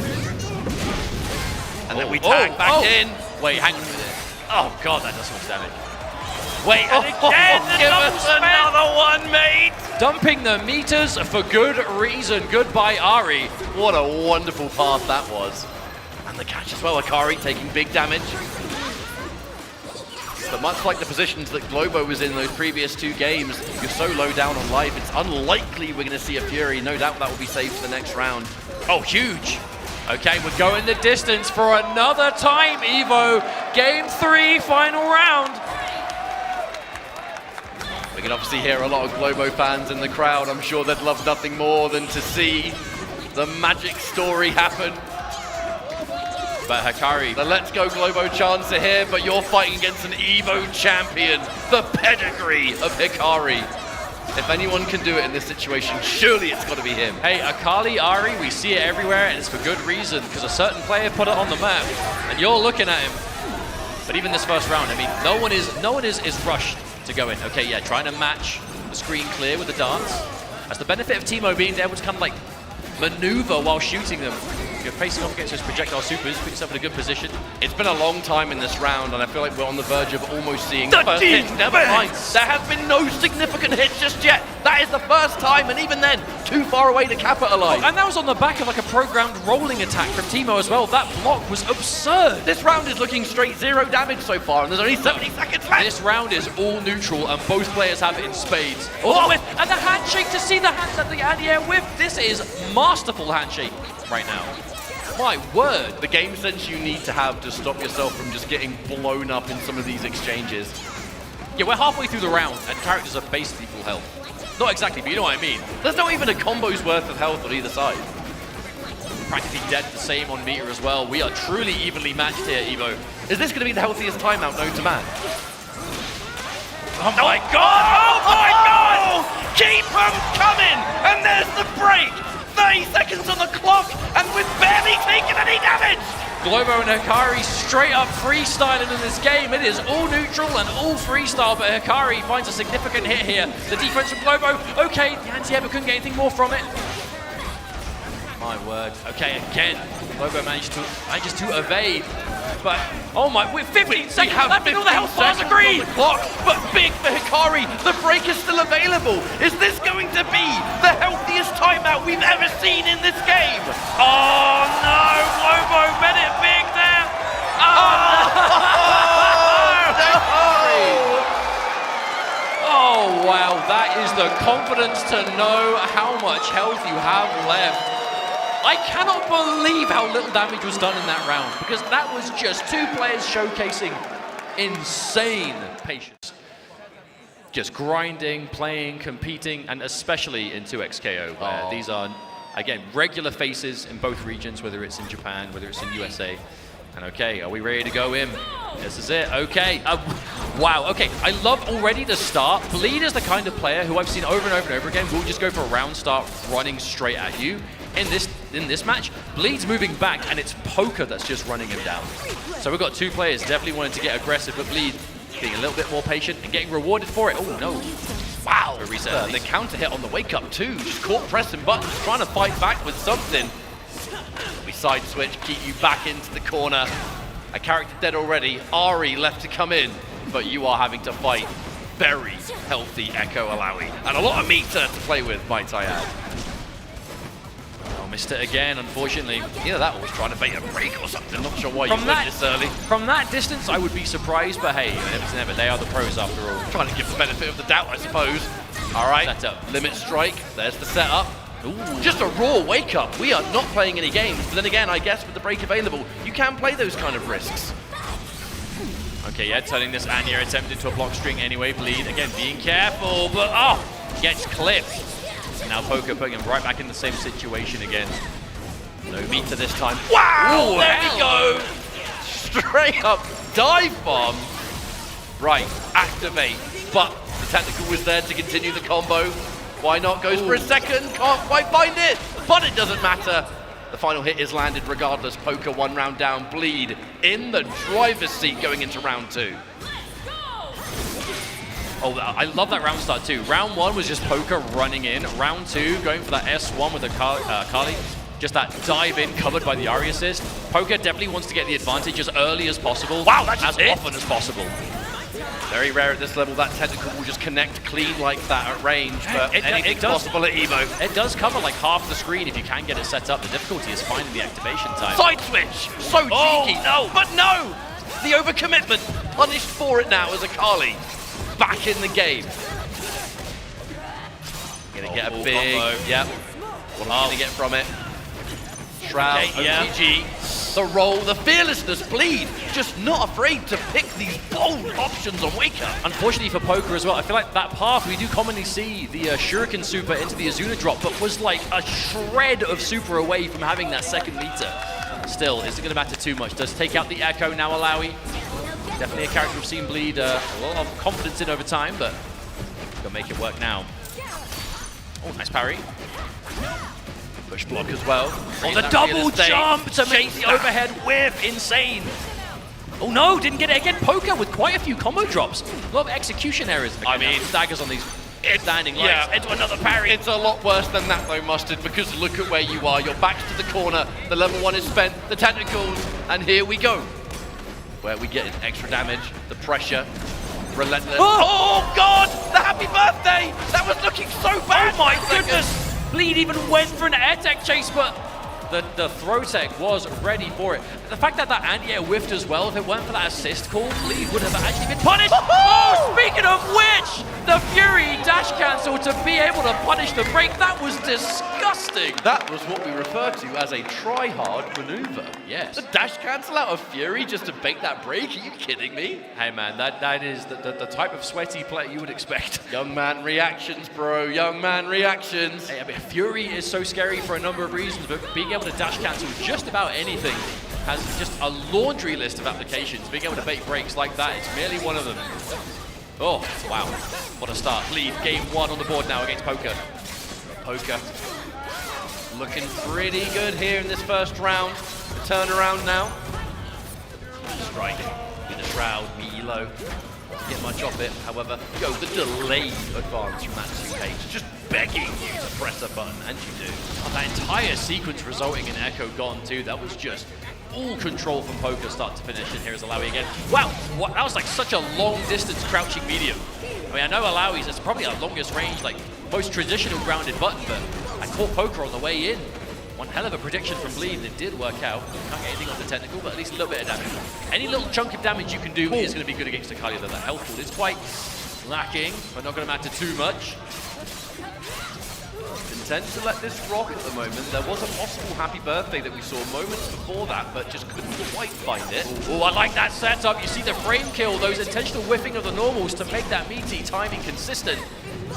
Speaker 2: And then we tag back in.
Speaker 1: Wait, hang on a minute. Oh god, that does so much damage. Wait, and again,
Speaker 3: Give us another one, mate!
Speaker 1: Dumping the meters for good reason. Goodbye, Ari.
Speaker 2: What a wonderful path that was. And the catch as well, Hikari taking big damage. But much like the positions that Globo was in those previous two games, you're so low down on life, it's unlikely we're going to see a Fury. No doubt that will be saved for the next round.
Speaker 1: Oh, huge. Okay, we're going the distance for another time, Evo. Game 3, final round.
Speaker 2: We can obviously hear a lot of Globo fans in the crowd. I'm sure they'd love nothing more than to see the magic story happen.
Speaker 1: But Hikari,
Speaker 2: the Let's Go Globo chants are here, but you're fighting against an Evo champion, the pedigree of Hikari. If anyone can do it in this situation, surely it's got to be him.
Speaker 1: Hey, Akali Ari, we see it everywhere, and it's for good reason, because a certain player put it on the map, and you're looking at him. But even this first round, I mean, no one is rushed to go in. Okay, yeah, trying to match the screen clear with the dance. That's the benefit of Teemo being able to kind of like maneuver while shooting them. You're facing off against those projectile supers, put yourself in a good position.
Speaker 2: It's been a long time in this round, and I feel like we're on the verge of almost seeing the first hit. Never mind, there has been no significant hits just yet. That is the first time, and even then, too far away to capitalize.
Speaker 1: Oh, and that was on the back of like a programmed rolling attack from Teemo as well. That block was absurd.
Speaker 2: This round is looking straight 0 damage so far, and there's only 70 seconds left.
Speaker 1: This round is all neutral, and both players have it in spades. Oh, and the handshake to see the hands at the anti-air whiff. This is masterful handshake right now. My word.
Speaker 2: The game sense you need to have to stop yourself from just getting blown up in some of these exchanges.
Speaker 1: Yeah, we're halfway through the round, and characters are basically full health. Not exactly, but you know what I mean.
Speaker 2: There's not even a combo's worth of health on either side.
Speaker 1: Practically dead, the same on meter as well. We are truly evenly matched here, Evo.
Speaker 2: Is this going to be the healthiest timeout known to man?
Speaker 3: Oh my god! Oh my god! Keep them coming! And there's the break! 30 seconds on the clock, and we've barely taken any damage!
Speaker 1: Globo and Hikari straight up freestyling in this game. It is all neutral and all freestyle, but Hikari finds a significant hit here. The defense from Globo, okay, the anti-air couldn't get anything more from it. My word. Okay, again, Globo managed to evade. But, oh my, we're 15 seconds left and all the health bars are green!
Speaker 2: Clock, but big for Hikari. The break is still available. Is this going to be the healthiest timeout we've ever seen in this game?
Speaker 3: Oh no, Globo bet it big there!
Speaker 1: Oh wow, that is the confidence to know how much health you have left. I cannot believe how little damage was done in that round, because that was just two players showcasing insane patience. Just grinding, playing, competing, and especially in 2XKO, where these are, again, regular faces in both regions, whether it's in Japan, whether it's in USA. And okay, are we ready to go in? This is it, okay. Wow, okay, I love already the start. Bleed is the kind of player who I've seen over and over and over again will just go for a round start running straight at you. In this match, Bleed's moving back, and it's Poker that's just running him down. So we've got two players definitely wanting to get aggressive, but Bleed being a little bit more patient and getting rewarded for it. Oh no. Wow. A reset.
Speaker 2: The counter hit on the wake up too. Just caught pressing buttons, trying to fight back with something. We side switch, keep you back into the corner. A character dead already. Ari left to come in, but you are having to fight very healthy Echo Alawi. And a lot of meter to play with, might I add.
Speaker 1: Oh, missed it again, unfortunately.
Speaker 2: Either that or was trying to bait a break or something. Not sure why you went this early.
Speaker 1: From that distance, I would be surprised, but hey, it's never. They are the pros after all.
Speaker 2: Trying to give the benefit of the doubt, I suppose. All right,
Speaker 1: Setup.
Speaker 2: Limit strike. There's the setup.
Speaker 1: Ooh.
Speaker 2: Just a raw wake up. We are not playing any games. But then again, I guess with the break available, you can play those kind of risks.
Speaker 1: Okay, yeah, turning this Anya attempt into a block string anyway. Bleed, again, being careful, but gets clipped. Now Poker putting him right back in the same situation again.
Speaker 2: No meter this time. Wow,
Speaker 1: Ooh,
Speaker 2: there we go. Straight up dive bomb. Right, activate. But the technical was there to continue the combo. Why not? Goes for a second, can't quite find it, but it doesn't matter. The final hit is landed regardless. Poker 1 round down, Bleed in the driver's seat going into round 2.
Speaker 1: Oh, I love that round start too. Round 1 was just Poker running in. Round 2 going for that S1 with the Kali. Just that dive in covered by the Ari assist. Poker definitely wants to get the advantage as early as possible.
Speaker 2: Wow, that's
Speaker 1: as
Speaker 2: it.
Speaker 1: often as possible.
Speaker 2: Very rare at this level that technical will just connect clean like that at range, but anything's possible at Evo.
Speaker 1: It does cover like half the screen if you can get it set up. The difficulty is finding the activation time.
Speaker 2: Side switch! So cheeky!
Speaker 1: No!
Speaker 2: But no! The overcommitment, punished for it now as Akali. Back in the game. Gonna get a big,
Speaker 1: combo.
Speaker 2: yep. What are we gonna get from it? Shroud,
Speaker 1: Okay, yeah.
Speaker 2: OTG, the roll, the fearlessness, Bleed. Just not afraid to pick these bold options on Wake Up.
Speaker 1: Unfortunately for Poker as well, I feel like that path, we do commonly see the Shuriken super into the Azuna drop, but was like a shred of super away from having that second meter. Still, isn't going to matter too much. Does take out the Echo now, Alawi. Definitely a character we've seen Bleed a lot of confidence in over time, but gonna make it work now. Oh, nice parry.
Speaker 2: Push block as well.
Speaker 1: Oh, the double jump to make the overhead whiff. Insane. Oh no, didn't get it again. Poker with quite a few combo drops. A lot of execution errors. I mean, daggers on these standing lights.
Speaker 2: Yeah,
Speaker 1: Into another parry.
Speaker 2: It's a lot worse than that though, Mustard, because look at where you are. Your back's to the corner, the level 1 is spent, the technicals, and here we go. Where we get extra damage, the pressure, relentless. Oh God, the happy birthday! That was looking so bad.
Speaker 1: Oh my goodness! Bleed even went for an air tech chase, but the throw tech was ready for it. The fact that that anti-air whiffed as well, if it weren't for that assist call, Bleed would have actually been punished. Oh, speaking of which, the Fury dash cancel to be able to punish the break, that was disgusting.
Speaker 2: That was what we refer to as a try-hard maneuver.
Speaker 1: Yes.
Speaker 2: The dash cancel out of Fury just to bait that break? Are you kidding me?
Speaker 1: Hey man, that is the type of sweaty play you would expect.
Speaker 2: Young man reactions, bro. Young man reactions.
Speaker 1: Hey, I mean, Fury is so scary for a number of reasons, but being able to dash cancel just about anything has just a laundry list of applications. Being able to bait breaks like that is merely one of them. Oh, wow. What a start. Bleed, game 1 on the board now against Poker.
Speaker 2: Poker looking pretty good here in this first round. The turnaround now. Strike with the shroud, be low. Get much off it, however. Go the delayed advance from that 2H. Just begging you to press a button, and you do.
Speaker 1: Oh, that entire sequence resulting in Echo gone too. That was just all control from Poker start to finish, and here's Alawi again. Wow, that was like such a long distance crouching medium. I mean, I know Alawi's is probably our longest range, like most traditional grounded button, but I caught Poker on the way in. One hell of a prediction from Bleed that did work out. Can't get anything on the technical, but at least a little bit of damage. Any little chunk of damage you can do is going to be good against Akali, though that health pool is quite lacking, but not going to matter too much.
Speaker 2: Intent to let this rock at the moment. There was a possible happy birthday that we saw moments before that, but just couldn't quite find it.
Speaker 1: Oh, I like that setup. You see the frame kill, those intentional whiffing of the normals to make that meaty timing consistent.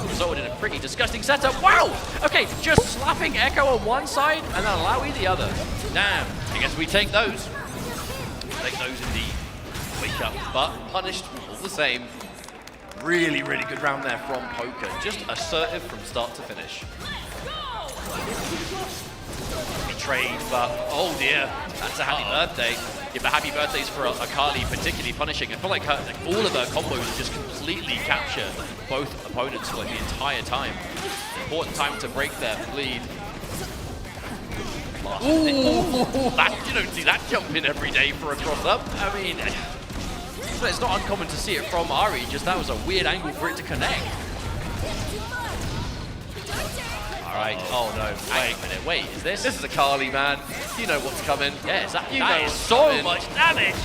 Speaker 1: Resulted in a pretty disgusting setup. Wow! Okay, just slapping Echo on one side and then Alawi the other. Damn.
Speaker 2: I guess we take those. Take those indeed. Wake up, but punished all the same. Really, really good round there from Poker. Just assertive from start to finish. Betrayed, but oh dear, that's a happy birthday.
Speaker 1: Yeah, but happy birthdays for Akali, particularly punishing. I feel like all of her combos just completely capture both opponents for like the entire time. Important time to break their Bleed.
Speaker 3: last
Speaker 2: Ooh,
Speaker 3: you don't see that jumping every day for a cross-up.
Speaker 1: I mean, it's not uncommon to see it from Ari, just that was a weird angle for it to connect. All right, oh no, wait a minute, wait, is this?
Speaker 2: This is a Kali, man. You know what's coming.
Speaker 1: Yeah, that is
Speaker 3: So
Speaker 1: coming.
Speaker 3: much damage.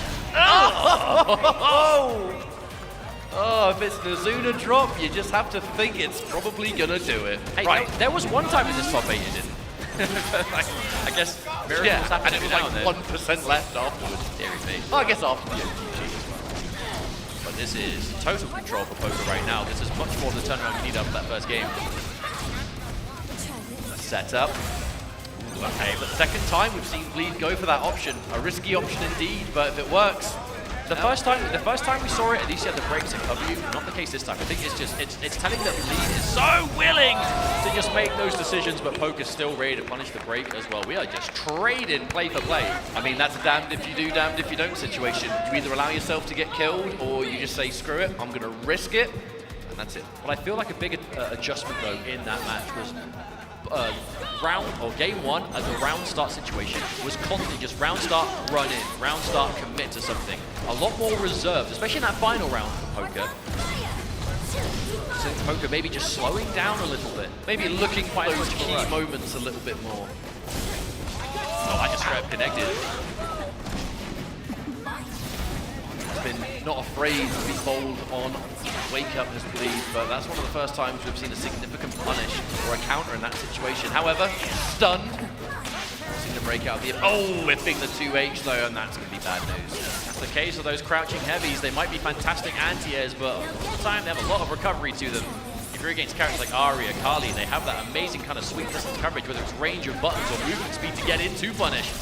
Speaker 2: Oh, if it's the Zuna drop, you just have to think it's probably gonna do it.
Speaker 1: Hey,
Speaker 3: Right.
Speaker 1: there was one time in this top 8 it didn't. I guess miracles
Speaker 2: Yeah,
Speaker 1: happen
Speaker 2: and it was
Speaker 1: every now
Speaker 2: like
Speaker 1: and then.
Speaker 2: 1% left afterwards.
Speaker 1: Theory fate.
Speaker 2: Oh, I guess after the OTG as well.
Speaker 1: But this is total control for Poker right now. This is much more than the turnaround you need after that first game.
Speaker 2: Set up. Okay, but second time we've seen Bleed go for that option. A risky option indeed, but if it works.
Speaker 1: The first time we saw it, at least you had the breaks to cover you. Not the case this time. I think it's just it's telling that Bleed is so willing to just make those decisions, but Poker's still ready to punish the break as well. We are just trading play for play.
Speaker 2: I mean, that's a damned if you do, damned if you don't situation. You either allow yourself to get killed, or you just say, screw it, I'm gonna risk it, and that's it.
Speaker 1: But I feel like a big adjustment though in that match was round or game 1 as a round start situation was constantly just round start, run in, round start, commit to something. A lot more reserved, especially in that final round for Poker. So Poker maybe just slowing down a little bit.
Speaker 2: Maybe looking for
Speaker 1: Quite
Speaker 2: those
Speaker 1: much of a
Speaker 2: key
Speaker 1: rush.
Speaker 2: moments a little bit more.
Speaker 1: Oh, I just straight up connected.
Speaker 2: Been not afraid to be bold on wake up as Bleed, but that's one of the first times we've seen a significant punish or a counter in that situation. However, stunned. Seeing the break out of the whipping the 2H though, and that's going to be bad news.
Speaker 1: That's the case of those crouching heavies. They might be fantastic anti-airs, but all the time they have a lot of recovery to them. If you're against characters like Ari or Kali, they have that amazing kind of sweep distance coverage, whether it's range of buttons or movement speed to get into punish.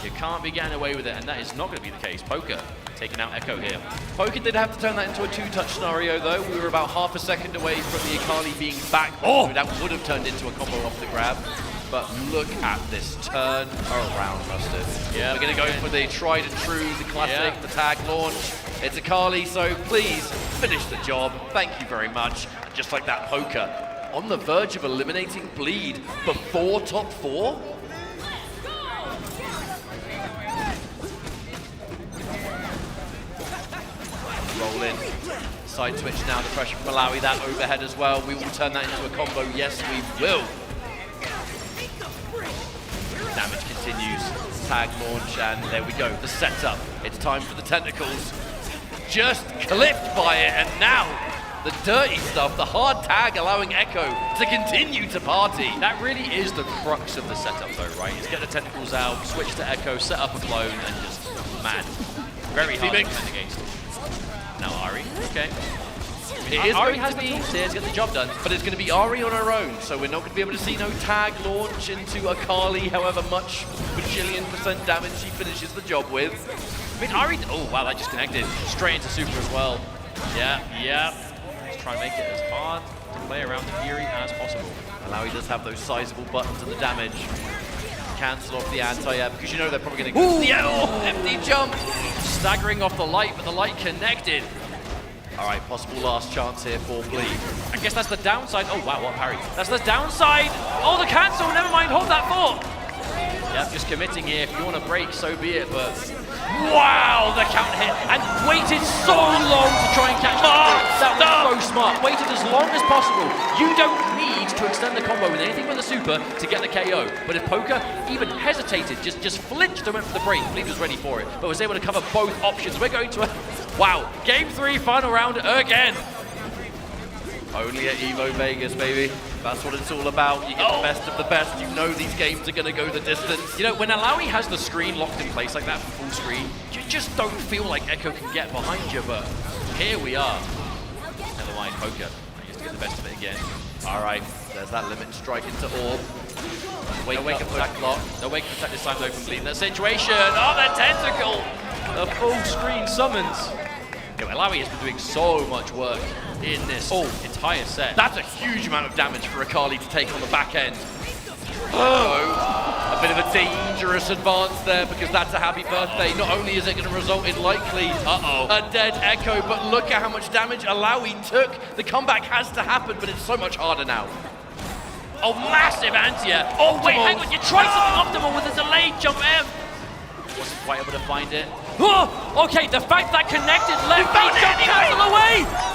Speaker 1: You can't be getting away with it, and that is not going to be the case. Poker taking out Echo here.
Speaker 2: Poker did have to turn that into a 2-touch scenario though. We were about half a second away from the Akali being back. Oh, that would have turned into a combo off the grab. But look at this turn around, Mustard.
Speaker 1: Yeah,
Speaker 2: we're going to go for the tried and true, the classic,
Speaker 1: Yeah.
Speaker 2: the tag launch. It's Akali, so please finish the job. Thank you very much. And just like that, Poker on the verge of eliminating Bleed before top 4. Roll in. Side switch now, the pressure from Malawi, that overhead as well. We will turn that into a combo. Yes, we will. Damage continues. Tag launch, and there we go. The setup. It's time for the tentacles. Just clipped by it, and now the dirty stuff, the hard tag allowing Echo to continue to party.
Speaker 1: That really is the crux of the setup though, right? Is get the tentacles out, switch to Echo, set up a clone, and just, man, very hard to defend against. Now Ari, okay. Ari has the tools here to get the job done.
Speaker 2: But it's going to be Ari on her own, so we're not going to be able to see no tag launch into Akali, however much bajillion% damage she finishes the job with.
Speaker 1: I mean, Ari, oh wow, that just connected straight into super as well. Yeah. Let's try and make it as hard to play around the Fury as possible.
Speaker 2: Malawi does have those sizable buttons and the damage. Cancel off the anti-air, because you know they're probably going to go. Yeah, empty jump!
Speaker 1: Staggering off the light, but the light connected.
Speaker 2: All right, possible last chance here for Bleed.
Speaker 1: I guess that's the downside. Oh wow, what parry. That's the downside. Oh, the cancel, never mind, hold that thought. Yep, just committing here. If you want to break, so be it, but wow, the counter hit. And waited so long to try and catch that. That was so smart. Waited as long as possible. You don't need to extend the combo with anything but the super to get the KO. But if Poker even hesitated, just flinched and went for the break, Bleed was ready for it, but was able to cover both options. We're going to a, wow, game 3, final round again.
Speaker 2: Only at Evo Vegas, baby. That's what it's all about. You get the best of the best. You know these games are going to go the distance.
Speaker 1: You know, when Alawi has the screen locked in place like that for full screen, you just don't feel like Echo can get behind you, but here we are. Never mind, Poker. I used to get the best of it again.
Speaker 2: All right, there's that limit strike into orb.
Speaker 1: No wake up attack block. No wake up attack this time though from Bleed. That situation. Oh, the tentacle. The full screen summons. Yeah, Alawi has been doing so much work in this entire set.
Speaker 2: That's a huge amount of damage for Akali to take on the back end. Oh, a bit of a dangerous advance there, because that's a happy birthday. Not only is it going to result in likely a dead Echo, but look at how much damage Alawi took. The comeback has to happen, but it's so much harder now.
Speaker 1: Oh, massive anti-air.
Speaker 3: Oh, wait,
Speaker 1: Optimal.
Speaker 3: hang on. You tried something optimal with a delayed jump air.
Speaker 1: Wasn't quite able to find it.
Speaker 3: Oh, okay, the fact that connected left
Speaker 1: found
Speaker 3: knee
Speaker 1: it
Speaker 3: jump
Speaker 1: anyway.
Speaker 3: cancel away.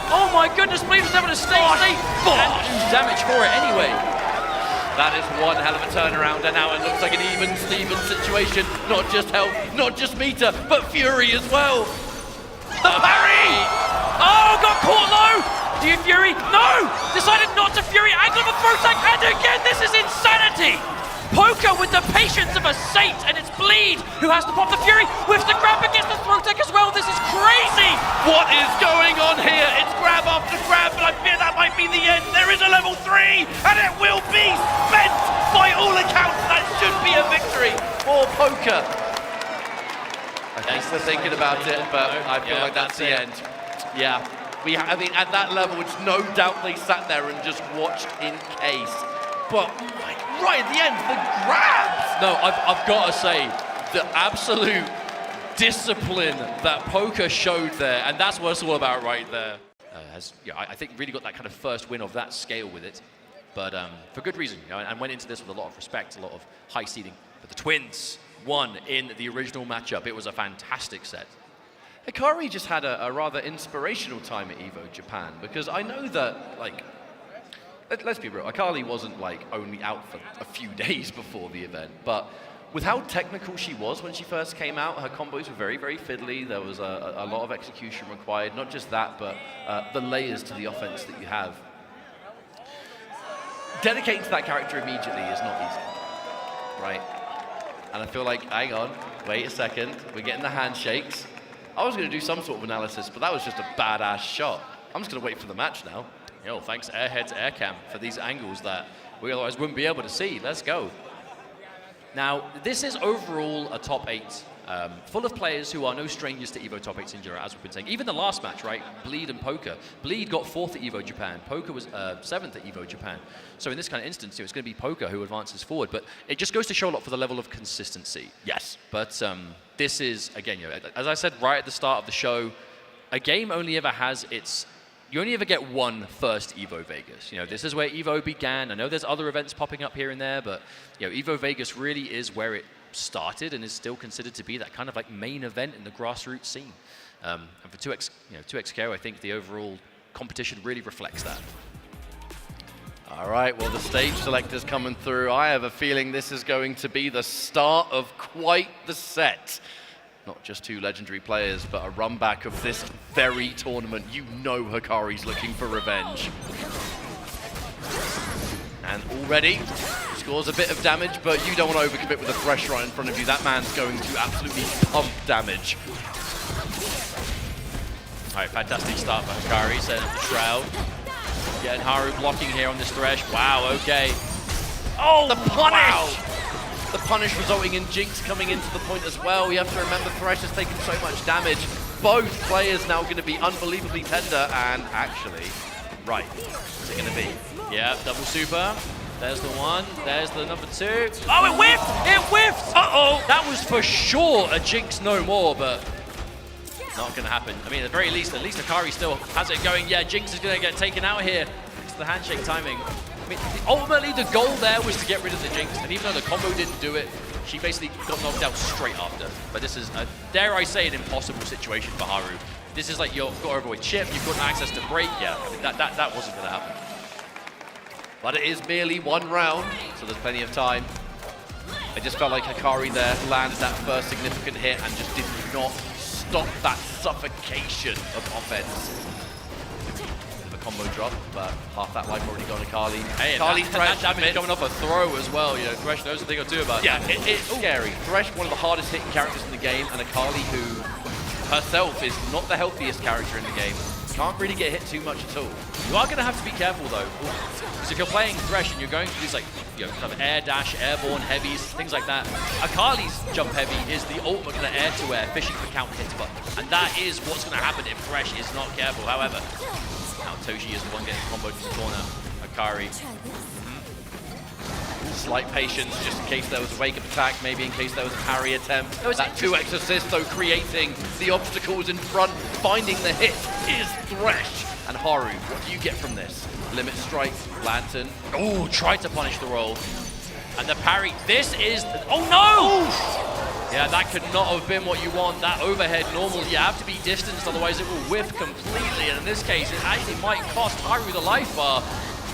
Speaker 3: Oh my goodness, Bleed was able to stay safe.
Speaker 1: And damage for it anyway.
Speaker 2: That is one hell of a turnaround, and now it looks like an even-Steven situation. Not just health, not just meter, but Fury as well. The parry!
Speaker 3: Oh, got caught low. Do you Fury? No! Decided not to Fury. Angle of a throw tag, and again, this is insanity. Poker with the patience of a saint, and it's Bleed who has to pop the Fury with the grab against the throw tag as well. This is crazy.
Speaker 2: What is going on here? It's grab after grab, but I fear that might be the end. There is a level 3, and it will be spent. By all accounts, that should be a victory for Poker. I think we're thinking about it, but I feel like that's the end. Yeah, I mean, at that level, it's no doubt they sat there and just watched in case. But right at the end, the grabs!
Speaker 1: No, I've got to say, the absolute discipline that Poker showed there, and that's what it's all about right there. I think really got that kind of first win of that scale with it, but for good reason, and went into this with a lot of respect, a lot of high seeding. But the Twins won in the original matchup. It was a fantastic set.
Speaker 2: Hikari just had a rather inspirational time at EVO Japan, because I know that, like, let's be real, Akali wasn't like only out for a few days before the event, but with how technical she was when she first came out, her combos were very, very fiddly. There was a lot of execution required. Not just that, but the layers to the offense that you have. Dedicating to that character immediately is not easy, right? And I feel like, hang on, wait a second, we're getting the handshakes. I was going to do some sort of analysis, but that was just a badass shot. I'm just going to wait for the match now.
Speaker 1: Yo, thanks Airhead's Aircam for these angles that we otherwise wouldn't be able to see. Let's go. Now, this is overall a top 8, full of players who are no strangers to EVO top 8s in general, as we've been saying. Even the last match, right? Bleed and Poker. Bleed got 4th at EVO Japan. Poker was 7th at EVO Japan. So in this kind of instance, it's going to be Poker who advances forward. But it just goes to show a lot for the level of consistency.
Speaker 2: Yes.
Speaker 1: But this is, again, as I said right at the start of the show, a game only ever has its... You only ever get one first EVO Vegas. This is where EVO began. I know there's other events popping up here and there, but EVO Vegas really is where it started and is still considered to be that kind of like main event in the grassroots scene. And for 2XKO, I think the overall competition really reflects that.
Speaker 2: All right, well, the stage selector's coming through. I have a feeling this is going to be the start of quite the set. Not just 2 legendary players, but a run back of this very tournament. You know Hikari's looking for revenge. And already scores a bit of damage, but you don't want to overcommit with a Thresh right in front of you. That man's going to absolutely pump damage.
Speaker 1: All right, fantastic start by Hikari, setting up the Shroud. Getting Haru blocking here on this Thresh. Wow, okay.
Speaker 2: Oh, the punish! Wow. The punish resulting in Jinx coming into the point as well. You have to remember Thresh has taken so much damage. Both players now going to be unbelievably tender, and actually, right, what's it going to be?
Speaker 1: Yeah, double super. There's the one, there's the number 2.
Speaker 3: Oh, it whiffed! It whiffed! Uh-oh!
Speaker 1: That was for sure a Jinx no more, but not going to happen. I mean, at the very least, Hikari still has it going. Yeah, Jinx is going to get taken out here. It's the handshake timing. I mean, ultimately, the goal there was to get rid of the Jinx, and even though the combo didn't do it, she basically got knocked out straight after. But this is, dare I say, an impossible situation for Haru. This is like you've got to avoid chip, you've got access to break. Yeah, I mean, that wasn't going to happen.
Speaker 2: But it is merely 1 round, so there's plenty of time. I just felt like Hikari there landed that first significant hit and just did not stop that suffocation of offense. Combo drop, but half that life already gone to Akali.
Speaker 1: Hey, that damage coming off a throw as well. Thresh knows a thing or two about
Speaker 2: that.
Speaker 1: Yeah,
Speaker 2: it's scary. Thresh, one of the hardest hitting characters in the game, and Akali, who herself is not the healthiest character in the game, can't really get hit too much at all.
Speaker 1: You are going to have to be careful though, because if you're playing Thresh and you're going to these like kind of air dash, airborne heavies, things like that, Akali's jump heavy is the ultimate kind of air-to-air fishing for counter hits button, and that is what's going to happen if Thresh is not careful. However, now Toshi is the one getting comboed from the corner. Hikari.
Speaker 2: Slight patience, just in case there was a wake-up attack, maybe in case there was a parry attempt. That 2x assist, though, creating the obstacles in front, finding the hit is Thresh. And Haru, what do you get from this? Limit strike, lantern.
Speaker 1: Oh, tried to punish the roll. And the parry, this is, oh no! Oof. Yeah, that could not have been what you want. That overhead normal, you have to be distanced, otherwise it will whiff completely. And in this case, it actually might cost Haru the life bar.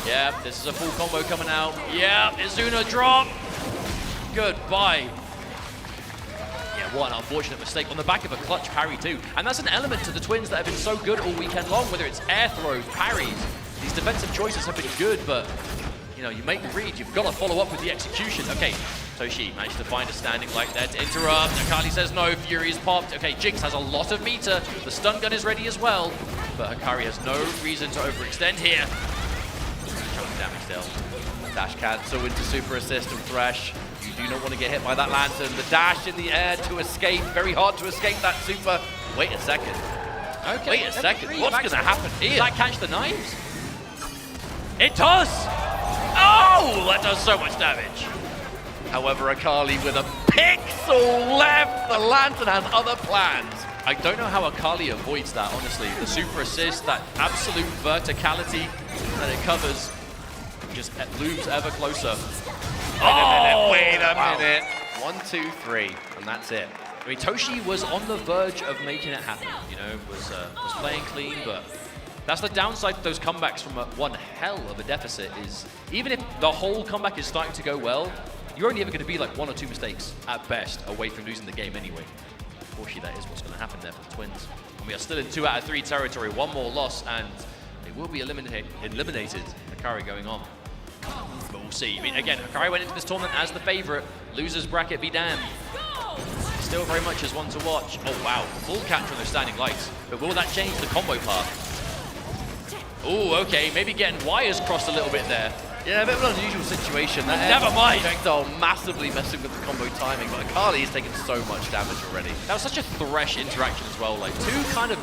Speaker 1: Yeah, this is a full combo coming out. Yeah, Izuna drop. Goodbye. Yeah, what an unfortunate mistake on the back of a clutch parry too. And that's an element to the twins that have been so good all weekend long, whether it's air throws, parries. These defensive choices have been good, but you know, you make the read, you've got to follow up with the execution. Okay, Toshi managed to find a standing light there to interrupt. Akali says no, Fury is popped. Okay, Jinx has a lot of meter. The stun gun is ready as well, but Hikari has no reason to overextend here. Chunk damage still.
Speaker 2: Dash cancel into super assist from Thresh. You do not want to get hit by that lantern. The dash in the air to escape. Very hard to escape that super. Wait a second.
Speaker 1: Okay,
Speaker 2: wait a second. What's going to happen here?
Speaker 1: Does that catch the knives?
Speaker 3: It does!
Speaker 1: Oh, that does so much damage.
Speaker 2: However, Akali with a pixel left. The lantern has other plans.
Speaker 1: I don't know how Akali avoids that, honestly. The super assist, that absolute verticality that it covers, just looms ever closer.
Speaker 2: Wait a minute. 1, 2, 3, and that's it.
Speaker 1: I mean, Toshi was on the verge of making it happen, you know, was playing clean, but that's the downside to those comebacks from one hell of a deficit is, even if the whole comeback is starting to go well, you're only ever going to be like 1 or 2 mistakes at best away from losing the game anyway. Unfortunately, that is what's going to happen there for the Twins. And we are still in 2 out of 3 territory, 1 more loss, and they will be eliminated. Hikari going on. But we'll see. I mean, again, Hikari went into this tournament as the favorite. Losers bracket be damned. Still very much as one to watch. Oh, wow. Full catch on those standing lights. But will that change the combo path? Oh, okay. Maybe getting wires crossed a little bit there.
Speaker 2: Yeah, a bit of an unusual situation. That
Speaker 1: never mind.
Speaker 2: Projectile massively messing with the combo timing, but Akali's taken so much damage already.
Speaker 1: That was such a Thresh interaction as well. Like, 2 kind of,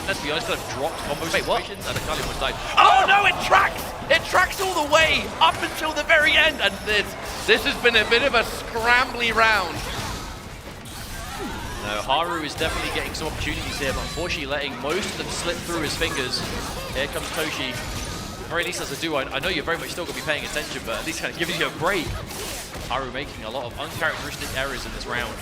Speaker 1: let's be honest, kind of dropped combo situations, and Akali almost died.
Speaker 2: Oh no, it tracks! It tracks all the way up until the very end, and this has been a bit of a scrambly round.
Speaker 1: No, Haru is definitely getting some opportunities here, but unfortunately letting most of them slip through his fingers. Here comes Toshi. Or at least as a duo, I know you're very much still going to be paying attention, but at least kind of giving you a break. Haru making a lot of uncharacteristic errors in this round.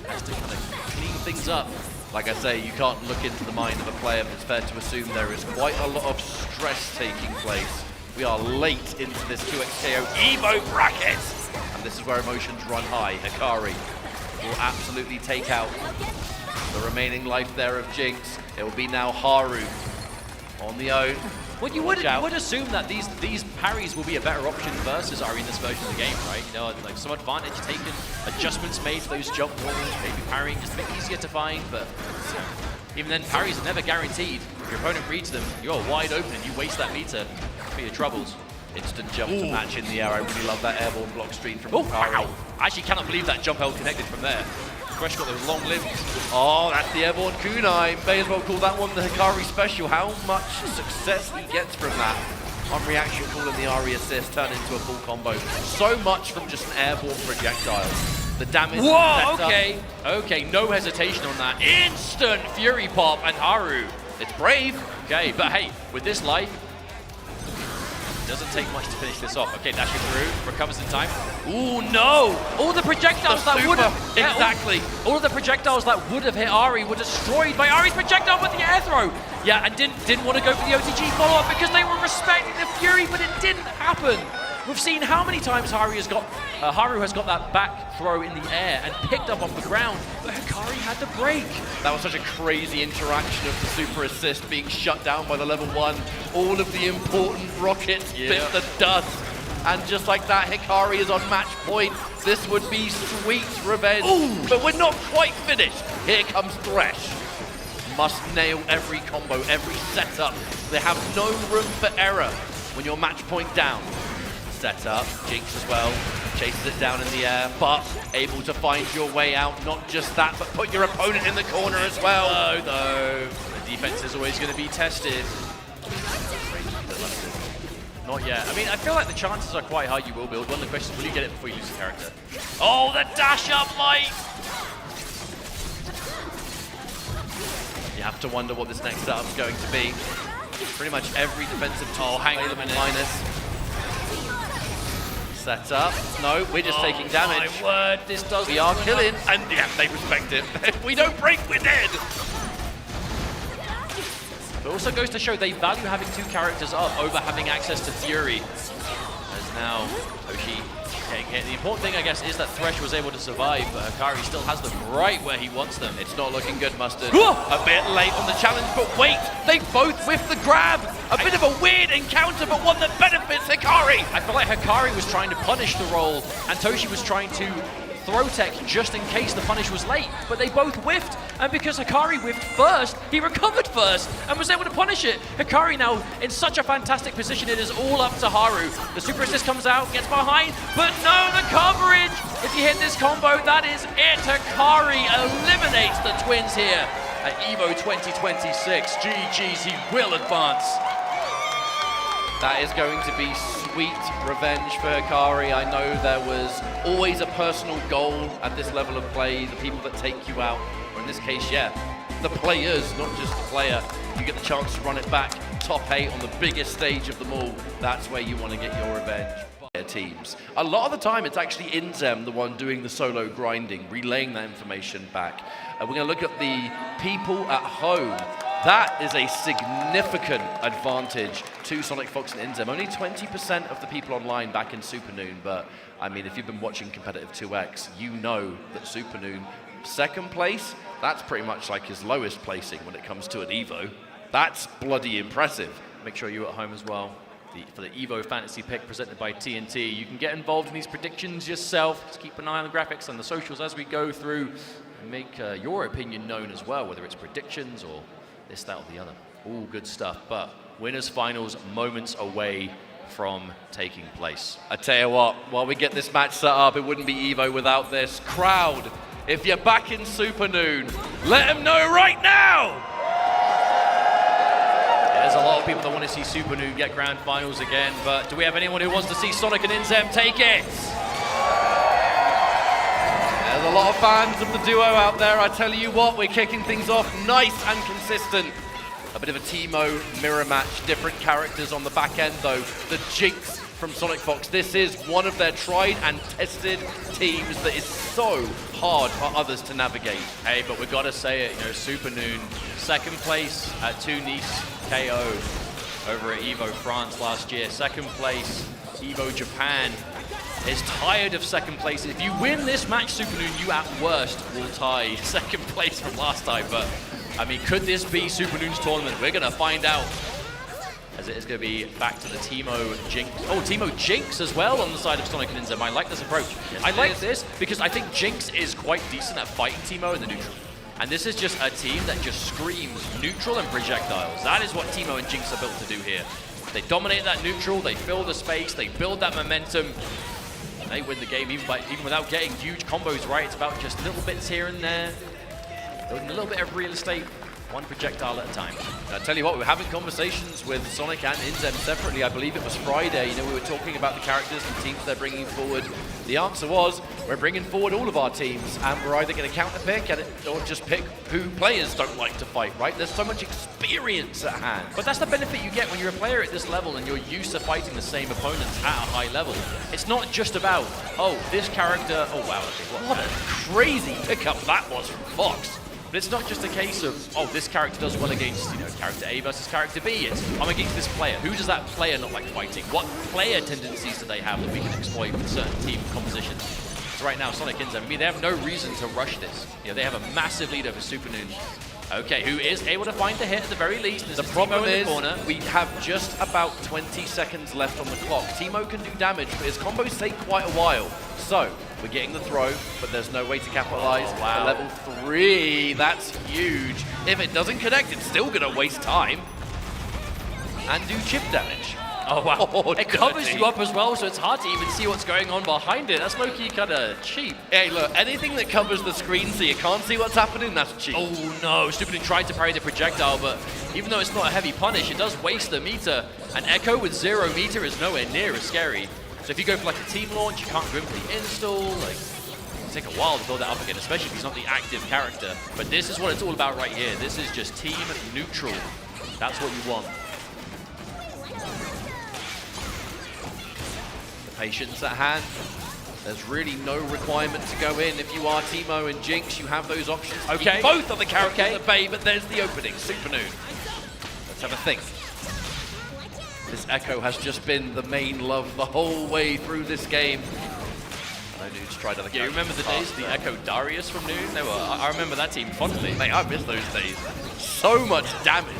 Speaker 1: Has to kind of clean things up.
Speaker 2: Like I say, you can't look into the mind of a player, but it's fair to assume there is quite a lot of stress taking place. We are late into this 2xKO Evo bracket, and this is where emotions run high. Hikari will absolutely take out the remaining life there of Jinx. It will be now Haru on the own.
Speaker 1: Well, you would assume that these parries will be a better option versus Ari in this version of the game, right? You know, like some advantage taken, adjustments made to those jump walls, maybe parrying just a bit easier to find, but even then, parries are never guaranteed. If your opponent reads them, you're wide open and you waste that meter for your troubles.
Speaker 2: Instant jump to match in the air. I really love that airborne block stream from Hikari.
Speaker 1: Wow. I actually cannot believe that jump held connected from there. Thresh got those long limbs.
Speaker 2: Oh, that's the airborne kunai. May as well call that one the Hikari special. How much success he gets from that. On reaction, calling the Ari assist, turn into a full combo. So much from just an airborne projectile. The damage.
Speaker 1: Whoa, okay. Okay, no hesitation on that. Instant Fury pop and Haru.
Speaker 2: It's brave.
Speaker 1: Okay, but hey, with this life, doesn't take much to finish this off. Okay, dashing through, recovers in time. Ooh, no! All the projectiles that would have...
Speaker 2: Exactly.
Speaker 1: All of the projectiles that would have hit Ari were destroyed by Ari's projectile with the air throw. Yeah, and didn't want to go for the OTG follow-up because they were respecting the Fury, but it didn't happen. We've seen how many times Haru has got that back throw in the air and picked up off the ground, but Hikari had to break.
Speaker 2: That was such a crazy interaction of the super assist being shut down by the level 1. All of the important rockets bit the dust. And just like that, Hikari is on match point. This would be sweet revenge. Ooh. But we're not quite finished. Here comes Thresh. Must nail every combo, every setup. They have no room for error when you're match point down. Set up, Jinx as well, chases it down in the air, but able to find your way out. Not just that, but put your opponent in the corner as well.
Speaker 1: Though, the defense is always going to be tested. Not yet. I mean, I feel like the chances are quite high you will build. One of the questions, will you get it before you lose the character? Oh, the dash up light!
Speaker 2: You have to wonder what this next setup is going to be. pretty much every defensive tool available minus. Set up. No, we're just taking damage.
Speaker 1: My word, this does.
Speaker 2: We are killing, and yeah, they respect it. If we don't break, we're dead.
Speaker 1: It also goes to show they value having two characters up over having access to Fury. As now, Toshi getting hit. The important thing, I guess, is that Thresh was able to survive, but Hikari still has them right where he wants them.
Speaker 2: It's not looking good, Mustard. A bit late on the challenge, but wait, they both whiffed the grab. A bit of a weird encounter, but one that benefits Hikari.
Speaker 1: I feel like Hikari was trying to punish the roll, and Toshi was trying to throw tech just in case the punish was late, but they both whiffed, and because Hikari whiffed first, he recovered first and was able to punish it. Hikari now in such a fantastic position, it is all up to Haru. The super assist comes out, gets behind, but no, the coverage! If you hit this combo, that is it. Hikari eliminates the twins here at EVO 2026. GG's, he will advance.
Speaker 2: That is going to be sweet revenge for Hikari. I know there was always a personal goal at this level of play, the people that take you out, or in this case, yeah, the players, not just the player. You get the chance to run it back, top 8 on the biggest stage of them all. That's where you want to get your revenge. Teams. A lot of the time, it's actually Inzem, the one doing the solo grinding, relaying that information back. We're going to look at the people at home. That is a significant advantage to Sonic Fox and Inzem. Only 20% of the people online back in Supernoon, but I mean, if you've been watching competitive 2X, you know that Supernoon, second place, that's pretty much like his lowest placing when it comes to an EVO. That's bloody impressive.
Speaker 1: Make sure you're at home as well. For the EVO Fantasy Pick presented by TNT. You can get involved in these predictions yourself. Just keep an eye on the graphics and the socials as we go through and make your opinion known as well, whether it's predictions or this, that, or the other. All good stuff, but winners finals moments away from taking place.
Speaker 2: I tell you what, while we get this match set up, it wouldn't be EVO without this. Crowd, if you're back in Supernoon, let them know right now!
Speaker 1: There's a lot of people that want to see Supernoon get grand finals again, but do we have anyone who wants to see Sonic and Inzem take it?
Speaker 2: There's a lot of fans of the duo out there. I tell you what, we're kicking things off nice and consistent. A bit of a Teemo mirror match, different characters on the back end though. The Jinx from Sonic Fox. This is one of their tried and tested teams that is so hard for others to navigate.
Speaker 1: Hey, but we've got to say it, you know, Supernoon, second place at Tunis KO over at EVO France last year. Second place, EVO Japan is tired of second place. If you win this match, Supernoon, you at worst will tie second place from last time. But, I mean, could this be Supernoon's tournament? We're going to find out. As it is going to be back to the Teemo Jinx. Oh, Teemo Jinx as well on the side of Sonic and Inzem. I like this approach. Yes, I like this because I think Jinx is quite decent at fighting Teemo in the neutral. And this is just a team that just screams neutral and projectiles. That is what Teemo and Jinx are built to do here. They dominate that neutral, they fill the space, they build that momentum, and they win the game even without getting huge combos right. It's about just little bits here and there, building a little bit of real estate, one projectile at a time.
Speaker 2: I tell you what, we were having conversations with Sonic and Inzem separately. I believe it was Friday. You know, we were talking about the characters and teams they're bringing forward. The answer was, we're bringing forward all of our teams, and we're either going to counter-pick or just pick who players don't like to fight, right? There's so much experience at hand.
Speaker 1: But that's the benefit you get when you're a player at this level and you're used to fighting the same opponents at a high level. It's not just about, oh, this character, oh wow, okay,
Speaker 2: what a crazy pickup that was from Fox.
Speaker 1: But it's not just a case of, oh, this character does well against, you know, character A versus character B. It's, I'm against this player. Who does that player not like fighting? What player tendencies do they have that we can exploit with certain team compositions? So right now, Sonic Inzem, I mean, they have no reason to rush this. You know, they have a massive lead over Supernoon. Okay, who is able to find the hit at the very least.
Speaker 2: The problem is, we have just about 20 seconds left on the clock. Teemo can do damage, but his combos take quite a while. So, we're getting the throw, but there's no way to capitalize.
Speaker 1: Oh, wow.
Speaker 2: Level 3, that's huge. If it doesn't connect, it's still gonna waste time. And do chip damage.
Speaker 1: Oh, wow.
Speaker 2: Oh,
Speaker 1: it covers you up as well, so it's hard to even see what's going on behind it. That's low-key kind of cheap.
Speaker 2: Hey, look, anything that covers the screen so you can't see what's happening, that's cheap.
Speaker 1: Oh, no. Supernoon tried to parry the projectile, but even though it's not a heavy punish, it does waste the meter. An Echo with 0 meter is nowhere near as scary. So if you go for like a team launch, you can't go in for the install. Like, it'll take a while to build that up again, especially if he's not the active character. But this is what it's all about right here. This is just team neutral. That's what you want.
Speaker 2: Patience at hand. There's really no requirement to go in. If you are Teemo and Jinx, you have those options.
Speaker 3: Okay.
Speaker 2: Both of the characters at bay, but there's the opening. Supernoon. Let's have a think. This Echo has just been the main love the whole way through this game. No Noon's tried other characters.
Speaker 1: Yeah, remember the days, the Echo Darius from Noon? They were, I remember that team fondly.
Speaker 2: Mate, I miss those days. So much damage.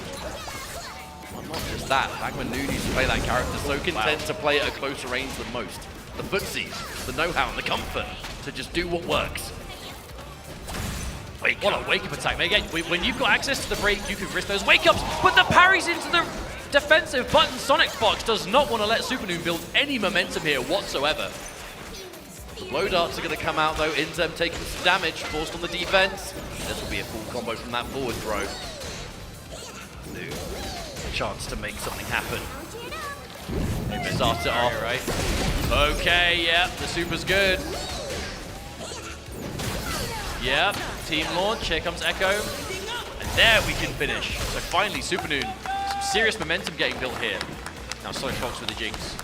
Speaker 2: Well, not just that. Back when Noon used to play that character, so content to play at a closer range than most. The footsies, the know-how, and the comfort to just do what works.
Speaker 1: What a wake-up attack. Again, when you've got access to the break, you can risk those wake-ups, but the parries into the defensive button. Sonic Fox does not want to let Supernoon build any momentum here whatsoever.
Speaker 2: Blow darts are going to come out though. Inzem taking some damage, forced on the defense. This will be a full combo from that forward throw. Noon, a chance to make something happen. Maybe start it off.
Speaker 1: Right. Okay, yeah, the super's good. Yeah, team launch, here comes Echo. And there we can finish. So finally, Supernoon, some serious momentum getting built here. Now Sonic Fox with the Jinx.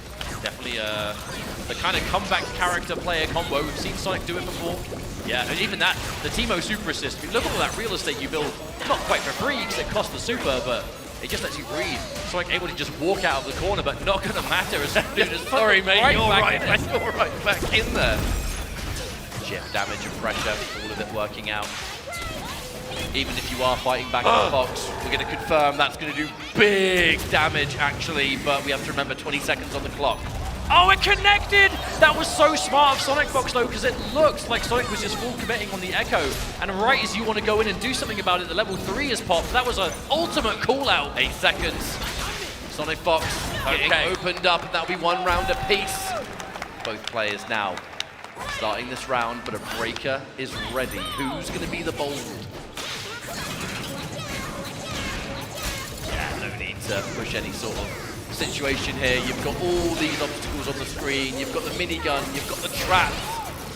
Speaker 1: Definitely the kind of comeback character player combo. We've seen Sonic do it before. Yeah, and even that, the Teemo super assist. I mean, look at all that real estate you build. Not quite for free because it costs the super, but it just lets you breathe. Sonic able to just walk out of the corner, but not going to matter as Supernoon is
Speaker 2: Sorry, mate,
Speaker 1: right
Speaker 2: you're
Speaker 1: back
Speaker 2: right,
Speaker 1: in.
Speaker 2: you're right back in there. Shift damage and pressure, all of it working out. Even if you are fighting back on Fox, we're going to confirm that's going to do big damage actually, but we have to remember 20 seconds on the clock.
Speaker 3: Oh, it connected! That was so smart of Sonic Fox though, because it looked like Sonic was just full committing on the Echo. And right as you want to go in and do something about it, the level 3 is popped. That was an ultimate call out.
Speaker 2: 8 seconds. Sonic Fox getting opened up, and that'll be 1 round apiece. Both players now starting this round, but a breaker is ready. Who's going to be the bold? Yeah, no need to push any sort of situation here. You've got all these obstacles on the screen. You've got the minigun. You've got the traps.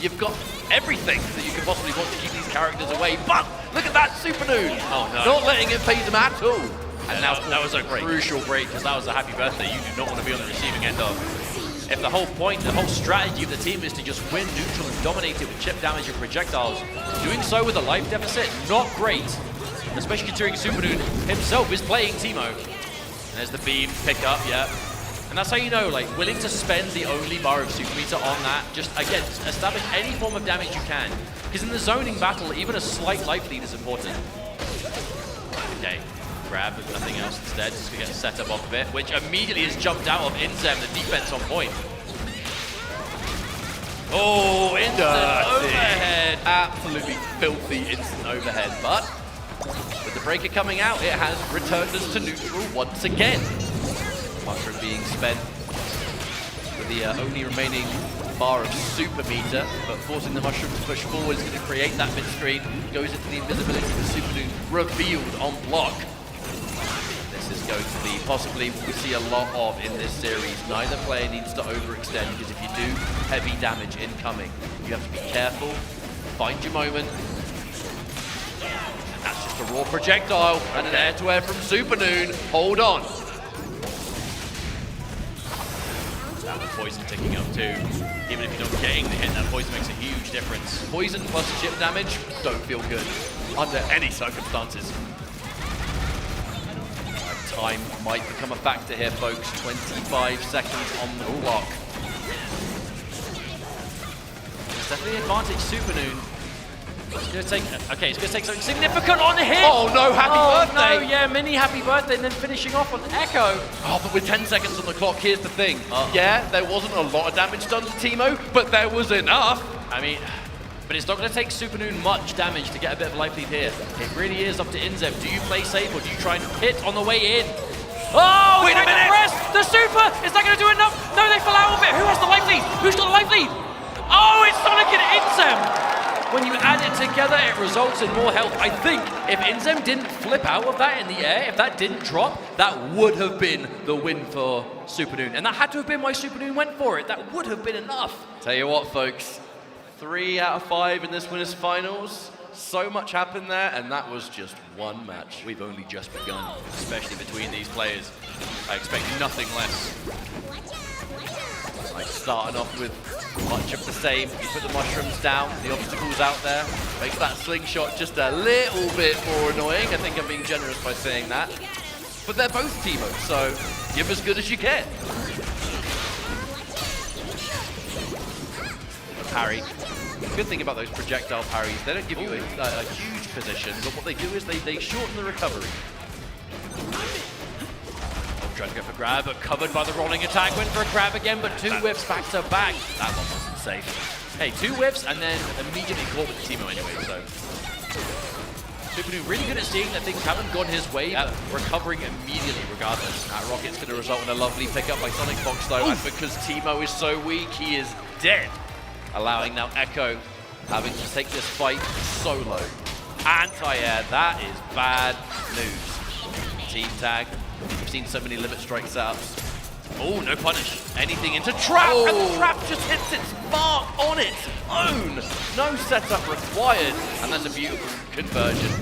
Speaker 2: You've got everything that you could possibly want to keep these characters away. But look at that Supernoon.
Speaker 1: Oh, no.
Speaker 2: Not letting it phase them at all.
Speaker 1: And that was a crucial break, because that was a happy birthday you do not want to be on the receiving end of. If the whole point, the whole strategy of the team is to just win neutral and dominate it with chip damage and projectiles, doing so with a life deficit, not great. Especially considering Supernoon himself is playing Teemo. There's the beam, pick up, yeah. And that's how you know, like, willing to spend the only bar of super meter on that, just, again, establish any form of damage you can. Because in the zoning battle, even a slight life lead is important. Okay, grab, if nothing else instead, just to get set up off of it, which immediately is jumped out of Inzem, the defense on point. Oh, instant overhead.
Speaker 2: Absolutely filthy instant overhead, but with the breaker coming out, it has returned us to neutral once again. Mushroom being spent with the only remaining bar of super meter, but forcing the Mushroom to push forward is going to create that mid-screen. Goes into the invisibility for Supernoon, revealed on block. This is going to be possibly what we see a lot of in this series. Neither player needs to overextend, because if you do, heavy damage incoming. You have to be careful, find your moment. And that's just a raw projectile and an air-to-air from Supernoon. Hold on.
Speaker 1: That poison ticking up too. Even if you're not getting the hit, that poison makes a huge difference.
Speaker 2: Poison plus chip damage don't feel good under any circumstances. Time might become a factor here, folks. 25 seconds on the clock.
Speaker 1: It's definitely an advantage, Supernoon. It's going to take, okay, it's going to take something significant on hit.
Speaker 2: Oh no, happy birthday!
Speaker 1: No, yeah, mini happy birthday, and then finishing off on Echo.
Speaker 2: Oh, but with 10 seconds on the clock, here's the thing. Yeah, there wasn't a lot of damage done to Teemo, but there was enough.
Speaker 1: I mean, but it's not going to take Supernoon much damage to get a bit of life lead here. It really is up to Inzem. Do you play safe, or do you try and hit on the way in? Oh,
Speaker 3: Wait a minute! Press! The super! Is that going to do enough? No, they fell out of it. Who has the life lead? Who's got the life lead? Oh, it's Sonic and Inzem!
Speaker 1: When you add it together, it results in more health. I think if Inzem didn't flip out of that in the air, if that didn't drop, that would have been the win for Supernoon. And that had to have been why Supernoon went for it. That would have been enough.
Speaker 2: Tell you what, folks, 3 out of 5 in this winners finals. So much happened there, and that was just one match.
Speaker 1: We've only just begun, especially between these players.
Speaker 2: I expect nothing less. Like starting off with much of the same. You put the mushrooms down, the obstacles out there, makes that slingshot just a little bit more annoying. I think I'm being generous by saying that. But they're both Teemo, so give as good as you get. Parry. The good thing about those projectile parries, they don't give you a huge position, but what they do is they shorten the recovery.
Speaker 3: Trying to go for grab, but covered by the rolling attack. Went for a grab again, but 2 whiffs back to back. That one wasn't safe. Hey, 2 whiffs and then immediately caught with the Teemo anyway, so. Superdu really good at seeing that things haven't gone his way, but recovering immediately regardless.
Speaker 2: That rocket's going to result in a lovely pickup by Sonic Fox though, and because Teemo is so weak, he is dead. Allowing now Echo having to take this fight solo. Anti-air, that is bad news. Team tag. We've seen so many limit strike setups.
Speaker 3: Oh, no punish.
Speaker 2: Anything into trap, and the trap just hits its mark on its own. No setup required, and that's a beautiful conversion.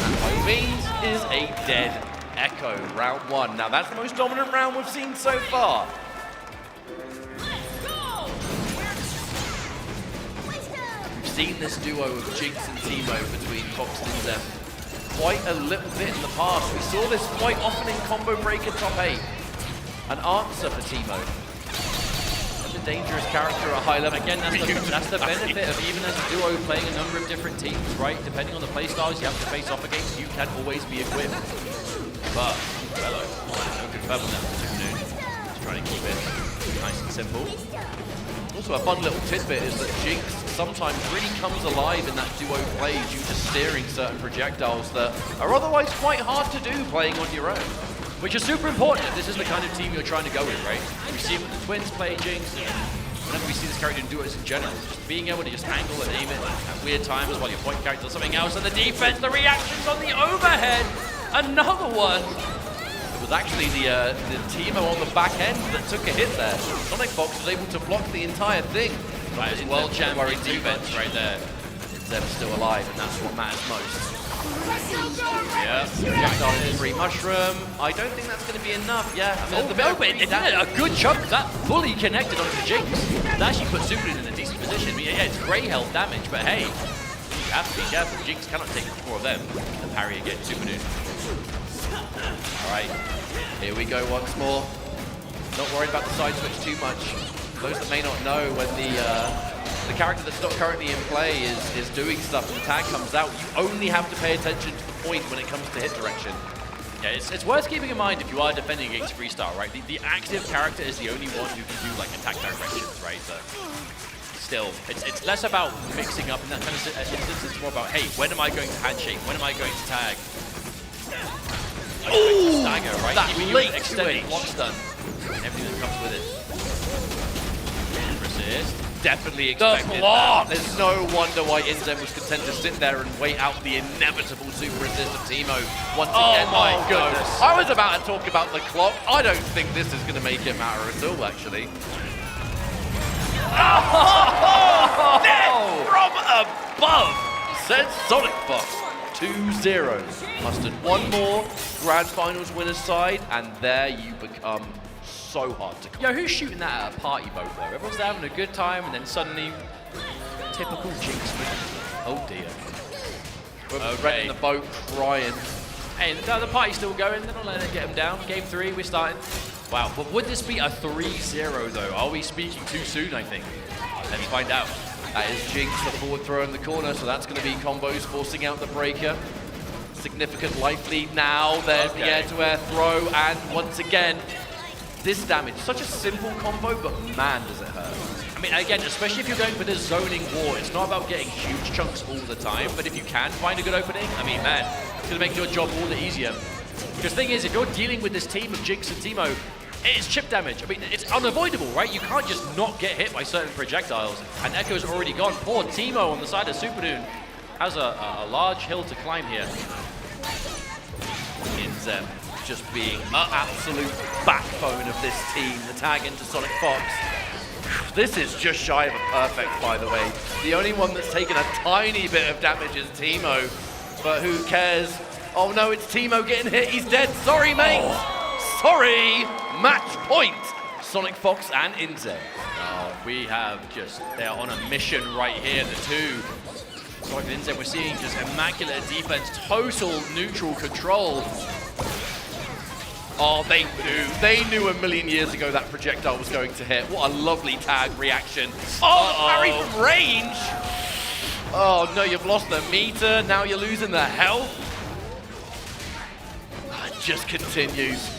Speaker 2: And by all means is a dead Echo, round 1. Now that's the most dominant round we've seen so far. We've seen this duo of Jinx and Teemo between Fox and Zem quite a little bit in the past. We saw this quite often in Combo Breaker top 8. An answer for Teemo. Such a dangerous character at a high level.
Speaker 3: Again, that's the benefit of even as a duo playing a number of different teams, right? Depending on the playstyles you have to face off against, you can always be equipped. But, hello, no confirm on that. Just trying to keep it nice and simple.
Speaker 2: Also, a fun little tidbit is that Jinx sometimes really comes alive in that duo play due to steering certain projectiles that are otherwise quite hard to do playing on your own.
Speaker 3: Which is super important if this is the kind of team you're trying to go with, right? We see it with the twins play Jinx, and whenever we see this character in duos in general, just being able to just angle and aim it at weird times while your point character does something else, and the defense, the reactions on the overhead, another one.
Speaker 2: It was actually the Teemo on the back end that took a hit there. Sonic Fox was able to block the entire thing.
Speaker 3: That is well jammed defense right there.
Speaker 2: Zem's still alive, and that's what matters most.
Speaker 3: Yeah,
Speaker 2: Projectile in free mushroom. I don't think that's going to be enough. Yeah, I mean,
Speaker 3: a good chunk of that fully connected onto Jinx. That actually puts Superdude in a decent position. I mean, yeah, it's grey health damage, but hey, you have to be careful. Jinx cannot take much more of them. The parry again, Superdude.
Speaker 2: Alright, here we go once more. Not worried about the side switch too much. Those that may not know, when the character that's not currently in play is doing stuff and the tag comes out, you only have to pay attention to the point when it comes to hit direction.
Speaker 3: Yeah, it's worth keeping in mind if you are defending against freestyle, right? The active character is the only one who can do like attack directions, right? So still, it's less about mixing up in that kind of instance. It's more about, hey, when am I going to handshake? When am I going to tag?
Speaker 2: Oh,
Speaker 3: stagger, right?
Speaker 2: that
Speaker 3: Keeping
Speaker 2: late
Speaker 3: you extended
Speaker 2: switch.
Speaker 3: block stun. Everything that comes with it. Resist.
Speaker 2: Definitely expected that. There's no wonder why Inzem was content to sit there and wait out the inevitable super resist of Teemo once again.
Speaker 3: Oh my goodness.
Speaker 2: I was about to talk about the clock. I don't think this is going to make it matter at all, actually. Death from above, said Sonic Fox. 2-0. Mustered one more Grand Finals winner's side, and there you become so hard to come.
Speaker 3: Yo, who's shooting that at a party boat though? Everyone's there having a good time, and then suddenly, typical Jinx. Oh dear.
Speaker 2: We're renting the boat crying.
Speaker 3: Hey, the party's still going. They're not letting it get them down. Game 3, we're starting. Wow, but would this be a 3-0 though? Are we speaking too soon, I think? Let's find out.
Speaker 2: That is Jinx, the forward throw in the corner, so that's going to be combos forcing out the breaker. Significant life lead now. There's the air-to-air throw, and once again, this damage. Such a simple combo, but man, does it hurt.
Speaker 3: I mean, again, especially if you're going for this zoning war, it's not about getting huge chunks all the time, but if you can find a good opening, I mean, man, it's going to make your job all the easier. Because the thing is, if you're dealing with this team of Jinx and Teemo, it's chip damage. I mean, it's unavoidable, right? You can't just not get hit by certain projectiles. And Echo's already gone. Poor Teemo on the side of Superdude has a large hill to climb here.
Speaker 2: Inzem just being an absolute backbone of this team. The tag into Sonic Fox. This is just shy of a perfect, by the way. The only one that's taken a tiny bit of damage is Teemo. But who cares? Oh no, it's Teemo getting hit. He's dead. Sorry, mate. sorry, match point. Sonic Fox and Inze.
Speaker 1: We have they're on a mission right here, the two. Sonic and Inze, we're seeing just immaculate defense, total neutral control.
Speaker 2: Oh, they knew a million years ago that projectile was going to hit. What a lovely tag reaction. Oh, parry from range. Oh no, you've lost the meter, now you're losing the health. It just continues.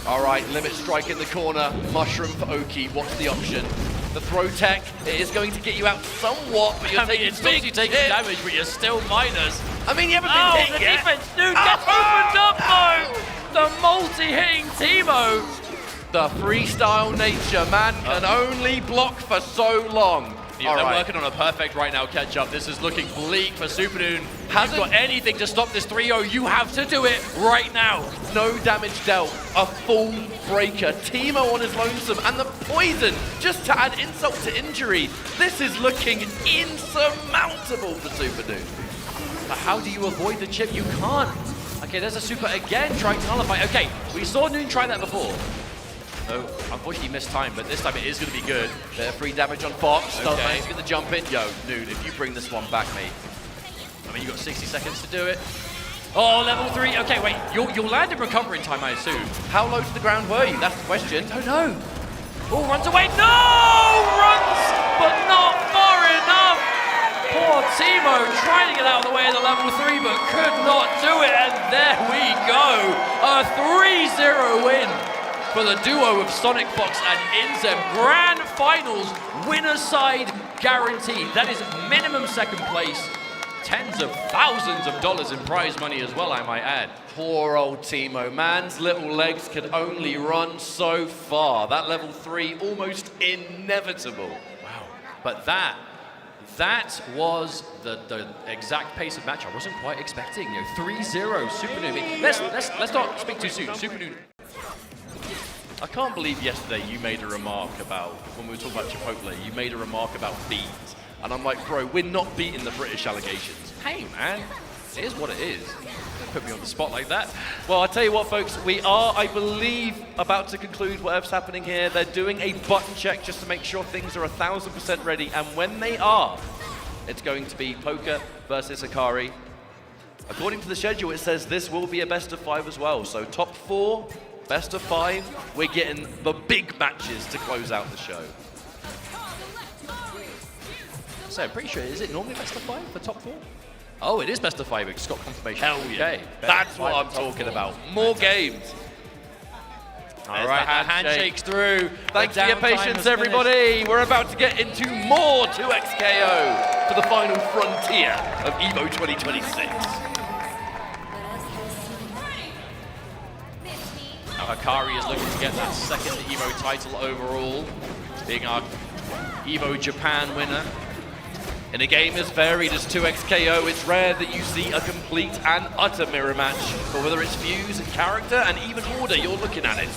Speaker 2: All right, limit strike in the corner, mushroom for Oki, what's the option? The throw tech, it is going to get you out somewhat, but you're taking big
Speaker 1: taking damage, but you're still minus.
Speaker 2: I mean, you haven't been hit
Speaker 3: the
Speaker 2: yet.
Speaker 3: defense, dude, gets opened up though! The multi-hitting Teemo!
Speaker 2: The freestyle nature, man, can only block for so long.
Speaker 1: Yeah, they're working on a perfect right now catch-up. This is looking bleak for Supernoon. Hasn't got anything to stop this 3-0. You have to do it right now.
Speaker 2: No damage dealt, a full breaker. Teemo on his lonesome, and the poison, just to add insult to injury. This is looking insurmountable for Supernoon.
Speaker 1: But how do you avoid the chip? You can't. Okay, there's a super again trying to nullify. Okay, we saw Noon try that before. No, unfortunately missed time, but this time it is going to be good.
Speaker 2: Bit of free damage on Fox.
Speaker 1: Okay.
Speaker 2: Don't manage to get the jump in. Yo, Noon, if you bring this one back, mate.
Speaker 1: I mean, you've got 60 seconds to do it. Oh, level 3. Okay, wait. You'll land in recovering time, I assume.
Speaker 2: How low to the ground were you? That's the question.
Speaker 1: Don't know.
Speaker 3: Oh, runs away. No! Runs, but not far enough. Poor Teemo trying to get out of the way of the level 3, but could not do it. And there we go. A 3-0 win for the duo of Sonic Fox and Inzem. Grand Finals, winner side guaranteed. That is minimum second place. Tens of thousands of dollars in prize money as well, I might add.
Speaker 2: Poor old Teemo. Man's little legs could only run so far. That level 3 almost inevitable.
Speaker 1: Wow. But that was the exact pace of match I wasn't quite expecting. 3-0 Supernoon. Let's not speak too soon. Supernoon.
Speaker 2: I can't believe yesterday you made a remark about, when we were talking about Chipotle, you made a remark about beat. And I'm like, bro, we're not beating the British allegations.
Speaker 1: Hey, man. It is what it is. Don't put me on the spot like that.
Speaker 2: Well, I'll tell you what, folks, we are, I believe, about to conclude whatever's happening here. They're doing a button check just to make sure things are 1000% ready. And when they are, it's going to be Poker versus Akari. According to the schedule, it says this will be a best of 5 as well. So top 4, best of 5, we're getting the big matches to close out the show.
Speaker 1: So I'm pretty sure, is it normally best of 5 for top 4? Oh, it is best of 5, it's got confirmation.
Speaker 2: Hell yeah.
Speaker 1: Okay.
Speaker 2: That's what I'm talking about. More games.
Speaker 1: All right, handshake's through.
Speaker 2: Thanks for your patience, everybody. We're about to get into more 2xKO for the final frontier of EVO 2026.
Speaker 1: Now Akari is looking to get that second EVO title overall, being our EVO Japan winner.
Speaker 2: In a game as varied as 2xKO, it's rare that you see a complete and utter mirror match, but whether it's views and character and even order, you're looking at it.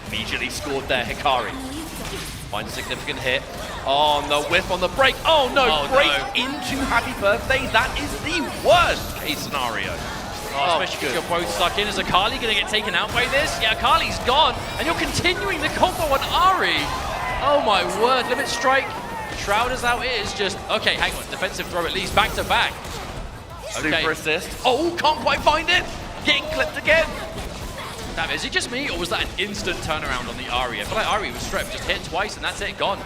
Speaker 2: Immediately scored there, Hikari. Finds a significant hit. Oh, no, whiff on the break. Oh, no, break into Happy Birthday. That is the worst case scenario.
Speaker 1: Especially because you're both stuck in. Is Akali going to get taken out by this? Yeah, Akali's gone, and you're continuing the combo on Ari. Oh my word, limit strike. Shroud is out, it is just, okay, hang on, defensive throw at least, back to back. Okay.
Speaker 2: Super assist. Oh, can't quite find it. Getting clipped again.
Speaker 1: Damn, is it just me, or was that an instant turnaround on the Ari? I feel like Ari was stripped, just hit twice, and that's it, gone.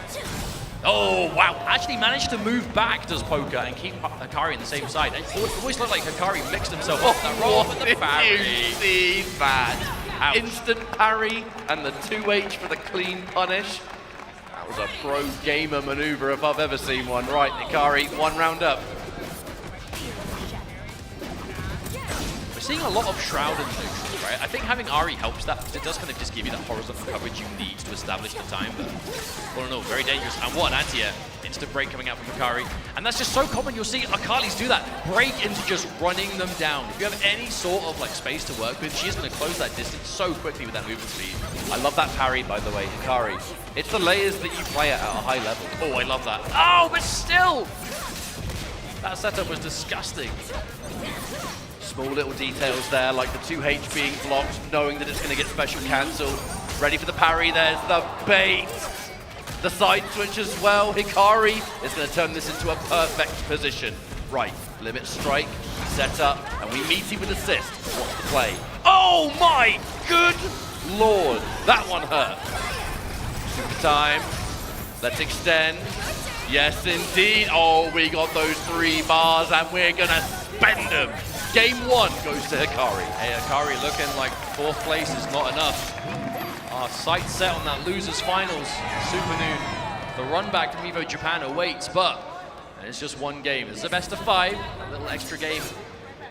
Speaker 1: Oh, wow, actually managed to move back, does Poker, and keep Hikari on the same side. It always looked like Hikari mixed himself off that roll with the parry.
Speaker 2: You see that?
Speaker 1: Ouch.
Speaker 2: Instant parry, and the 2H for the clean punish. That was a pro gamer maneuver if I've ever seen one. Right, Hikari, 1 round up.
Speaker 1: We're seeing a lot of Shroud and neutrals, right? I think having Ari helps that, because it does kind of just give you that horizontal coverage you need to establish the time, but all in all, very dangerous. And what an anti-air. Instant break coming out from Hikari. And that's just so common, you'll see Akali's do that. Break into just running them down. If you have any sort of like space to work with, she's going to close that distance so quickly with that movement speed.
Speaker 2: I love that parry, by the way, Hikari. It's the layers that you play at a high level.
Speaker 1: Oh, I love that. Oh, but still! That setup was disgusting.
Speaker 2: Small little details there, like the 2H being blocked, knowing that it's going to get special cancelled. Ready for the parry, there's the bait. The side switch as well. Hikari is going to turn this into a perfect position. Right, limit strike, set up, and we meet him with assist. What's the play? Oh my good lord, that one hurt. Super time, let's extend. Yes indeed, oh we got those 3 bars and we're going to spend them. Game 1 goes to Hikari.
Speaker 1: Hey, Hikari looking like 4th place is not enough. Sight set on that losers finals. Super Noon. The run back from Evo Japan awaits, but it's just 1 game. It's a best of 5, a little extra game.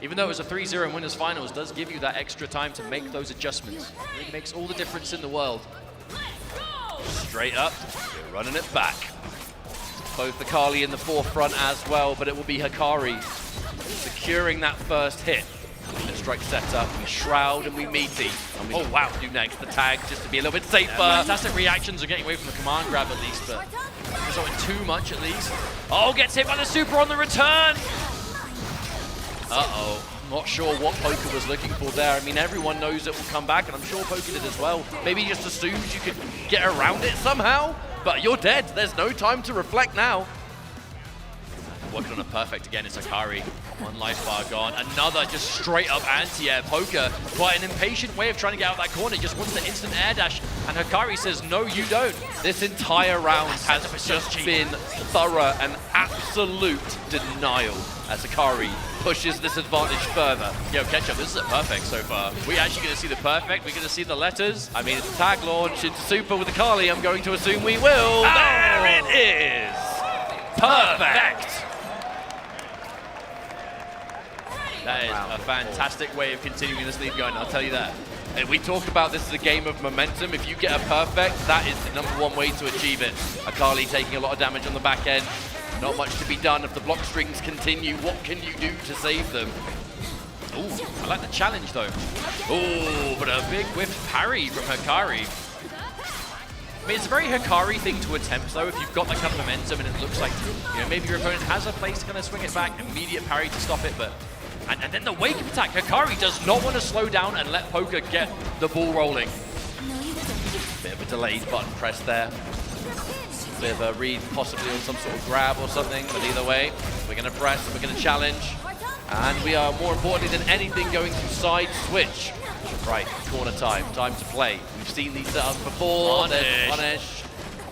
Speaker 1: Even though it was a 3-0 in winners finals, does give you that extra time to make those adjustments. It makes all the difference in the world.
Speaker 2: Straight up, we're running it back. Both Akali in the forefront as well, but it will be Hikari securing that first hit. Limit strike set up, we shroud and we meaty. And we do next the tag just to be a little bit safer.
Speaker 1: Fantastic reactions are getting away from the command grab at least, but it's not too much at least. Oh, gets hit by the super on the return.
Speaker 2: Uh-oh, not sure what Poker was looking for there. I mean, everyone knows it will come back, and I'm sure Poker did as well. Maybe he just assumed you could get around it somehow, but you're dead. There's no time to reflect now.
Speaker 1: Working on a perfect again, it's Hikari. 1 life bar gone. Another just straight up anti-air. Poker, quite an impatient way of trying to get out of that corner. Just wants the instant air dash. And Hikari says, no, you don't.
Speaker 2: This entire round has just been thorough and absolute denial as Hikari pushes this advantage further.
Speaker 1: Yo, Ketchup, this is a perfect so far. We're actually going to see the perfect. We're going to see the letters.
Speaker 2: I mean, it's a tag launch. It's super with Akali. I'm going to assume we will. There it is. Perfect.
Speaker 1: That is a fantastic way of continuing this lead going, I'll tell you that.
Speaker 2: And we talk about this as a game of momentum. If you get a perfect, that is the #1 way to achieve it. Akali taking a lot of damage on the back end. Not much to be done if the block strings continue. What can you do to save them?
Speaker 1: Ooh, I like the challenge though. Ooh, but a big whiff parry from Hikari. I mean, it's a very Hikari thing to attempt though, if you've got that kind of momentum and it looks like, you know, maybe your opponent has a place to kind of swing it back, immediate parry to stop it, but and then the wake up attack. Hikari does not want to slow down and let Poker get the ball rolling.
Speaker 2: Bit of a delayed button press there. Bit of a read possibly on some sort of grab or something, but either way, we're going to press, we're going to challenge, and we are more importantly than anything going to side switch. Right, corner time to play. We've seen these setups before. Punish.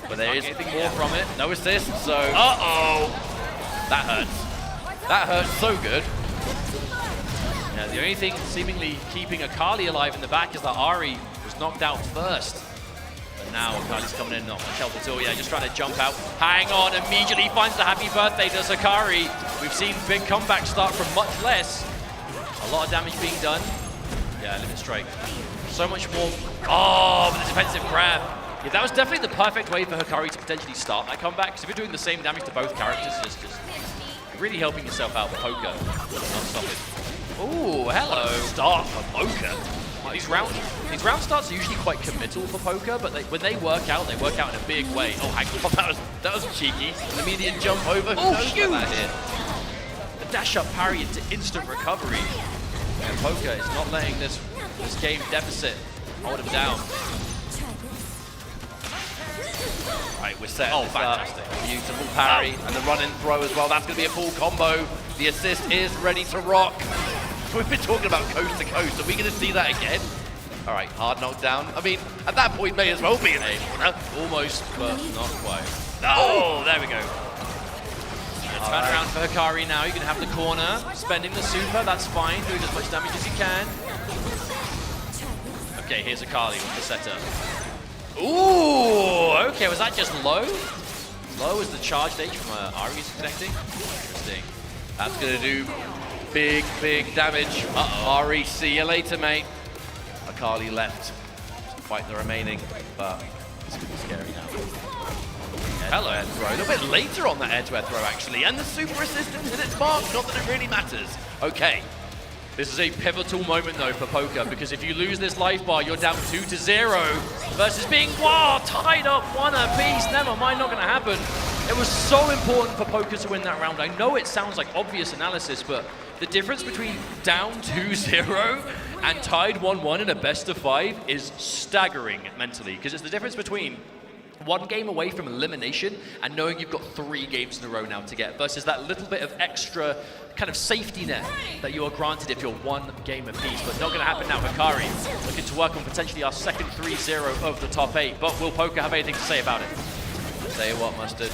Speaker 2: But there is anything more from it. No assist, so... Uh-oh! That hurts. That hurts so good.
Speaker 1: Yeah, the only thing seemingly keeping Akali alive in the back is that Ari was knocked out first. But now Akali's coming in, not much help at all. Yeah, just trying to jump out. Hang on, immediately finds the happy birthday to Sakari. We've seen big comebacks start from much less. A lot of damage being done. Yeah, limit strike. So much more. Oh, but the defensive grab. Yeah, that was definitely the perfect way for Hikari to potentially start that comeback. Because if you're doing the same damage to both characters, just really helping yourself out with Poker. Not stop it. Ooh, hello.
Speaker 2: Start for Poker.
Speaker 1: Well, these round starts are usually quite committal for Poker, but when they work out in a big way. Oh, hang on.
Speaker 2: That was cheeky. An immediate jump over.
Speaker 1: Oh, huge! That hit. The dash up parry into instant recovery. And Poker is not letting this game deficit hold him down.
Speaker 2: Right, we're set.
Speaker 1: Oh, fantastic.
Speaker 2: Beautiful parry and the run and throw as well. That's going to be a full combo. The assist is ready to rock. We've been talking about coast to coast. Are we going to see that again? All right, hard knockdown. I mean, at that point, may as well be an A corner.
Speaker 1: Almost, but not quite.
Speaker 2: Oh, there we go.
Speaker 1: Turn around for Hikari now. You can have the corner, spending the super. That's fine. Doing as much damage as you can. Okay, here's Akali with the setup. Ooh, okay, was that just low? Low is the charge stage from Ari's connecting. Interesting.
Speaker 2: That's going to do big, big damage. Ari, see you later, mate. Akali left to fight the remaining, but it's going to be scary now. Hello, air throw. A little bit later on that air-to-air throw, actually, and the super assistance hit its mark. Not that it really matters. Okay.
Speaker 1: This is a pivotal moment, though, for Poker, because if you lose this life bar, you're down 2-0 versus being, tied up 1 apiece. Never mind, not going to happen. It was so important for Poker to win that round. I know it sounds like obvious analysis, but the difference between down 2-0 and tied 1-1 in a best of 5 is staggering mentally, because it's the difference between one game away from elimination and knowing you've got 3 games in a row now to get, versus that little bit of extra kind of safety net that you are granted if you're 1 game apiece. But not going to happen now. Hikari looking to work on potentially our second 3-0 of the top 8. But will Poker have anything to say about it?
Speaker 2: Tell you what, Mustard,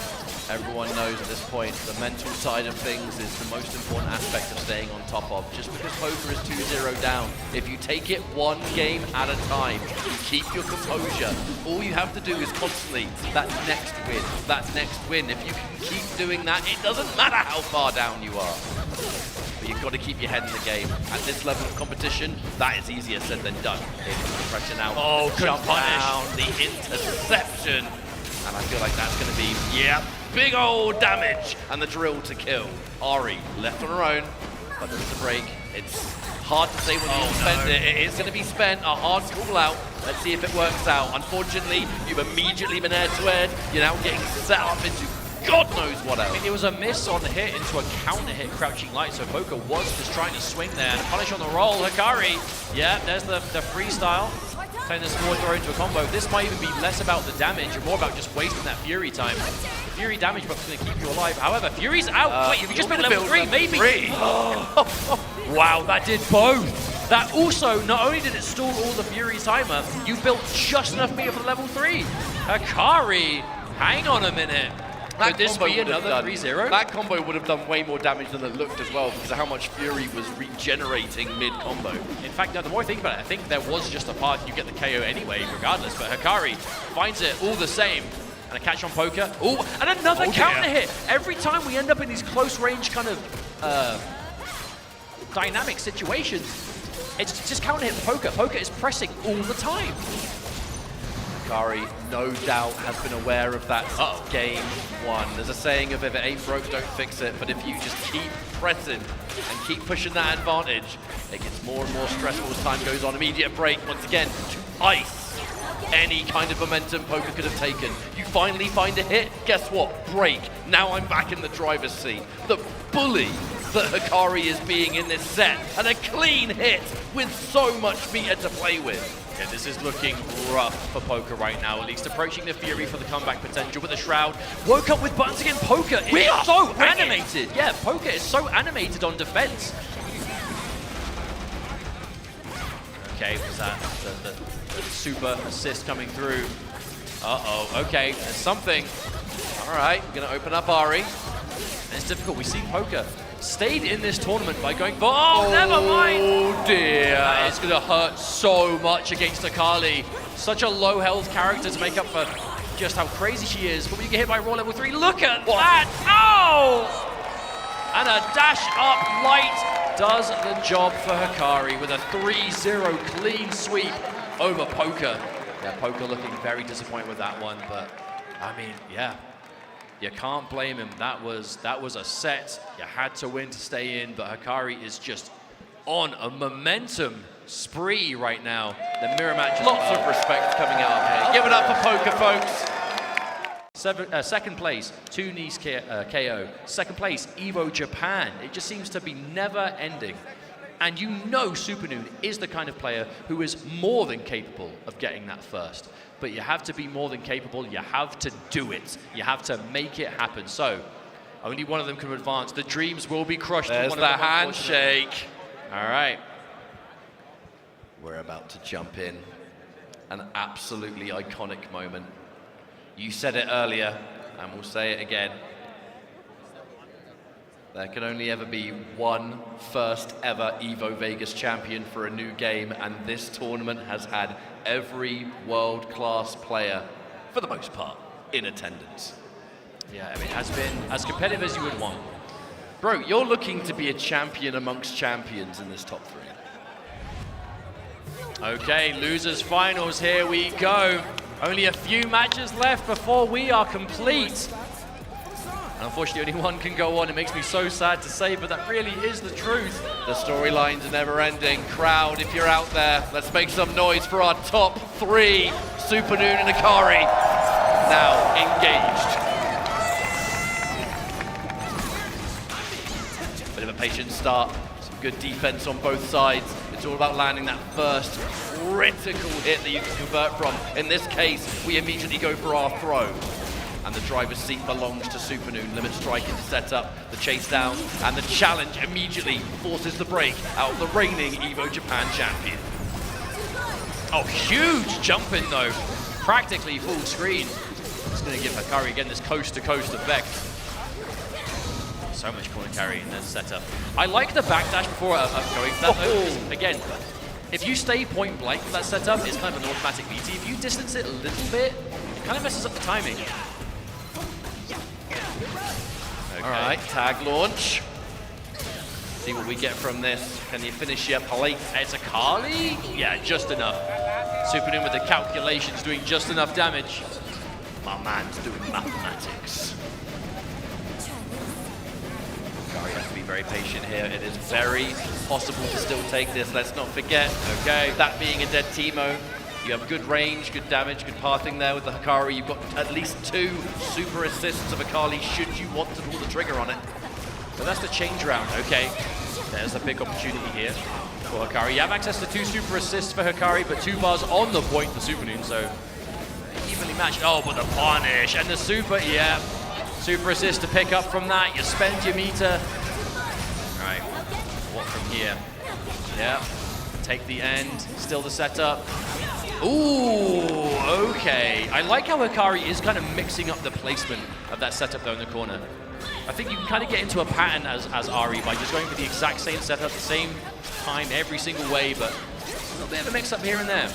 Speaker 2: everyone knows at this point the mental side of things is the most important aspect of staying on top of. Just because Poker is 2-0 down, if you take it 1 game at a time, you keep your composure. All you have to do is constantly that next win, that next win. If you can keep doing that, it doesn't matter how far down you are. But you've got to keep your head in the game. At this level of competition, that is easier said than done. It's the pressure now.
Speaker 1: Oh,
Speaker 2: jump
Speaker 1: punish.
Speaker 2: down, the interception. And I feel like that's going to be, yeah, big old damage. And the drill to kill. Ari left on her own, but there's a break. It's hard to say when you spend it. It is going to be spent, a hard call out. Let's see if it works out. Unfortunately, you've immediately been head-to-head. You're now getting set up into God knows what else.
Speaker 1: I mean, it was a miss on the hit into a counter hit, crouching light, so Poker was just trying to swing there. And punish on the roll, Hikari. Yeah, there's the freestyle. Playing the small throw into a combo. This might even be less about the damage and more about just wasting that Fury time. The Fury damage buff's going to keep you alive. However, Fury's out. Wait, have you just been level 3? Maybe. Wow, that did both. That also, not only did it stall all the Fury timer, you built just enough meter for level 3. Hikari, hang on a minute. Could this be another 3-0?
Speaker 2: That combo would have done way more damage than it looked as well, because of how much Fury was regenerating mid-combo.
Speaker 1: In fact, now the more I think about it, I think there was just a path you get the KO anyway, regardless. But Hikari finds it all the same. And a catch on Poker. Oh, and another counter hit. Every time we end up in these close range kind of dynamic situations, it's just counter hit Poker. Poker is pressing all the time.
Speaker 2: Hikari, no doubt, has been aware of that game 1. There's a saying of if it ain't broke, don't fix it. But if you just keep pressing and keep pushing that advantage, it gets more and more stressful as time goes on. Immediate break, once again, to ice any kind of momentum Poker could have taken. You finally find a hit. Guess what? Break. Now I'm back in the driver's seat. The bully that Hikari is being in this set. And a clean hit with so much meter to play with.
Speaker 1: Yeah, this is looking rough for Poker right now, at least approaching the Fury for the comeback potential with the Shroud. Woke up with buttons again. Poker is so animated. Yeah, Poker is so animated on defense. Okay, was that the super assist coming through? Uh-oh, okay, there's something.
Speaker 2: All right, we're going to open up Ari.
Speaker 1: And it's difficult. We see Poker stayed in this tournament by going for, never mind.
Speaker 2: Oh dear.
Speaker 1: That is going to hurt so much against Akali. Such a low health character to make up for just how crazy she is. But when you get hit by raw level 3, look at that. Oh! And a dash up light does the job for Hikari with a 3-0 clean sweep over Poker. Yeah, Poker looking very disappointed with that one, but I mean, yeah. You can't blame him. That was a set. You had to win to stay in, but Hikari is just on a momentum spree right now. The mirror match.
Speaker 2: Lots of respect coming out of here. Give it up for Poker, folks.
Speaker 1: Second place, 2 knees KO. Second place, Evo Japan. It just seems to be never ending. And you know Supernoon is the kind of player who is more than capable of getting that first. But you have to be more than capable. You have to do it. You have to make it happen. So only one of them can advance. The dreams will be crushed.
Speaker 2: There's the handshake.
Speaker 1: All right.
Speaker 2: We're about to jump in. An absolutely iconic moment. You said it earlier, and we'll say it again. There can only ever be one first ever Evo Vegas champion for a new game, and this tournament has had every world-class player, for the most part, in attendance.
Speaker 1: Yeah, I mean, it has been as competitive as you would want.
Speaker 2: Bro, you're looking to be a champion amongst champions in this top 3.
Speaker 1: Okay, losers finals, here we go. Only a few matches left before we are complete. And unfortunately, only one can go on. It makes me so sad to say, but that really is the truth.
Speaker 2: The storylines are never ending. Crowd, if you're out there, let's make some noise for our top 3. Supernoon and Hikari now engaged. Bit of a patient start Good defense on both sides. It's all about landing that first critical hit that you can convert from. In this case, we immediately go for our throw. And the driver's seat belongs to Supernoon. Limit strike into setup, the chase down, and the challenge immediately forces the break out of the reigning EVO Japan champion.
Speaker 1: Oh, huge jump in though. Practically full screen. It's going to give Hikari again this coast-to-coast effect. So much corner carry in this setup. I like the backdash before going for that though, because again, if you stay point blank for that setup, it's kind of an automatic BT. If you distance it a little bit, it kind of messes up the timing.
Speaker 2: Okay. All right, tag launch. See what we get from this. Can you finish your plate?
Speaker 1: It's a Kali? Yeah, just enough. Supernoon with the calculations, doing just enough damage.
Speaker 2: My man's doing mathematics. Hikari has to be very patient here. It is very possible to still take this. Let's not forget, okay, that being a dead Teemo, you have good range, good damage, good pathing there with the Hikari. You've got at least 2 super assists of Akali should you want to pull the trigger on it.
Speaker 1: So that's the change round, okay. There's a big opportunity here for Hikari. You have access to 2 super assists for Hikari, but 2 bars on the point for Supernoon, so evenly matched. Oh, but the punish and the super, yeah. Super assist to pick up from that. You spend your meter. All right, what from here? Yeah, take the end, still the setup. Ooh, okay. I like how Hikari is kind of mixing up the placement of that setup though in the corner. I think you can kind of get into a pattern as Ari by just going for the exact same setup at the same time every single way, but a little bit of a mix up here and there.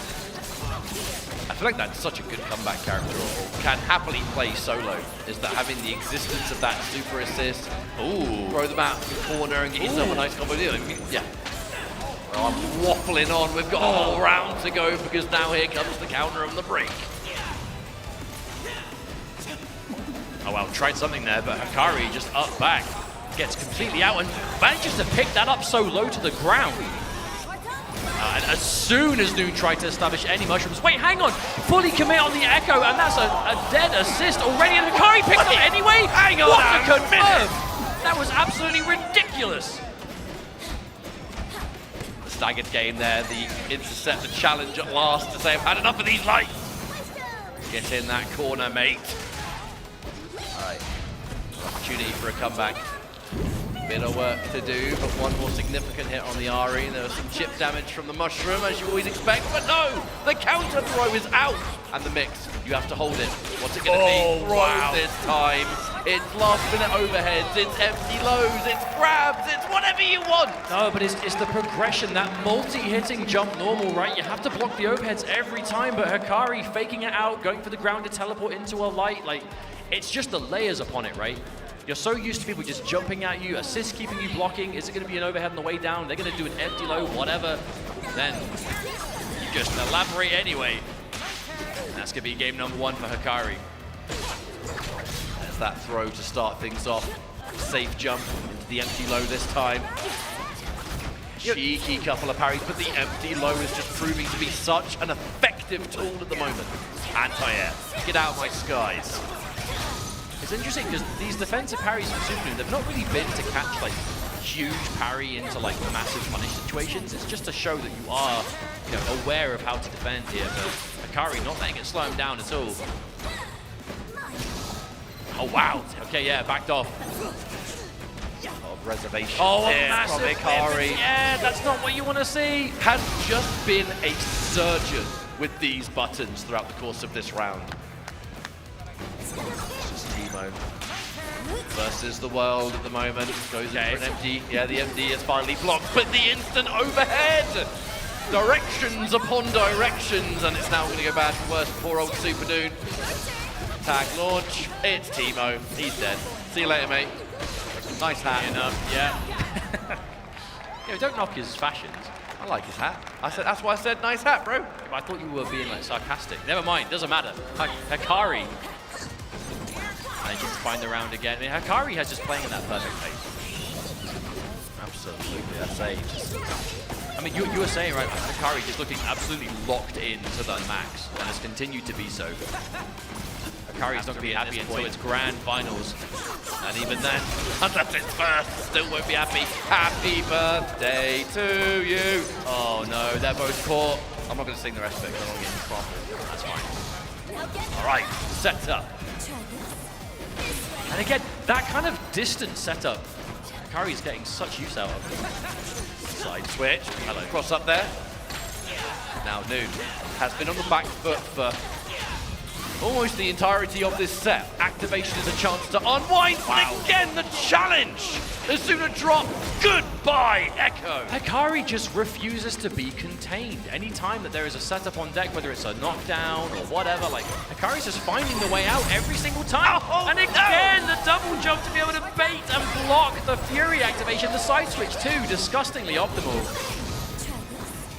Speaker 2: I feel like that's such a good comeback character, or can happily play solo, is that having the existence of that super assist, throw them out to the corner and get yourself a nice combo deal. Yeah. Well, I'm waffling on. We've got a whole round to go because now here comes the counter on the break.
Speaker 1: Oh wow, tried something there, but Hikari just up back, gets completely out and manages to pick that up so low to the ground. And as soon as Noon tried to establish any mushrooms, wait, hang on, fully commit on the Echo, and that's a dead assist already, and Hikari picks up anyway?
Speaker 2: Hang on,
Speaker 1: what a confirm! That was absolutely ridiculous.
Speaker 2: The staggered game there, the intercept, the challenge at last to say, I've had enough of these lights. Get in that corner, mate. All right, opportunity for a comeback. Bit of work to do, but one more significant hit on the Ari. There was some chip damage from the mushroom, as you always expect, but no! The counter throw is out! And the mix, you have to hold it. What's it gonna be? Throw this time. It's last minute overheads, it's empty lows, it's grabs, it's whatever you want!
Speaker 1: No, but it's the progression, that multi-hitting jump normal, right? You have to block the overheads every time, but Hikari faking it out, going for the ground to teleport into a light, like, it's just the layers upon it, right? You're so used to people just jumping at you, assist keeping you blocking. Is it going to be an overhead on the way down? They're going to do an empty low, whatever. Then you just elaborate anyway. And that's going to be game number 1 for Hikari.
Speaker 2: There's that throw to start things off. Safe jump into the empty low this time. Cheeky couple of parries, but the empty low is just proving to be such an effective tool at the moment. Anti-air, get out of my skies.
Speaker 1: It's interesting because these defensive parries from Supernoon, they've not really been to catch like huge parry into like massive punish situations. It's just to show that you are, you know, aware of how to defend here. But Hikari not letting it slow him down at all. Oh wow! Okay, yeah, backed off.
Speaker 2: Reservation.
Speaker 1: Oh, a massive
Speaker 2: from Hikari.
Speaker 1: Yeah, that's not what you want to see.
Speaker 2: Has just been a surgeon with these buttons throughout the course of this round. Teemo versus the world at the moment. Goes in for an MD. Yeah, the MD is finally blocked, but the instant overhead! Directions upon directions, and it's now going to go bad for worse for poor old Supernoon. Tag launch. It's Teemo. He's dead. See you later, mate. Nice hat.
Speaker 1: Yeah. Yeah, don't knock his fashions.
Speaker 2: I like his hat. That's why I said nice hat, bro.
Speaker 1: I thought you were being like sarcastic. Never mind, doesn't matter. Hikari manages to find the round again. I mean, Hikari has just playing in that perfect pace.
Speaker 2: Absolutely, I say.
Speaker 1: I mean, you were saying, right, Hikari just looking absolutely locked in to the max, and has continued to be so. Akari's not going to be happy until it's grand finals.
Speaker 2: And even then, unless it's first, still won't be happy. Happy birthday to you.
Speaker 1: Oh no, they're both caught.
Speaker 2: I'm not going to sing the rest of it because I don't get in trouble.
Speaker 1: That's fine.
Speaker 2: All right, set up.
Speaker 1: And again, that kind of distant setup, Akari's getting such use out of.
Speaker 2: Side switch. Hello. Cross up there. Now Noon has been on the back foot for almost the entirety of this set. Activation is a chance to unwind.
Speaker 1: Wow.
Speaker 2: And again, the challenge. The sooner drop. Goodbye, Echo.
Speaker 1: Akari just refuses to be contained. Anytime that there is a setup on deck, whether it's a knockdown or whatever, like, Akari's just finding the way out every single time.
Speaker 3: Oh, and again, the double jump to be able to bait and block the Fury activation.
Speaker 1: The side switch too, disgustingly optimal.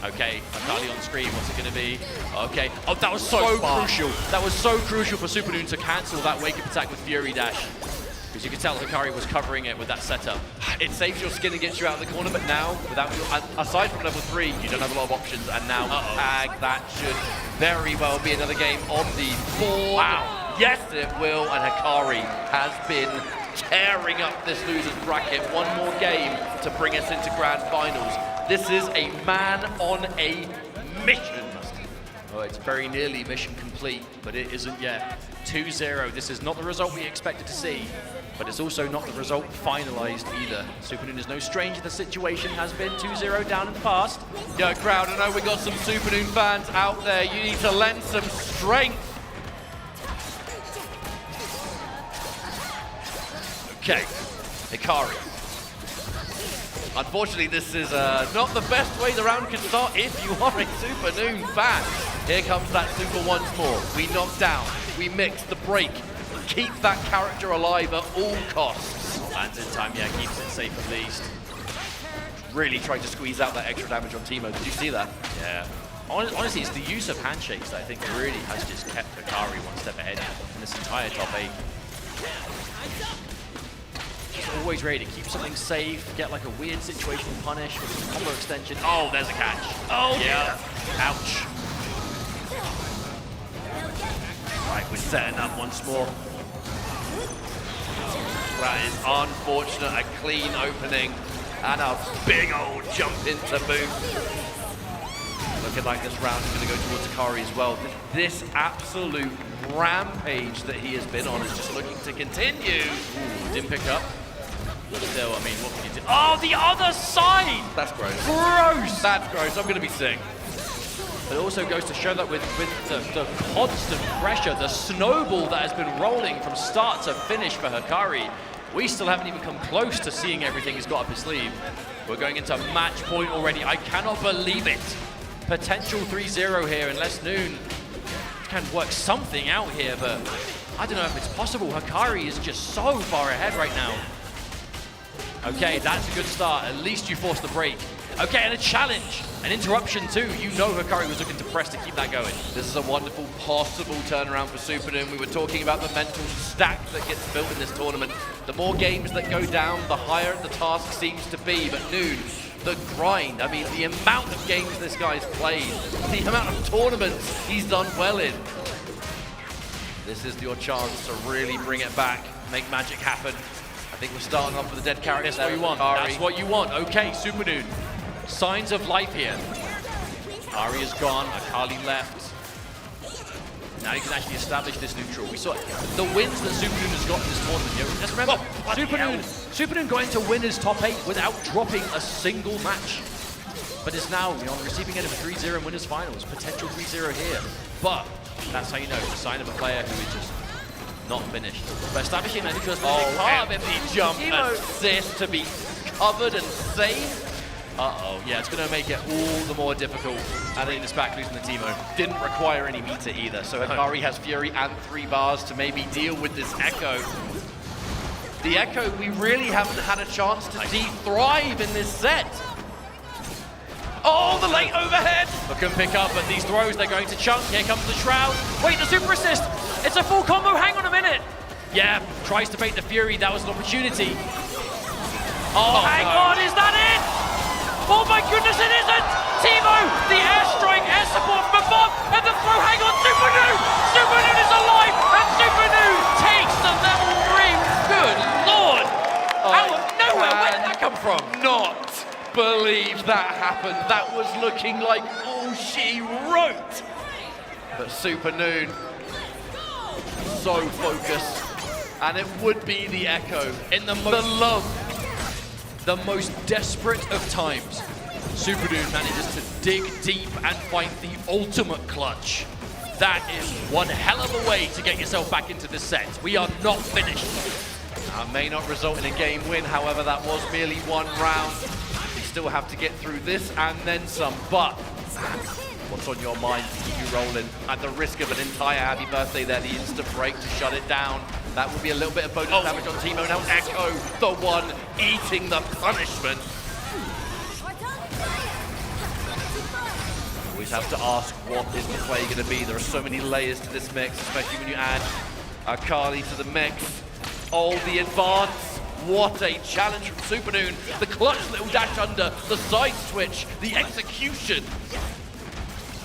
Speaker 1: Okay, Akali on screen, what's it going to be? Okay, oh, that was so crucial. That was so crucial for Super Noon to cancel that wake-up attack with Fury Dash. Because you could tell Akari was covering it with that setup.
Speaker 2: It saves your skin and gets you out of the corner, but now, without your, aside from level 3, you don't have a lot of options, and now Ag, that should very well be another game on the board.
Speaker 1: Wow.
Speaker 2: Yes, it will, and Akari has been tearing up this loser's bracket. One more game to bring us into grand finals. This is a man on a mission.
Speaker 1: Oh, it's very nearly mission complete, but it isn't yet. 2-0, this is not the result we expected to see, but it's also not the result finalized either. Super Noon is no stranger to the situation, has been 2-0 down in the past.
Speaker 2: Yo, crowd, I know we got some Super Noon fans out there. You need to lend some strength. Okay, Akari. Unfortunately, this is not the best way the round can start if you are a Super Noon fan. Here comes that super once more. We knock down, we mix the break, keep that character alive at all costs.
Speaker 1: Lands in time, yeah, keeps it safe at least.
Speaker 2: Really trying to squeeze out that extra damage on Teemo. Did you see that?
Speaker 1: Yeah. Honestly, it's the use of handshakes that I think really has just kept Akari one step ahead in this entire top 8. She's always ready to keep something safe, get like a weird situation punish with a combo extension. Oh, there's a catch.
Speaker 2: Oh,
Speaker 1: yeah. Ouch.
Speaker 2: Right, we're setting up once more. That is unfortunate. A clean opening and a big old jump into boot. Looking like this round is going to go towards Akari as well. This absolute rampage that he has been on is just looking to continue.
Speaker 1: Ooh, didn't pick up. Still, I mean, what can you do?
Speaker 3: Oh, the other side!
Speaker 2: That's gross.
Speaker 3: Gross!
Speaker 2: That's gross. I'm going to be sick.
Speaker 1: But it also goes to show that with the constant pressure, the snowball that has been rolling from start to finish for Akari, we still haven't even come close to seeing everything he's got up his sleeve. We're going into match point already. I cannot believe it. Potential 3-0 here, unless Noon can work something out here, but I don't know if it's possible. Akari is just so far ahead right now. Okay, that's a good start. At least you forced the break. Okay, and a challenge, an interruption too. You know Akari was looking to press to keep that going.
Speaker 2: This is a wonderful possible turnaround for Super Noon. We were talking about the mental stack that gets built in this tournament. The more games that go down, the higher the task seems to be. But Noon, the grind, I mean, the amount of games this guy's played, the amount of tournaments he's done well in. This is your chance to really bring it back, make magic happen. I think we're starting off with a dead character.
Speaker 1: That's what you want. That's what you want. Okay, Super Noon. Signs of life here. Ari is gone. Akali left. Now you can actually establish this neutral. We saw the wins that Super Noon has got in this tournament. You know, let's remember, Super Noon going to win his top 8 without dropping a single match. But it's now on the receiving end of a 3-0 in winners finals. Potential 3-0 here. But that's how you know it's a sign of a player who is just not finished. But establishing that neutral is a big part of it.
Speaker 2: The jump assist to be covered and saved.
Speaker 1: Uh-oh, yeah, it's going to make it all the more difficult. I think this back losing the Teemo.
Speaker 2: Didn't require any meter either, so Akari has Fury and 3 bars to maybe deal with this Echo. The Echo, we really haven't had a chance to see thrive in this set.
Speaker 3: Oh, the late overhead!
Speaker 1: Couldn't pick up, but these throws, they're going to chunk. Here comes the Shroud.
Speaker 3: Wait, the super assist! It's a full combo, hang on a minute!
Speaker 1: Yeah, tries to bait the Fury, that was an opportunity.
Speaker 3: Oh, hang on, is that it? Oh my goodness, it isn't! Teemo, the airstrike, air support from above, and the throw, hang on, Super Noon! Super Noon is alive, and Super
Speaker 2: that happen? That was looking like all she wrote. But Super Noon, so focused. And it would be the Echo in the love.
Speaker 1: The most desperate of times, Super Noon manages to dig deep and find the ultimate clutch. That is one hell of a way to get yourself back into the set. We are not finished.
Speaker 2: May not result in a game win, however, that was merely one round. You still have to get through this and then some, but what's on your mind to keep you rolling? At the risk of an entire happy birthday there, the instant break to shut it down. That will be a little bit of bonus damage on Teemo. Now Echo, the one eating the punishment. Always have to ask, what is the play going to be? There are so many layers to this mix, especially when you add Akali to the mix. Oh, the advance. What a challenge from Super Noon. The clutch little dash under, the side switch, the execution.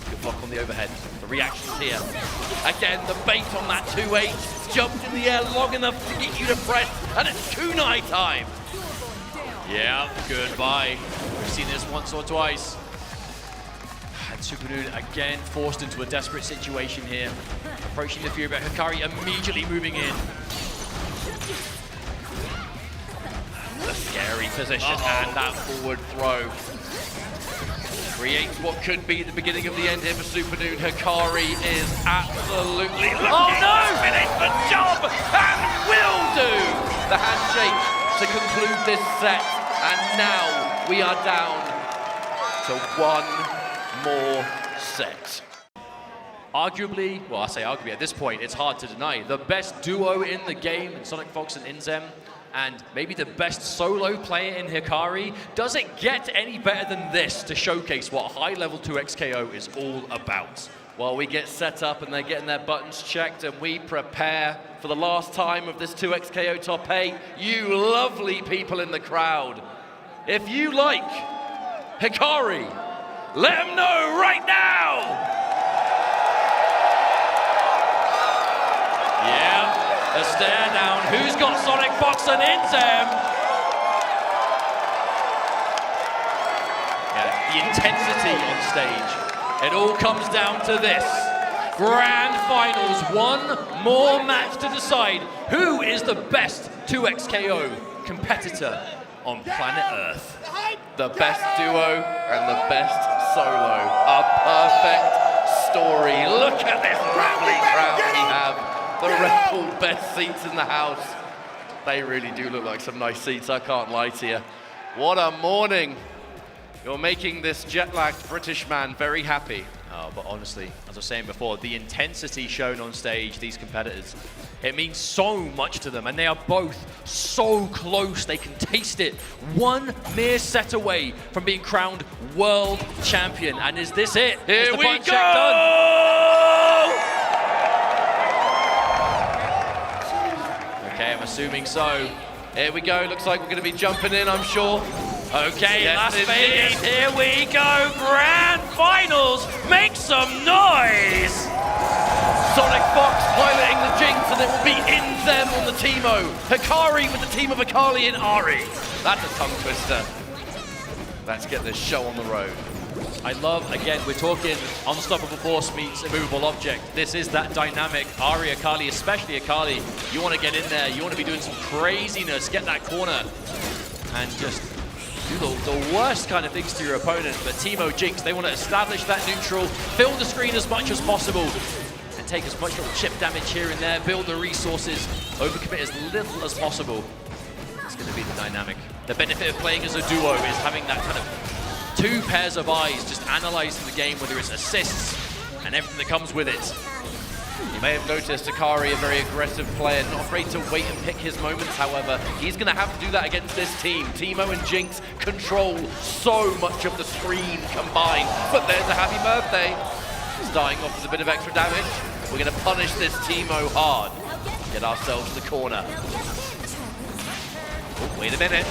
Speaker 2: Good block on the overhead. The reactions here. Again, the bait on that 2-8. Jumped in the air long enough to get you to press, and it's kunai time.
Speaker 1: Yeah, goodbye. We've seen this once or twice. And Super Noon again forced into a desperate situation here. Approaching the Fury, but Hikari immediately moving in.
Speaker 2: The scary position and that forward throw. Creates what could be the beginning of the end here for Super Noon. Hikari is absolutely looking to finish the job and will do the handshake to conclude this set. And now we are down to one more set.
Speaker 1: Arguably, well, I say arguably, at this point, it's hard to deny, the best duo in the game in Sonic Fox and Inzem, and maybe the best solo player in Hikari. Does it get any better than this to showcase what high-level 2xKO is all about?
Speaker 2: While we get set up and they're getting their buttons checked and we prepare for the last time of this 2xKO top 8, you lovely people in the crowd, if you like Hikari, let them know right now!
Speaker 1: Yeah, a stare down. Who's got Sonic Fox and Inzem? Yeah, the intensity on stage. It all comes down to this. Grand Finals, one more match to decide who is the best 2xKO competitor on planet Earth.
Speaker 2: The best duo and the best solo. A perfect story. Look at this rambling crowd we have. The Red Bull best seats in the house. They really do look like some nice seats, I can't lie to you. What a morning. You're making this jet-lagged British man very happy.
Speaker 1: Oh, but honestly, as I was saying before, the intensity shown on stage, these competitors, it means so much to them, and they are both so close, they can taste it. One mere set away from being crowned world champion, and is this it?
Speaker 2: Here we go!
Speaker 1: Done? Okay, I'm assuming so.
Speaker 2: Here we go, looks like we're gonna be jumping in, I'm sure.
Speaker 1: Okay,
Speaker 2: Yes,
Speaker 1: Las
Speaker 2: indeed.
Speaker 1: Vegas, here we go, Grand Finals, make some noise!
Speaker 2: Sonic Fox piloting the Jinx, and it will be Inzem on the Teemo. Hikari with the team of Akali and Ari. That's a tongue twister. Let's get this show on the road.
Speaker 1: I love, again, we're talking unstoppable force meets immovable object. This is that dynamic. Ari, Akali, especially Akali, you want to get in there, you want to be doing some craziness, get that corner, and just do the worst kind of things to your opponent. But Teemo, Jinx, they want to establish that neutral, fill the screen as much as possible, and take as much little chip damage here and there, build the resources, overcommit as little as possible. It's going to be the dynamic. The benefit of playing as a duo is having that kind of two pairs of eyes just analyzing the game, whether it's assists and everything that comes with it.
Speaker 2: You may have noticed Akari, a very aggressive player, not afraid to wait and pick his moments, however. He's going to have to do that against this team. Teemo and Jinx control so much of the screen combined. But there's a happy birthday. Starting off with a bit of extra damage. We're going to punish this Teemo hard. Get ourselves the corner. Oh, wait a minute.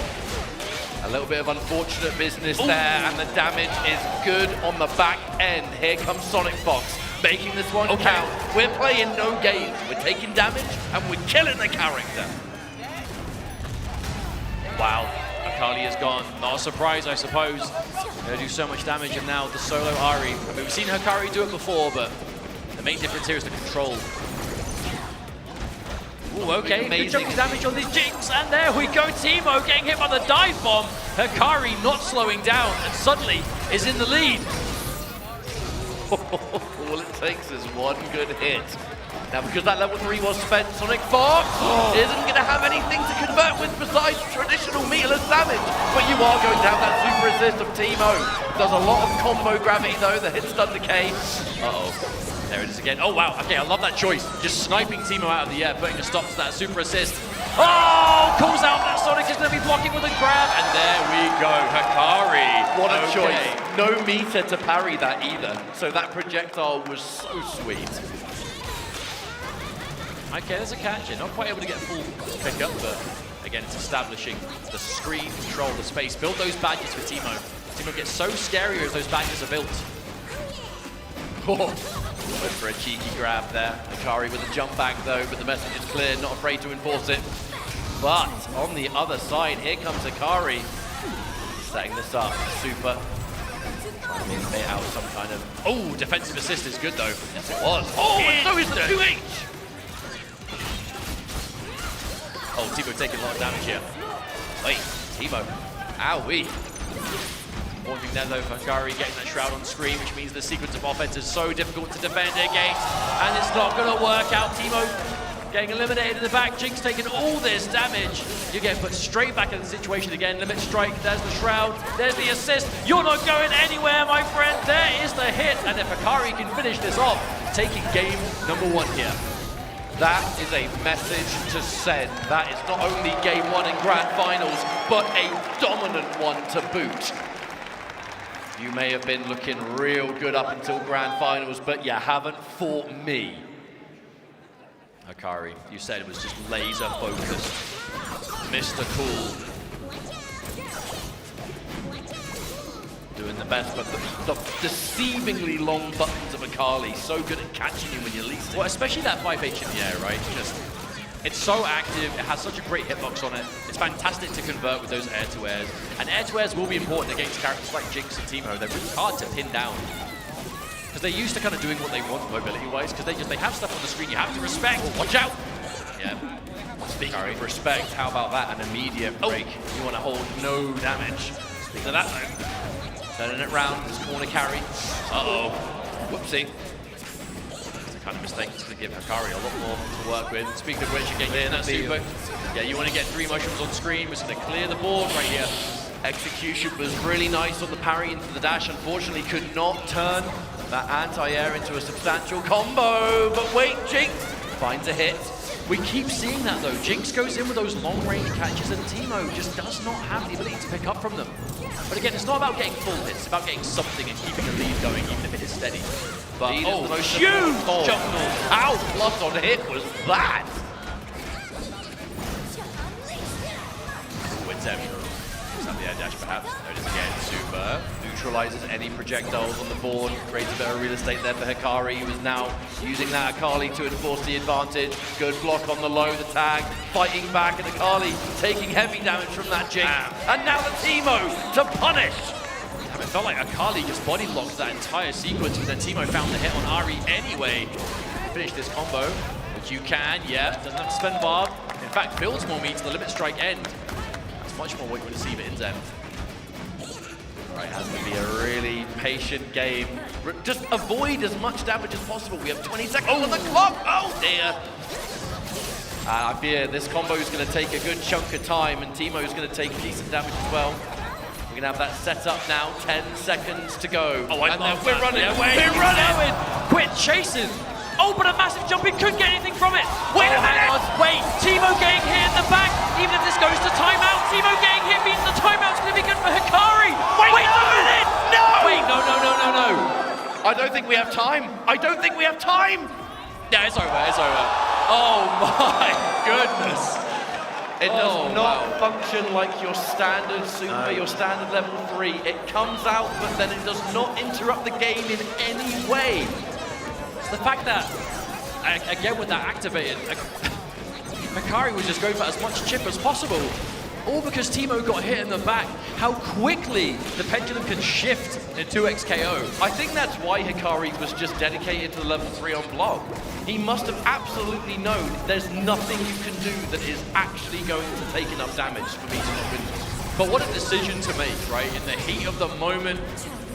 Speaker 2: A little bit of unfortunate business there, and the damage is good on the back end. Here comes Sonic Fox, making this one count. We're playing no games. We're taking damage, and we're killing the character.
Speaker 1: Wow.
Speaker 3: Akali is gone. Not a surprise, I suppose. Gonna do so much damage, and now the solo Ahri. I mean, we've seen Hikari do it before, but the main difference here is the control. Ooh, okay, good chunk of damage on these Jinx, and there we go, Teemo getting hit by the dive bomb. Hikari not slowing down, and suddenly is in the lead.
Speaker 2: All it takes is one good hit. Now, because that level 3 was spent, Sonic Fox isn't going to have anything to convert with besides traditional meterless damage. But you are going to have that super assist of Teemo. Does a lot of combo gravity though, the hit stun decay.
Speaker 3: Uh-oh. There it is again. Oh, wow. Okay, I love that choice. Just sniping Teemo out of the air, putting a stop to that super assist. Oh, calls out that Sonic is going to be blocking with a grab. And there we go. Hikari.
Speaker 2: What a choice. No meter to parry that either. So that projectile was so sweet.
Speaker 3: Okay, there's a catch here. Not quite able to get full pickup, but again, it's establishing the screen, control the space. Build those badges for Teemo. Teemo gets so scary as those badges are built.
Speaker 2: Went for a cheeky grab there. Hikari with a jump back though, but the message is clear, not afraid to enforce it. But on the other side, here comes Hikari. Setting this up, super. Trying to bait out some kind of...
Speaker 3: Oh, defensive assist is good though.
Speaker 2: Yes, it was. Oh, and so is the 2H!
Speaker 3: Oh, Teemo taking a lot of damage here.
Speaker 2: Wait, Teemo. Owie.
Speaker 3: One thing there though, Hikari getting that shroud on screen, which means the sequence of offense is so difficult to defend against. And it's not going to work out. Teemo getting eliminated in the back. Jinx taking all this damage. You're getting put straight back in the situation again. Limit strike, there's the shroud, there's the assist. You're not going anywhere, my friend. There is the hit. And if Hikari can finish this off, taking game number 1 here.
Speaker 2: That is a message to send. That is not only game 1 in grand finals, but a dominant one to boot. You may have been looking real good up until grand finals, but you haven't fought me.
Speaker 3: Hikari, you said it was just laser focused. Mr. Cool.
Speaker 2: Doing the best, but the deceivingly long buttons of Akali, so good at catching you when you least.
Speaker 3: Well, especially that 5H in the air, right? Just, it's so active, it has such a great hitbox on it. It's fantastic to convert with those air-to-airs. And air-to-airs will be important against characters like Jinx and Teemo. They're really hard to pin down. Because they're used to kind of doing what they want mobility-wise, because they have stuff on the screen you have to respect. Oh, watch out! Yeah.
Speaker 2: Speaking of respect, how about that? An immediate break. You want to hold no damage. Speaking of that though, turning it round, this corner carry. Uh-oh. Whoopsie.
Speaker 3: It's the kind of mistake that's going to give Hikari a lot more to work with. Speaking of which, you're getting that super. Yeah, you want to get 3 mushrooms on screen. We're just going to clear the board right here.
Speaker 2: Execution was really nice on the parry into the dash. Unfortunately, could not turn that anti-air into a substantial combo. But wait, Jinx finds a hit.
Speaker 3: We keep seeing that though. Jinx goes in with those long-range catches and Teemo just does not have the ability to pick up from them. But again, it's not about getting full hits, it's about getting something and keeping the lead going even if it is steady. But
Speaker 2: oh, huge jump north. How plus on hit was that?
Speaker 3: Wins him. The air dash perhaps. Notice again, super.
Speaker 2: Neutralizes any projectiles on the board, creates a bit of real estate there for Hikari, who is now using that Akali to enforce the advantage. Good block on the low, the tag, fighting back, and Akali taking heavy damage from that Jinx. And now the Teemo to punish.
Speaker 3: Damn, it felt like Akali just body blocked that entire sequence, but then Teemo found the hit on Ahri anyway. Finish this combo, which you can, yeah, doesn't have to spend Barb. In fact, builds more meat to the limit strike end. Much more what you would receive at Inzem.
Speaker 2: Right, has to be a really patient game. Just avoid as much damage as possible. We have 20 seconds on the clock. Oh dear. I fear this combo is going to take a good chunk of time, and Teemo is going to take decent damage as well. We're going to have that set up now. 10 seconds to go.
Speaker 3: Oh, and we're running. Yeah, we're running. Quit chasing. Oh, but a massive jump, he couldn't get anything from it. Wait a minute! Wait, Teemo getting hit in the back. Even if this goes to timeout, Teemo getting hit means the timeout's going to be good for Hikari. Wait a minute!
Speaker 2: No!
Speaker 3: Wait, no.
Speaker 2: I don't think we have time.
Speaker 3: Yeah, it's over. Oh my goodness.
Speaker 2: It does not function like your standard super, your standard level 3. It comes out, but then it does not interrupt the game in any way.
Speaker 3: The fact that, again with that activated, Hikari was just going for as much chip as possible.
Speaker 1: all because Teemo got hit in the back. How quickly the pendulum can shift in 2x KO.
Speaker 2: I think that's why Hikari was just dedicated to the level 3 on block. He must have absolutely known there's nothing you can do that is actually going to take enough damage for me to not win this.
Speaker 1: But what a decision to make, right? In the heat of the moment,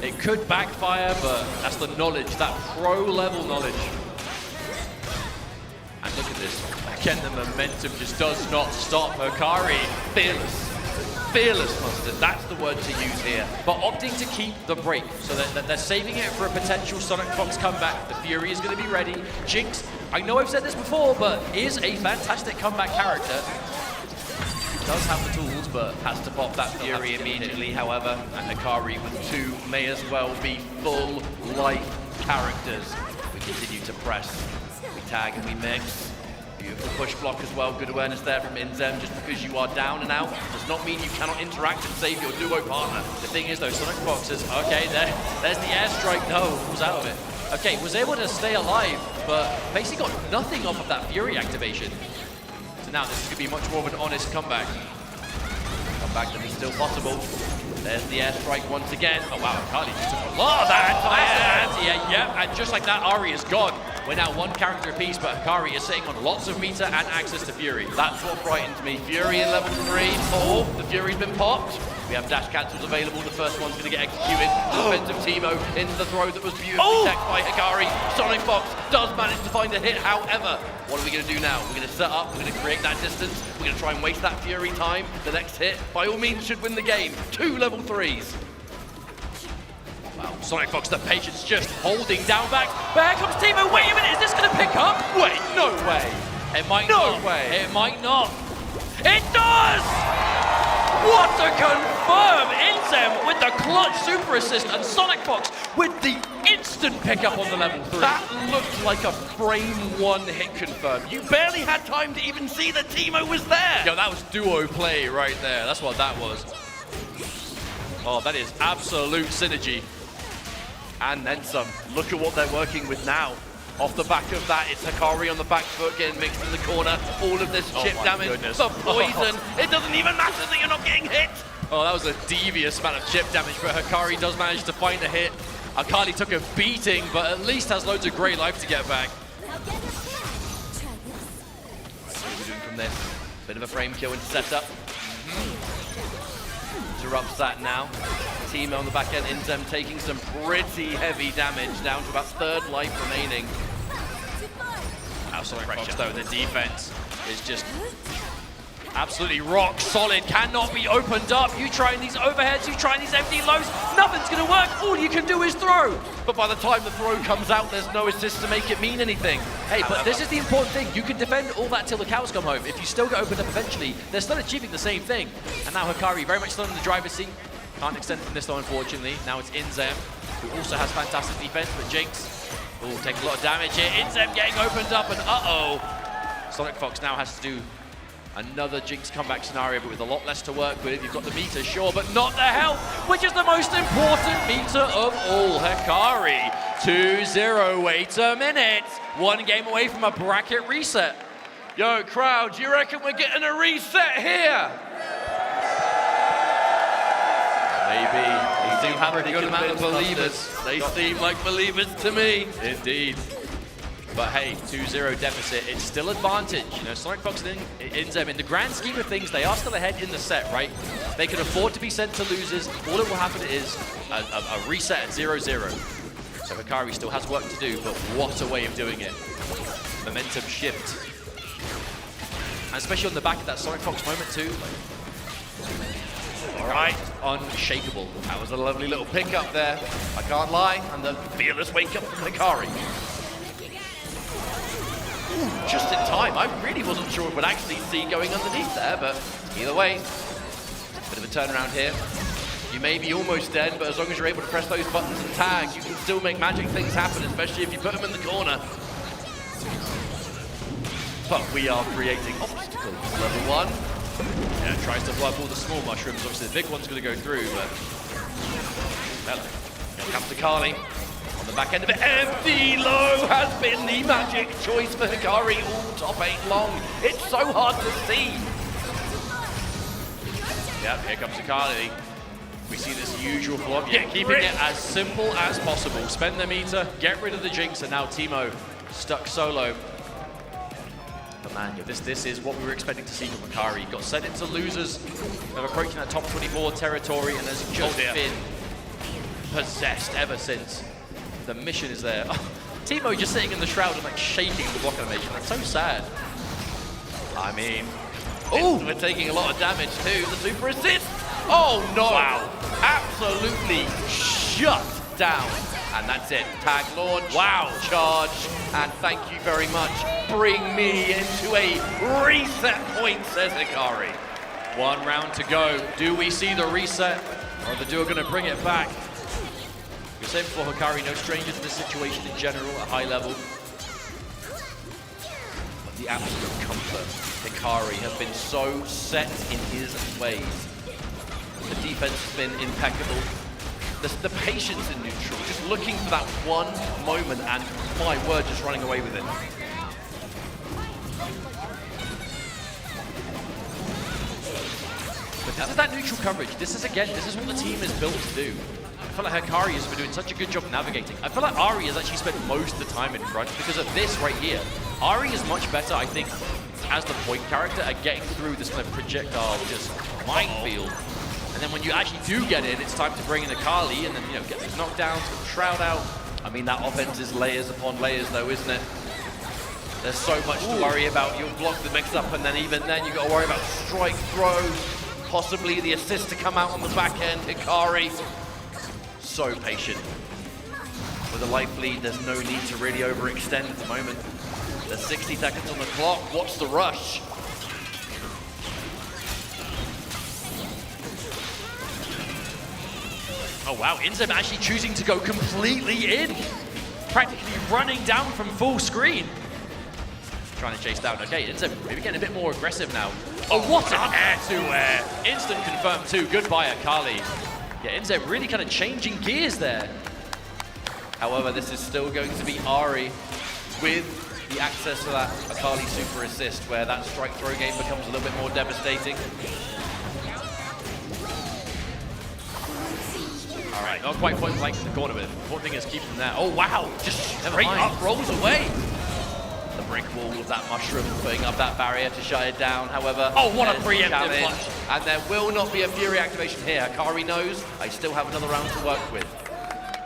Speaker 1: it could backfire, but that's the knowledge, that pro-level knowledge. And look at this. Again, the momentum just does not stop Hikari.
Speaker 2: Fearless. Fearless, Mustard. That's the word to use here.
Speaker 1: But opting to keep the break, so that they're saving it for a potential Sonic Fox comeback. The Fury is going to be ready. Jinx, I know I've said this before, but is a fantastic comeback character. Does have the tools, but
Speaker 2: has to pop that Fury immediately, however. And Hikari with 2 may as well be full life characters. We continue to press. We tag and we mix. Beautiful push block as well. Good awareness there from Inzem. Just because you are down and out does not mean you cannot interact and save your duo partner.
Speaker 1: The thing is though, Sonic Fox is, okay, there's the airstrike. No, was out of it. Okay, was able to stay alive, but basically got nothing off of that Fury activation. So now this is going to be much more of an honest comeback.
Speaker 2: Comeback that is still possible. There's the airstrike once again.
Speaker 1: Oh wow, Carly just took a lot of that anti-air. Yep, and just like that, Ari is gone. We're now 1 character apiece, but Hikari is sitting on lots of meter and access to Fury.
Speaker 2: That's what frightens me. Fury in level 3, 4. The Fury's been popped. We have dash cancels available. The first one's going to get executed. Defensive Teemo into the throw that was beautifully teched by Hikari. Sonic Fox does manage to find a hit. However, what are we going to do now? We're going to set up. We're going to create that distance. We're going to try and waste that Fury time. The next hit, by all means, should win the game. 2 level 3s.
Speaker 1: Wow, Sonic Fox, the patience just holding down back. But here comes Teemo. Wait a minute, is this going to pick up?
Speaker 2: Wait, no way.
Speaker 1: It might
Speaker 2: No
Speaker 1: not.
Speaker 2: way.
Speaker 1: It might not. It does! What a confirm! Inzem with the clutch super assist and Sonic Fox with the instant pickup on the level 3.
Speaker 2: That looked like a frame 1 hit confirm. You barely had time to even see that Teemo was there.
Speaker 1: Yo, that was duo play right there. That's what that was. Oh, that is absolute synergy.
Speaker 2: And then some. Look at what they're working with now. Off the back of that, it's Hikari on the back foot, getting mixed in the corner. All of this chip damage,
Speaker 1: goodness.
Speaker 2: the poison. It doesn't even matter that you're not getting hit.
Speaker 1: Oh, that was a devious amount of chip damage, but Hikari does manage to find a hit. Akali took a beating, but at least has loads of great life to get back. What are we doing from this? Bit of a frame kill into setup.
Speaker 2: Interrupts that now. Teemo on the back end, Inzem taking some pretty heavy damage, down to about 3rd life remaining.
Speaker 1: Now Sonic Fox though, the defense is just absolutely rock solid, cannot be opened up. You trying these overheads, you trying these empty lows, nothing's gonna work. All you can do is throw.
Speaker 2: But by the time the throw comes out, there's no assist to make it mean anything.
Speaker 1: Hey, but this is the important thing. You can defend all that till the cows come home. If you still get opened up eventually, they're still achieving the same thing. And now Hikari very much still in the driver's seat. Can't extend from this though, unfortunately. Now it's Inzem, who also has fantastic defense, but Jinx will take a lot of damage here. Inzem getting opened up, and Sonic Fox now has to do another Jinx comeback scenario, but with a lot less to work with. You've got the meter, sure, but not the health, which is the most important meter of all. Hikari, 2-0, wait a minute. 1 game away from a bracket reset.
Speaker 2: Yo, crowd, do you reckon we're getting a reset here?
Speaker 1: Maybe.
Speaker 2: They do have a good amount of
Speaker 1: believers.
Speaker 2: They seem like believers to me.
Speaker 1: Indeed. But hey, 2-0 deficit, it's still advantage. You know, Sonic Fox and Inzem, in the grand scheme of things, they are still ahead in the set, right? They can afford to be sent to losers. All that will happen is a reset at 0-0. So Hikari still has work to do, but what a way of doing it. Momentum shift. And especially on the back of that Sonic Fox moment too.
Speaker 2: All right.
Speaker 1: Unshakable.
Speaker 2: That was a lovely little pickup there. I can't lie. And the fearless wake up from Hikari. Ooh, just in time. I really wasn't sure it would actually see going underneath there, but either way, bit of a turnaround here. You may be almost dead, but as long as you're able to press those buttons and tag, you can still make magic things happen, especially if you put them in the corner. But we are creating obstacles. Level 1.
Speaker 1: Yeah, tries to blow up all the small mushrooms. Obviously, the big one's going to go through, but...
Speaker 2: Well, here comes to Carly. On the back end of it, empty low has been the magic choice for Hikari all top 8 long. It's so hard to see.
Speaker 1: Yep, here comes Akali. We see this usual flop. Yeah, keeping it as simple as possible. Spend the meter, get rid of the Jinx, and now Teemo stuck solo. But man, this is what we were expecting to see from Akali. Got sent into losers of approaching that top 24 territory and has just been possessed ever since. The mission is there. Teemo just sitting in the shroud and like shaking the block animation. That's so sad.
Speaker 2: I mean, we're taking a lot of damage too. The super assist. Oh no!
Speaker 1: Wow.
Speaker 2: Absolutely shut down. And that's it. Tag launch.
Speaker 1: Wow.
Speaker 2: Charge. And thank you very much. Bring me into a reset point, says Hikari.
Speaker 1: 1 round to go. Do we see the reset? Or are the duo going to bring it back? You're saying before, Hikari, no stranger to this situation in general at high level.
Speaker 2: But the absolute comfort. Hikari has been so set in his ways. The defense has been impeccable. The patience in neutral, just looking for that one moment and, my word, just running away with it.
Speaker 1: But this is that neutral coverage. This is what the team is built to do. I feel like Hikari has been doing such a good job navigating. I feel like Ahri has actually spent most of the time in front because of this right here. Ahri is much better, I think, as the point character at getting through this kind of projectile just minefield. And then when you actually do get in, it's time to bring in Akali and then, you know, get these knockdowns, get the shroud out.
Speaker 2: I mean, that offense is layers upon layers though, isn't it? There's so much to worry about. You'll block the mix-up and then even then you've got to worry about strike throws, possibly the assist to come out on the back end. Hikari, so patient. With a life lead, there's no need to really overextend at the moment. There's 60 seconds on the clock. What's the rush?
Speaker 1: Oh wow, Inzem actually choosing to go completely in. Practically running down from full screen. Trying to chase down. Okay, Inzem maybe getting a bit more aggressive now. Oh, what an air-to-air. Instant confirmed too. Goodbye, Akali. Yeah, Inzem really kind of changing gears there.
Speaker 2: However, this is still going to be Ahri with the access to that Akali super assist, where that strike throw game becomes a little bit more devastating.
Speaker 1: All right, not quite point blank in the corner, but the important thing is keeping them there. Oh wow, just
Speaker 2: Straight up rolls away. The brick wall of that mushroom putting up that barrier to shut it down. However,
Speaker 1: oh, what a
Speaker 2: there's
Speaker 1: preemptive
Speaker 2: challenge,
Speaker 1: punch.
Speaker 2: and there will not be a Fury activation here. Akari knows I still have another round to work with.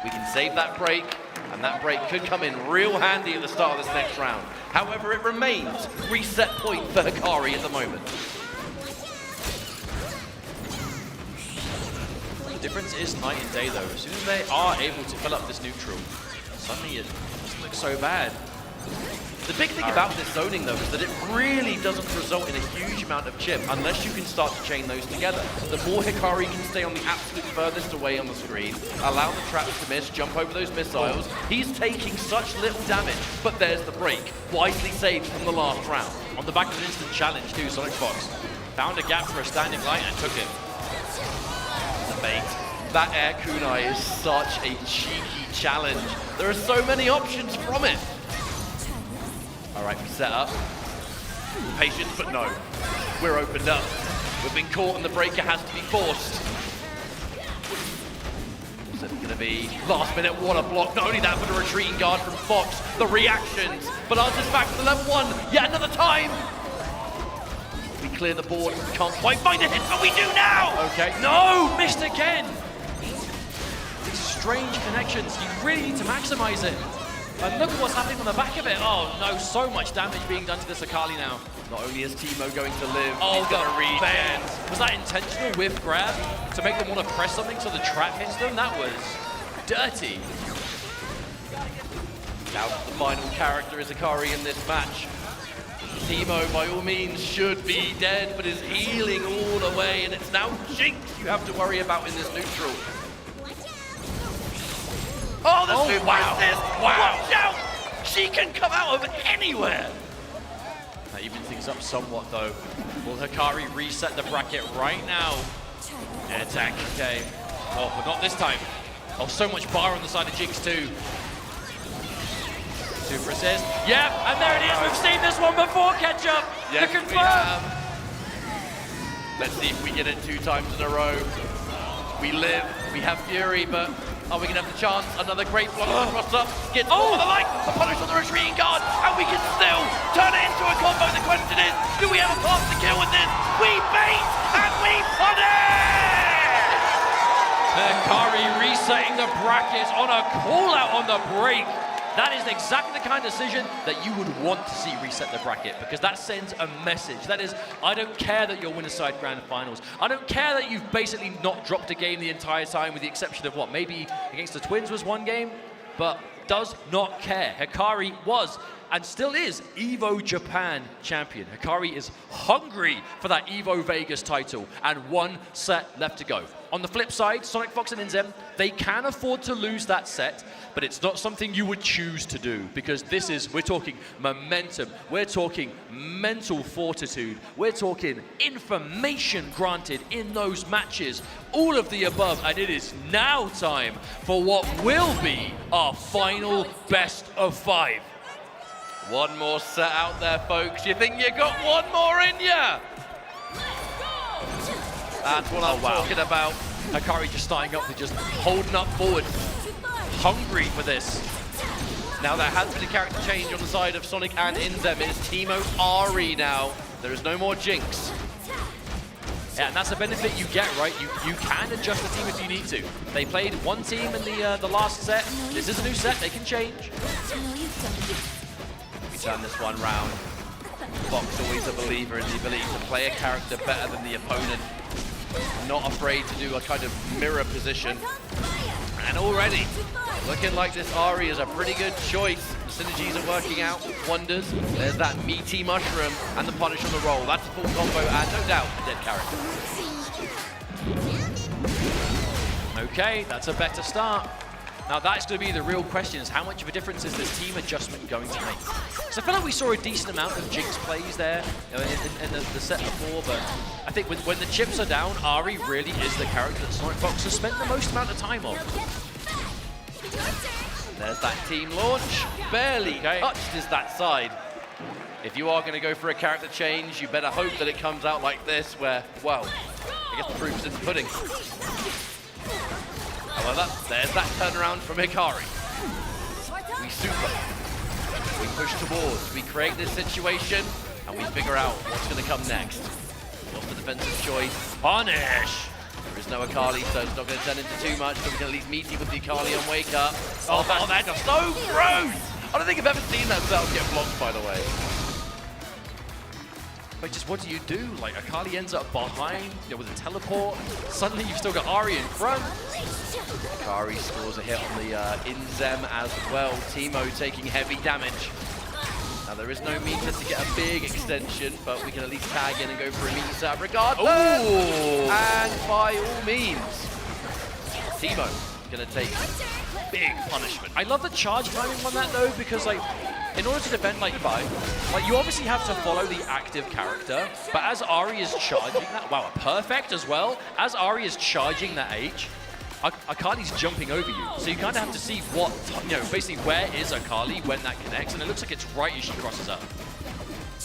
Speaker 2: We can save that break, and that break could come in real handy at the start of this next round. However, it remains reset point for Hikari at the moment.
Speaker 1: The difference is night and day though. As soon as they are able to fill up this neutral, suddenly it doesn't look so bad.
Speaker 2: The big thing about this zoning though is that it really doesn't result in a huge amount of chip unless you can start to chain those together. The more Hikari can stay on the absolute furthest away on the screen, allow the traps to miss, jump over those missiles, he's taking such little damage, but there's the break, wisely saved from the last round.
Speaker 1: On the back of an instant challenge too, Sonic Fox found a gap for a standing light and took it.
Speaker 2: The bait. That air kunai is such a cheeky challenge. There are so many options from it. All right, we set up. Patience, but no. We're opened up. We've been caught and the breaker has to be forced. What's it going to be? Last minute, what a block. Not only that, but a retreating guard from Fox. The reactions. But answers back to the level 1. Yet another time. We clear the board. We can't quite find a hit, but we do now.
Speaker 1: Okay. No, missed again. These strange connections. You really need to maximize it. And look at what's happening on the back of it. Oh no, so much damage being done to this Akali now.
Speaker 2: Not only is Teemo going to live,
Speaker 1: oh,
Speaker 2: he's going to regen.
Speaker 1: Was that intentional whiff grab to make them want to press something so the trap hits them? That was dirty.
Speaker 2: Now the final character is Akari in this match. Teemo, by all means, should be dead, but is healing all the way, and it's now Jinx you have to worry about in this neutral. Oh, the super assist! Wow! Watch out! She can come out of anywhere!
Speaker 1: That evens things up somewhat, though. Will Hikari reset the bracket right now? Air attack, okay. Oh, but not this time. Oh, so much bar on the side of Jinx, too. Super assist. Yep, and there it is. We've seen this one before, Ketchup.
Speaker 2: Yes,
Speaker 1: the confirm.
Speaker 2: Let's see if we get it 2 times in a row. We live, we have Fury, but are we gonna have the chance? Another great block across up, gets over the line, the punish on the retreating guard, and we can still turn it into a combo. The question is, do we have a path to kill with this? We bait, and we punish!
Speaker 3: Hikari resetting the brackets on a call out on the break. That is exactly the kind of decision that you would want to see reset the bracket, because that sends a message. That is, I don't care that you're winner side grand finals. I don't care that you've basically not dropped a game the entire time, with the exception of what, maybe against the Twins was one game, but does not care. Hikari was and still is Evo Japan champion. Hikari is hungry for that Evo Vegas title, and 1 set left to go. On the flip side, Sonic Fox and Inzem, they can afford to lose that set, but it's not something you would choose to do, because this is, we're talking momentum, we're talking mental fortitude, we're talking information granted in those matches, all of the above, and it is now time for what will be our final best of 5.
Speaker 2: One more set out there, folks. You think you got one more in ya? That's what I'm talking about.
Speaker 3: Hikari just starting up, they're just holding up forward, hungry for this.
Speaker 2: Now there has been a character change on the side of Sonic and Inzem. It is Teemo Ari now. There is no more Jinx.
Speaker 3: Yeah, and that's the benefit you get, right? You can adjust the team if you need to. They played one team in the last set. This is a new set, they can change.
Speaker 2: We turn this one round. Fox always a believer in the ability to play a character better than the opponent. Not afraid to do a kind of mirror position. And already, looking like this Ari is a pretty good choice. The synergies are working out wonders. There's that meaty mushroom and the punish on the roll. That's a full combo and no doubt a dead character.
Speaker 3: Okay, that's a better start. Now that's going to be the real question, is how much of a difference is this team adjustment going to make? So I feel like we saw a decent amount of Jinx plays there in the set before, but I think when the chips are down, Ari really is the character that Sonic Fox has spent the most amount of time on.
Speaker 2: There's that team launch. Barely touched is that side. If you are going to go for a character change, you better hope that it comes out like this, where, well, I guess the proof's in the pudding. However, there's that turnaround from Hikari. We super. We push towards. We create this situation, and we figure out what's going to come next. What's the defensive choice?
Speaker 3: Punish!
Speaker 2: There is no Akali, so it's not going to turn into too much, but we can at least meet you with the Akali on Wake Up.
Speaker 3: Oh, that's
Speaker 2: so gross! I don't think I've ever seen that cell get blocked, by the way.
Speaker 3: But just what do you do? Like, Akali ends up behind, with a teleport. Suddenly you've still got Ari in front.
Speaker 2: Akari scores a hit on the Inzem as well. Teemo taking heavy damage. Now there is no meter to get a big extension, but we can at least tag in and go for a meter setup regardless.
Speaker 3: Ooh.
Speaker 2: And by all means, Teemo gonna take big punishment.
Speaker 3: I love the charge timing on that though, because like, in order to defend like you obviously have to follow the active character, but as Ari is charging that, wow, perfect as well. As Ari is charging that H, Akali's jumping over you, so you kind of have to see what, basically where is Akali when that connects, and it looks like it's right as she crosses up.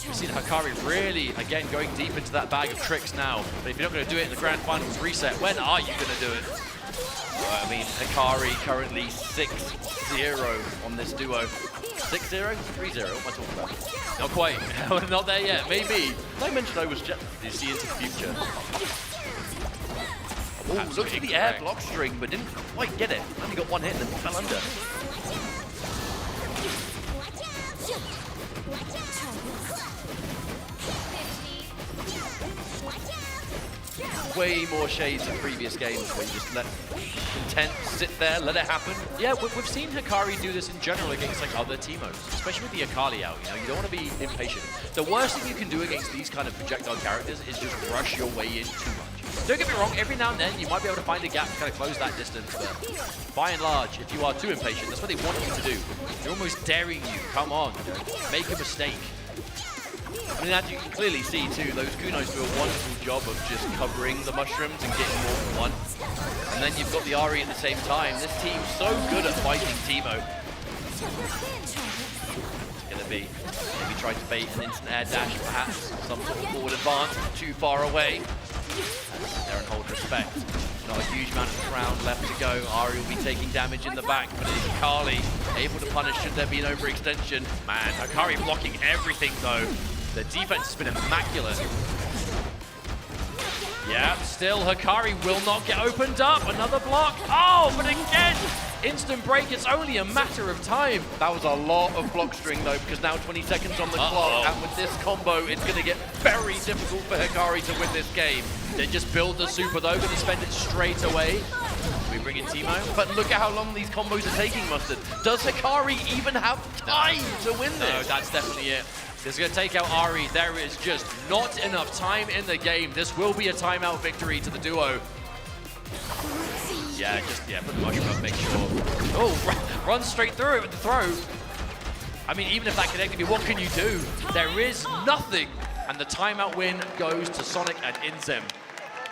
Speaker 3: We've seen Hikari really, again, going deep into that bag of tricks now, but if you're not going to do it in the Grand Finals reset, when are you going to do it?
Speaker 2: Well, I mean, Hikari currently 6-0 on this duo. 6-0? 3-0? What am I talking about?
Speaker 3: Not quite. Not there yet. Maybe.
Speaker 2: Did I mention I was jet? Did you see into the future? Oh, looked at the air block string, but didn't quite get it. Only got one hit and then fell under. Way more shades of previous games where you just let content sit there, let it happen.
Speaker 3: Yeah, we've seen Hikari do this in general against like other Teemos, especially with the Akali out. You don't want to be impatient. The worst thing you can do against these kind of projectile characters is just rush your way in too much. Don't get me wrong, every now and then you might be able to find a gap to kind of close that distance, but by and large, if you are too impatient, that's what they want you to do. They're almost daring you. Come on, make a mistake.
Speaker 2: I mean, as you can clearly see too, those Kunos do a wonderful job of just covering the mushrooms and getting more than one. And then you've got the Ari at the same time. This team's so good at fighting Teemo. It's going to be, maybe try to bait an instant air dash perhaps, some sort of forward advance, too far away. There and hold respect. Not a huge amount of round left to go. Ari will be taking damage in the back, but it's Kali able to punish should there be an overextension.
Speaker 1: Man, Hikari blocking everything though. The defense has been immaculate. Yeah, still Hikari will not get opened up. Another block. Oh, but again, instant break. It's only a matter of time.
Speaker 2: That was a lot of block string though, because now 20 seconds on the clock, and with this combo, it's going to get very difficult for Hikari to win this game.
Speaker 1: They just build the super though, going to spend it straight away. We bring in Timo.
Speaker 2: But look at how long these combos are taking, Mustard. Does Hikari even have time to win this?
Speaker 1: No, that's definitely it. This is going to take out Ari. There is just not enough time in the game. This will be a timeout victory to the duo. Yeah, put the mushroom up, make sure. Oh, run straight through it with the throw. I mean, even if that connected you, what can you do? There is nothing. And the timeout win goes to Sonic and Inzem.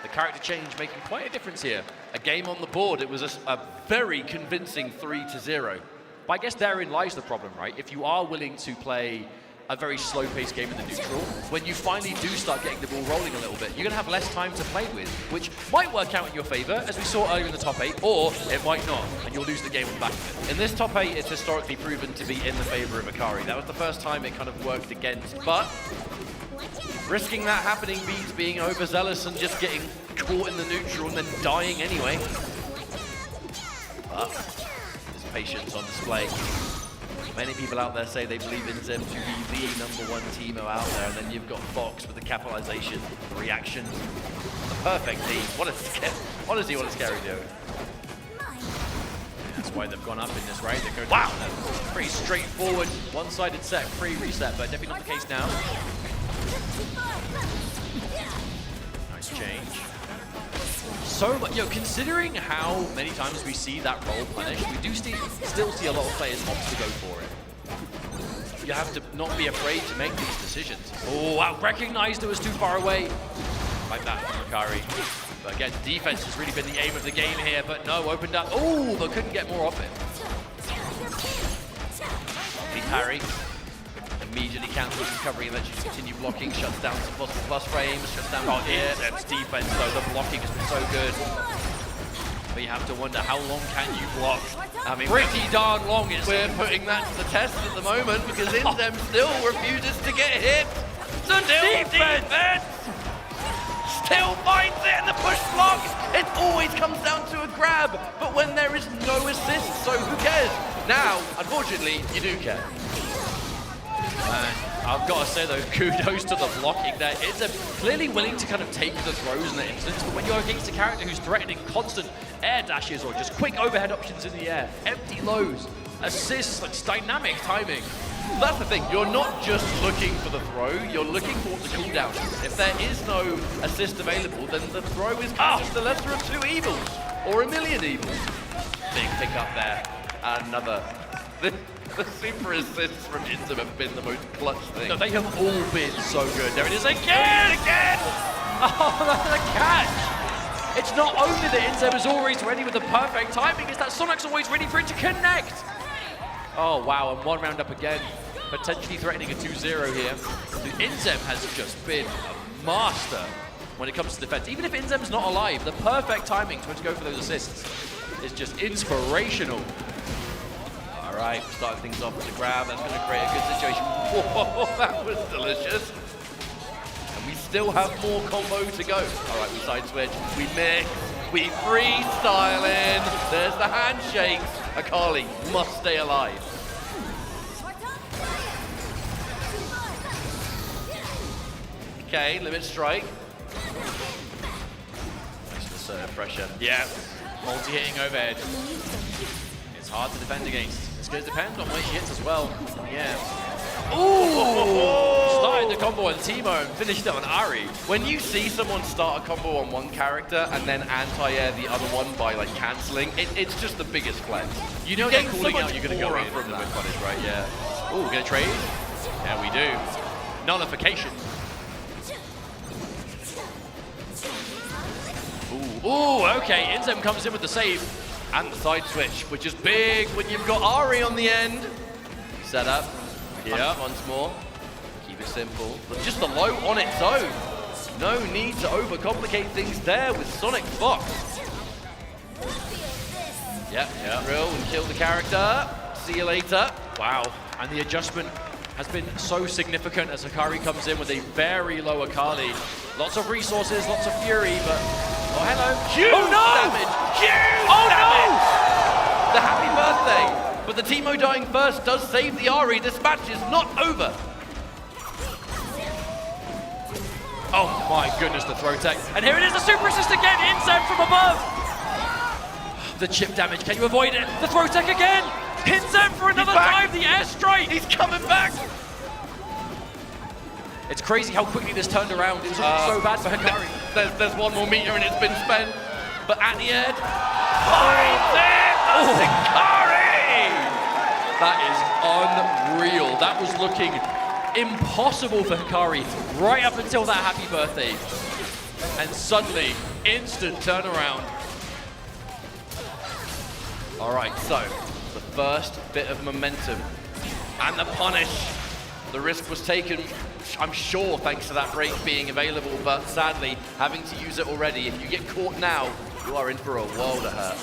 Speaker 1: The character change making quite a difference here.
Speaker 2: A game on the board. It was a very convincing 3-0.
Speaker 1: But I guess therein lies the problem, right? If you are willing to play a very slow-paced game in the neutral, when you finally do start getting the ball rolling a little bit, you're going to have less time to play with, which might work out in your favor, as we saw earlier in the top 8, or it might not, and you'll lose the game on the back of it.
Speaker 2: In this top 8, it's historically proven to be in the favor of Hikari. That was the first time it kind of worked against, but risking that happening beats being overzealous and just getting caught in the neutral and then dying anyway. But there's patience on display. Many people out there say they believe Inzem to be the #1 teamo out there, and then you've got Fox with the capitalization, the reaction, the perfect team. Honestly, what a scary duo.
Speaker 1: That's why they've gone up in this, right? They're going wow, pretty straightforward, one-sided set, free reset, but definitely not the case now. Nice change. So, considering how many times we see that roll punished, we do still see a lot of players opt to go for it.
Speaker 2: You have to not be afraid to make these decisions.
Speaker 1: Oh, wow, recognized it was too far away.
Speaker 2: Like that from Hikari.
Speaker 1: But again, defense has really been the aim of the game here, but no, opened up. Oh, but couldn't get more off it.
Speaker 2: The parry. Immediately cancels recovery and lets you continue blocking, shuts down some plus frames, shuts down
Speaker 1: Inzem's defense though, the blocking has been so good. But you have to wonder, how long can you block?
Speaker 2: I mean,
Speaker 1: pretty darn long.
Speaker 2: We're putting that to the test at the moment because Inzem still refuses to get hit.
Speaker 1: The defense!
Speaker 2: Still finds it in the push block. It always comes down to a grab, but when there is no assist, so who cares? Now, unfortunately, you do care.
Speaker 1: Man, I've got to say though, kudos to the blocking there. It's clearly willing to kind of take the throws in the instance, but when you're against a character who's threatening constant air dashes or just quick overhead options in the air, empty lows, assists, like dynamic timing.
Speaker 2: That's the thing, you're not just looking for the throw, you're looking for the cooldown. If there is no assist available, then the throw is just the lesser of two evils, or a million evils. Big pick up there, another. The super assists from Inzem have been the most clutch thing.
Speaker 1: No, they have all been so good. There it is again! Oh, that's a catch! It's not only that Inzem is always ready with the perfect timing, it's that Sonic's always ready for it to connect! Oh, wow, and one round up again. Potentially threatening a 2-0 here. Inzem has just been a master when it comes to defense. Even if Inzem's not alive, the perfect timing to go for those assists is just inspirational.
Speaker 2: All right, starting things off with a grab. That's going to create a good situation. Whoa, that was delicious. And we still have more combo to go. All right, we side switch, we mix, we freestyle in. There's the handshakes. Akali must stay alive. Okay, limit strike. Nice to assert pressure.
Speaker 1: Yeah, multi-hitting overhead. It's hard to defend against. It's going to depend on where she hits as well. Yeah. Ooh! Started the combo on Timo and finished it on Ari.
Speaker 2: When you see someone start a combo on one character and then anti-air the other one by like cancelling, it's just the biggest flex.
Speaker 1: You know they're calling out, you're going to go in
Speaker 2: from that punish, right? Yeah.
Speaker 1: Ooh, going to trade? Yeah, we do. Nullification. Ooh, okay, Inzem comes in with the save.
Speaker 2: And the side switch, which is big when you've got Ari on the end. Set up. Yeah. Once more. Keep it simple. But just the low on its own. No need to overcomplicate things there with Sonic Fox. Yep, drill and kill the character. See you later.
Speaker 1: Wow, and the adjustment has been so significant as Hikari comes in with a very low Akali. Lots of resources, lots of fury, but... Oh, hello.
Speaker 2: Huge damage! Huge damage! The happy birthday! But the Teemo dying first does save the Ahri. This match is not over.
Speaker 1: Oh my goodness, the throw tech.
Speaker 3: And here it is, the super assist again, Inzem from above.
Speaker 1: The chip damage, can you avoid it?
Speaker 3: The throw tech again. Inzem for another dive, the airstrike.
Speaker 2: He's coming back.
Speaker 1: It's crazy how quickly this turned around. It was so bad for Hikari.
Speaker 2: There's one more meter and it's been spent. But at the end, Hikari!
Speaker 1: That is unreal. That was looking impossible for Hikari right up until that happy birthday. And suddenly, instant turnaround.
Speaker 2: All right, so the first bit of momentum and the punish. The risk was taken, I'm sure, thanks to that break being available, but sadly, having to use it already. If you get caught now, you are in for a world of hurt.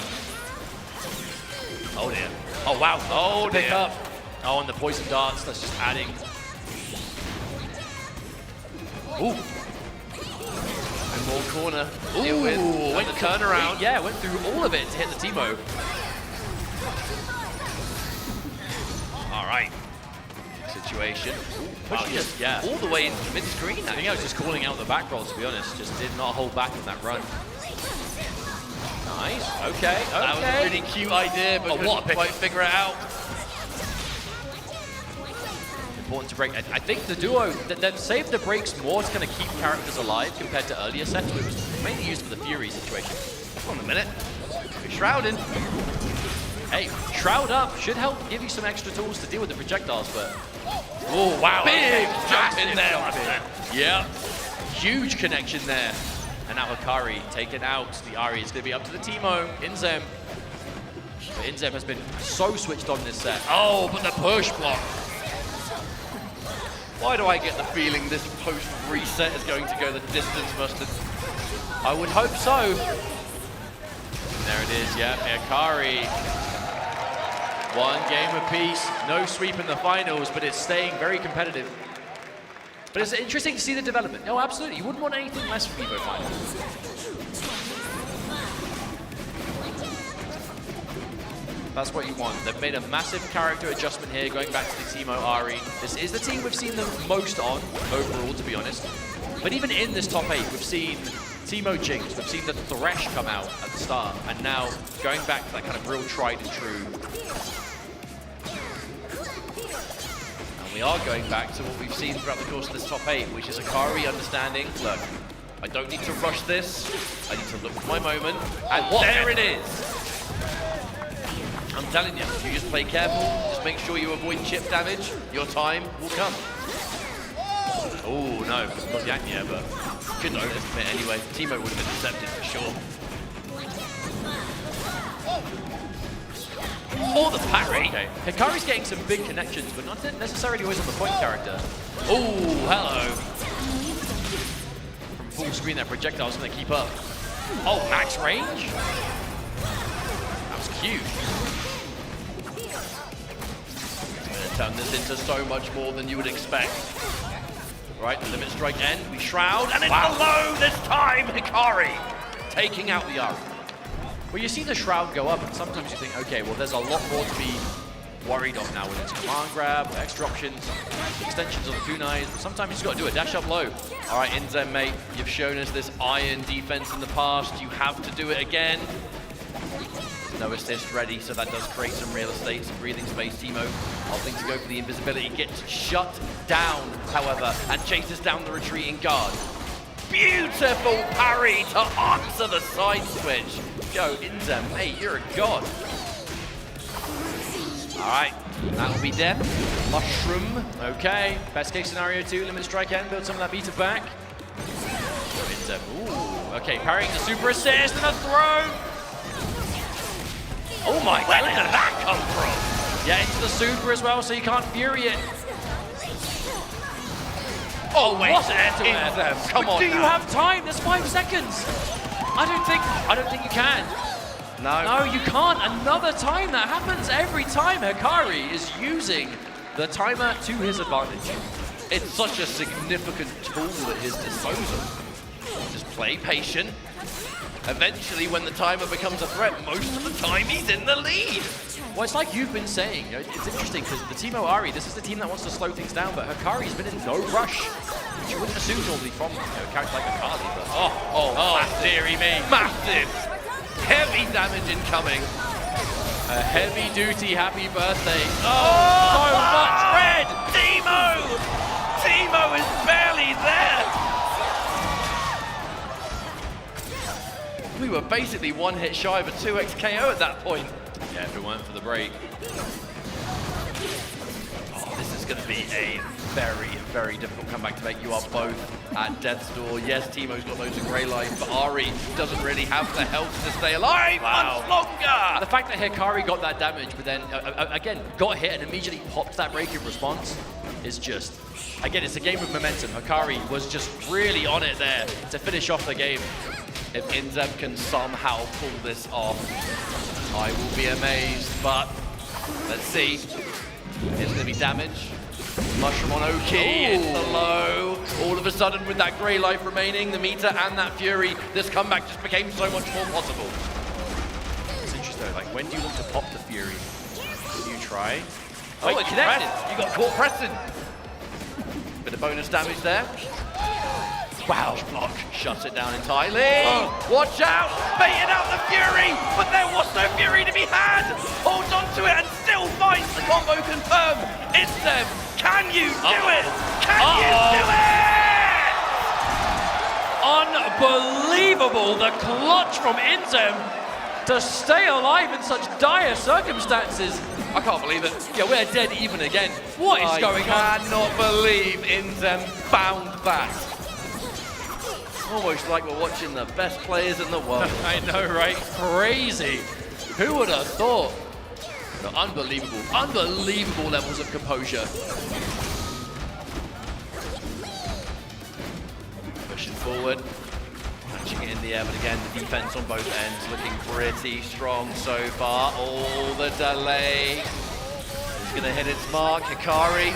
Speaker 1: Oh dear. Oh wow.
Speaker 2: Oh
Speaker 1: Pick
Speaker 2: dear.
Speaker 1: up. Oh, and the poison darts, that's just adding. Ooh.
Speaker 2: And more corner to deal with.
Speaker 1: Went
Speaker 2: And the turnaround.
Speaker 1: Yeah, went through all of it to hit the Teemo.
Speaker 2: All right. Situation. Pushing us all the way into mid-screen.
Speaker 1: I think I was just calling out the back roll, to be honest. Just did not hold back on that run. Nice. Okay.
Speaker 2: That was a really cute idea, but couldn't quite figure it out.
Speaker 1: Important to break. I think the duo, they've saved the breaks more to kind of keep characters alive compared to earlier sets, where it was mainly used for the Fury situation.
Speaker 2: Hold on a minute. We're shrouded.
Speaker 1: Hey, shroud up should help give you some extra tools to deal with the projectiles, but... Oh, wow.
Speaker 2: Big jump in there.
Speaker 1: Yeah. Huge connection there. And now Hikari taken out. The Ahri is going to be up to the Teemo. Inzem. But Inzem has been so switched on this set. Oh, but the push block.
Speaker 2: Why do I get the feeling this post-reset is going to go the distance, Mustard?
Speaker 1: I would hope so. There it is, yeah. Hikari. One game apiece. No sweep in the finals, but it's staying very competitive. But it's interesting to see the development. Oh, absolutely. You wouldn't want anything less from Evo finals. That's what you want. They've made a massive character adjustment here, going back to the Teemo Ahri. This is the team we've seen the most on, overall, to be honest. But even in this top 8, we've seen Teemo Jinx, we've seen the Thresh come out at the start, and now going back to that kind of real tried and true. And we are going back to what we've seen throughout the course of this top 8, which is Hikari understanding, look, I don't need to rush this, I need to look for my moment, and there it is! I'm telling you, if you just play careful, just make sure you avoid chip damage, your time will come. Oh no, not yet, yeah, but couldn't have this bit anyway. Teemo would have been intercepted for sure. Oh, the parry! Okay, Hikari's getting some big connections, but not necessarily always on the point character. Oh, hello! From full screen, that projectile's going to keep up. Oh, max range? That was cute.
Speaker 2: Turn this into so much more than you would expect. Right, the limit strike end, we shroud, and it's below this time, Hikari taking out the Ahri.
Speaker 1: Well, you see the shroud go up, and sometimes you think, okay, well, there's a lot more to be worried of now with its command grab, extra options, extensions of the kunais, but sometimes you just got to do a dash up low. All right, Inzem, mate, you've shown us this iron defense in the past. You have to do it again. No assist ready, so that does create some real estate, some breathing space. Teemo opting to go for the invisibility, gets shut down, however, and chases down the retreating guard. Beautiful parry to answer the side switch. Go, Inzem, mate, you're a god. All right, that'll be death. Mushroom. Okay, best case scenario 2, limit strike end, build some of that beater back. Go, Inzem, ooh, okay, parrying the super assist and a throw. Oh my god, where did that come from? Yeah, into the super as well, so you can't fury it.
Speaker 2: Oh, wait.
Speaker 3: What air to air?
Speaker 2: Inzem, come
Speaker 3: But
Speaker 2: on
Speaker 3: do you
Speaker 2: now.
Speaker 3: have time? There's 5 seconds. I don't think you can.
Speaker 2: No.
Speaker 3: No, you can't. Another time that happens every time Hikari is using the timer to his advantage.
Speaker 2: It's such a significant tool at his disposal. Just play patient. Eventually, when the timer becomes a threat, most of the time he's in the lead.
Speaker 3: Well, it's like you've been saying. You know, it's interesting because the Team Oari, this is the team that wants to slow things down, but Hikari's been in no rush. You wouldn't assume normally from a character like Hikari, but
Speaker 2: massive.
Speaker 3: dearie me.
Speaker 2: Massive. Heavy damage incoming.
Speaker 3: A heavy-duty happy birthday.
Speaker 2: Oh,
Speaker 3: so much red!
Speaker 2: Teemo is barely there. We were basically one hit shy of a 2x KO at that point.
Speaker 3: Yeah, if it weren't for the break.
Speaker 2: Oh, this is going to be a very, very difficult comeback to make. You are both at death's door. Yes, Teemo's got loads of grey life, but Ari doesn't really have the health to stay alive much longer.
Speaker 3: The fact that Hikari got that damage, but then, again, got hit and immediately popped that break in response is just, again, it's a game of momentum. Hikari was just really on it there to finish off the game.
Speaker 2: If Inzem can somehow pull this off, I will be amazed, but let's see. It's going to be damage. Mushroom on Oki, it's the low. All of a sudden, with that grey life remaining, the meter and that fury, this comeback just became so much more possible.
Speaker 3: It's interesting though, like when do you look to pop the fury? Do you try?
Speaker 2: Oh,
Speaker 3: it connected.
Speaker 2: You got caught pressing. Bit of bonus damage there. Wow, block shuts it down entirely. Watch out, baiting out the fury, but there was no fury to be had. Holds on to it and still finds the combo confirmed. It's them. Can you do it? Can you do it?
Speaker 3: Unbelievable, the clutch from Inzem to stay alive in such dire circumstances.
Speaker 2: I can't believe it.
Speaker 3: Yeah, we're dead even again. What is going on?
Speaker 2: I cannot believe Inzem found that. Almost like we're watching the best players in the world.
Speaker 3: I know, right? Crazy. Who would have thought? No, unbelievable levels of composure.
Speaker 2: Pushing forward, catching it in the air, but again, the defense on both ends looking pretty strong so far. All the delay is going to hit its mark. Hikari.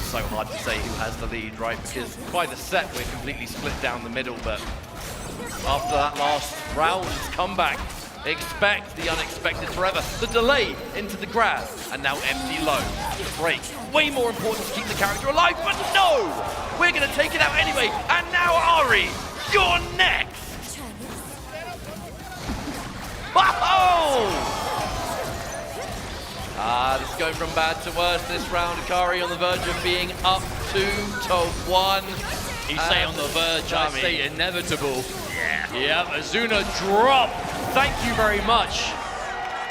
Speaker 2: So hard to say who has the lead, right? Because by the set, we're completely split down the middle, but after that last round's comeback, expect the unexpected forever. The delay into the grab, and now empty low. The break, way more important to keep the character alive, but no! We're gonna take it out anyway, and now Ari, you're next! Whoa! This is going from bad to worse this round. Hikari on the verge of being up 2-1.
Speaker 3: You say on the verge, I say inevitable. Yeah, Azuna drop. Thank you very much.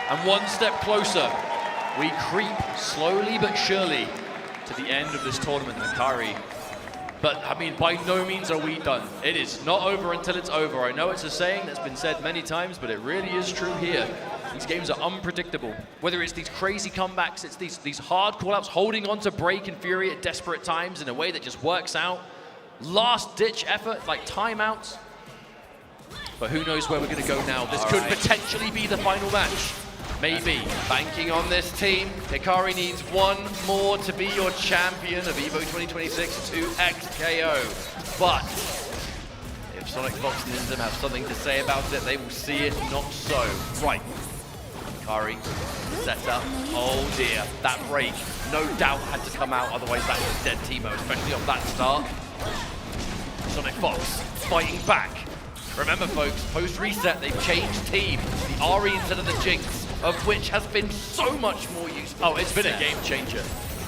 Speaker 3: And one step closer, we creep slowly but surely to the end of this tournament, Hikari. But, I mean, by no means are we done. It is not over until it's over. I know it's a saying that's been said many times, but it really is true here. These games are unpredictable. Whether it's these crazy comebacks, it's these hard call-outs, holding on to break and fury at desperate times in a way that just works out. Last-ditch effort, like timeouts. But who knows where we're going to go now. This could potentially be the final match. Maybe.
Speaker 2: Banking on this team, Hikari needs one more to be your champion of EVO 2026 2x KO. But if Sonic Fox and Inzem have something to say about it, they will see it not so. Right. Hikari set up. Oh dear, that break no doubt had to come out, otherwise that was dead Teemo, especially off that start. Sonic Fox fighting back. Remember folks, post-reset they've changed team. The Ari instead of the Jinx, of which has been so much more useful.
Speaker 3: Oh, it's been a game changer.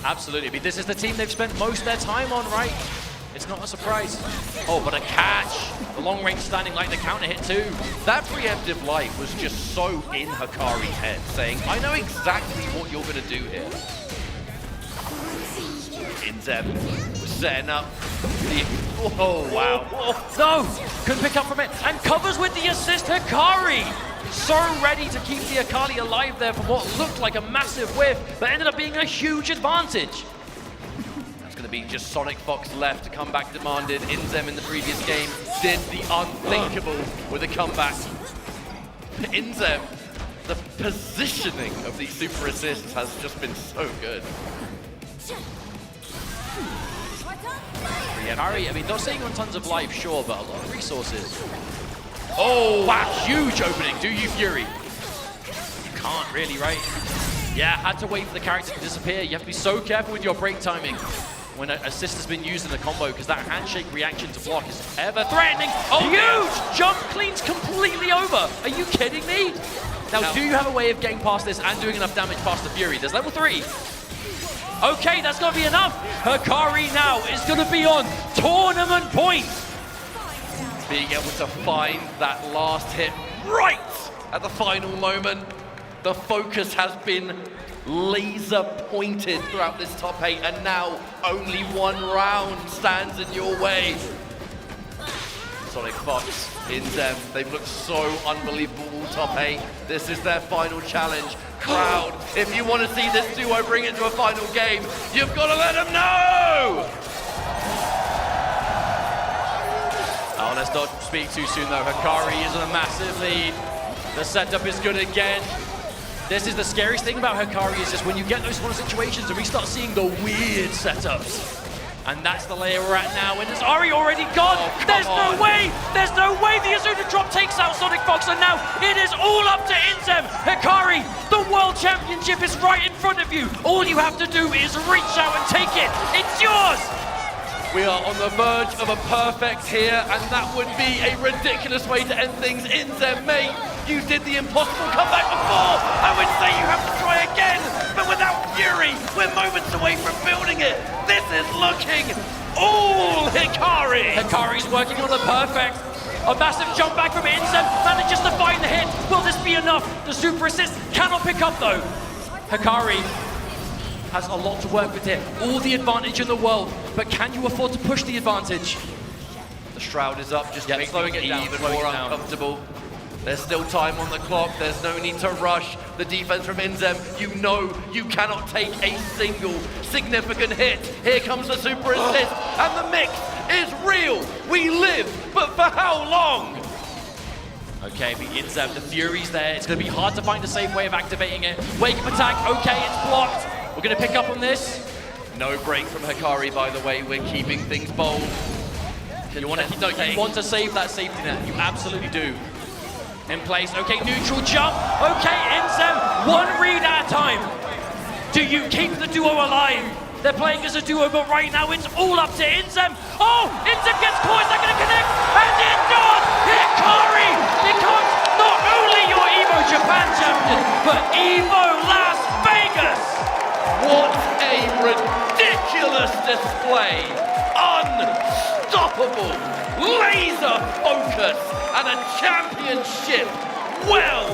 Speaker 3: Absolutely. I mean, this is the team they've spent most of their time on, right? It's not a surprise. Oh, but a catch. The long range standing like the counter hit too.
Speaker 2: That preemptive light was just so in Hikari's head, saying, I know exactly what you're going to do here. Inzem was setting up the... Oh, wow.
Speaker 3: No! Couldn't pick up from it. And covers with the assist, Hikari! So ready to keep the Akali alive there from what looked like a massive whiff, but ended up being a huge advantage.
Speaker 2: going to be just Sonic Fox left to come back demanded. Inzem in the previous game did the unthinkable with a comeback. Inzem, the positioning of these super assists has just been so good.
Speaker 1: Harry, I mean, not saying on tons of life, sure, but a lot of resources. Oh, wow, huge opening. Do you Fury? You can't really, right? Yeah, had to wait for the character to disappear. You have to be so careful with your break timing when an assist has been used in a combo, because that handshake reaction to block is ever threatening. Oh, huge! Jump cleans completely over. Are you kidding me? Now, do you have a way of getting past this and doing enough damage past the Fury? There's level 3. Okay, that's gonna be enough. Hikari now is gonna be on tournament point.
Speaker 2: Being able to find that last hit right at the final moment. The focus has been laser pointed throughout this top 8, and now only one round stands in your way. Sonic Fox, Inzem, they've looked so unbelievable all top 8. This is their final challenge. Crowd, if you want to see this duo bring it to a final game, you've got to let them know!
Speaker 1: Oh, let's not speak too soon though. Hikari is on a massive lead. The setup is good again. This is the scariest thing about Hikari, is just when you get those kind of situations and we start seeing the weird setups. And that's the layer we're at now, and is Ari already gone?
Speaker 2: Oh,
Speaker 1: there's no way the Azuna drop takes out Sonic Fox, and now it is all up to Inzem. Hikari, the World Championship is right in front of you. All you have to do is reach out and take it. It's yours!
Speaker 2: We are on the verge of a perfect here, and that would be a ridiculous way to end things. Inzem, mate, you did the impossible comeback before. I would say you have to try again, but without Fury, we're moments away from building it. This is looking all Hikari.
Speaker 1: Hikari's working on the perfect. A massive jump back from Inzem, manages to find the hit. Will this be enough? The super assist cannot pick up though. Hikari has a lot to work with here. All the advantage in the world, but can you afford to push the advantage?
Speaker 2: The shroud is up, just making
Speaker 1: slowing
Speaker 2: it
Speaker 1: it down,
Speaker 2: even
Speaker 1: slowing
Speaker 2: more
Speaker 1: it down.
Speaker 2: uncomfortable. There's still time on the clock. There's no need to rush the defense from Inzem. You know you cannot take a single significant hit. Here comes the super assist, and the mix is real. We live, but for how long?
Speaker 1: Okay, but Inzem, the Fury's there. It's going to be hard to find a safe way of activating it. Wake up attack, okay, it's blocked. We're going to pick up on this.
Speaker 2: No break from Hikari, by the way. We're keeping things bold.
Speaker 1: You want to save that safety net. You absolutely do. In place. Okay, neutral jump. Okay, Inzem, one read at a time. Do you keep the duo alive? They're playing as a duo, but right now it's all up to Inzem. Oh, Inzem gets caught. Is that going to connect? And it does! Hikari becomes not only your EVO Japan champion, but EVO Las Vegas!
Speaker 2: What a ridiculous display! Unstoppable! Laser focus and a championship well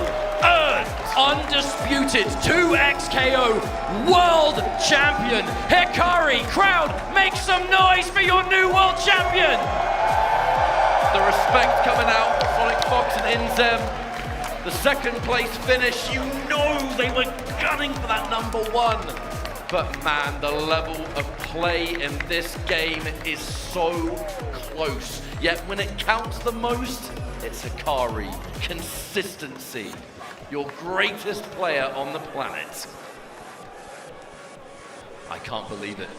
Speaker 2: earned!
Speaker 1: Undisputed 2xKO world champion Hikari. Crowd, make some noise for your new world champion!
Speaker 2: The respect coming out, Sonic Fox and Inzem. The second place finish, you know they were gunning for that #1. But man, the level of play in this game is so close. Yet when it counts the most, it's Hikari. Consistency. Your greatest player on the planet.
Speaker 1: I can't believe it.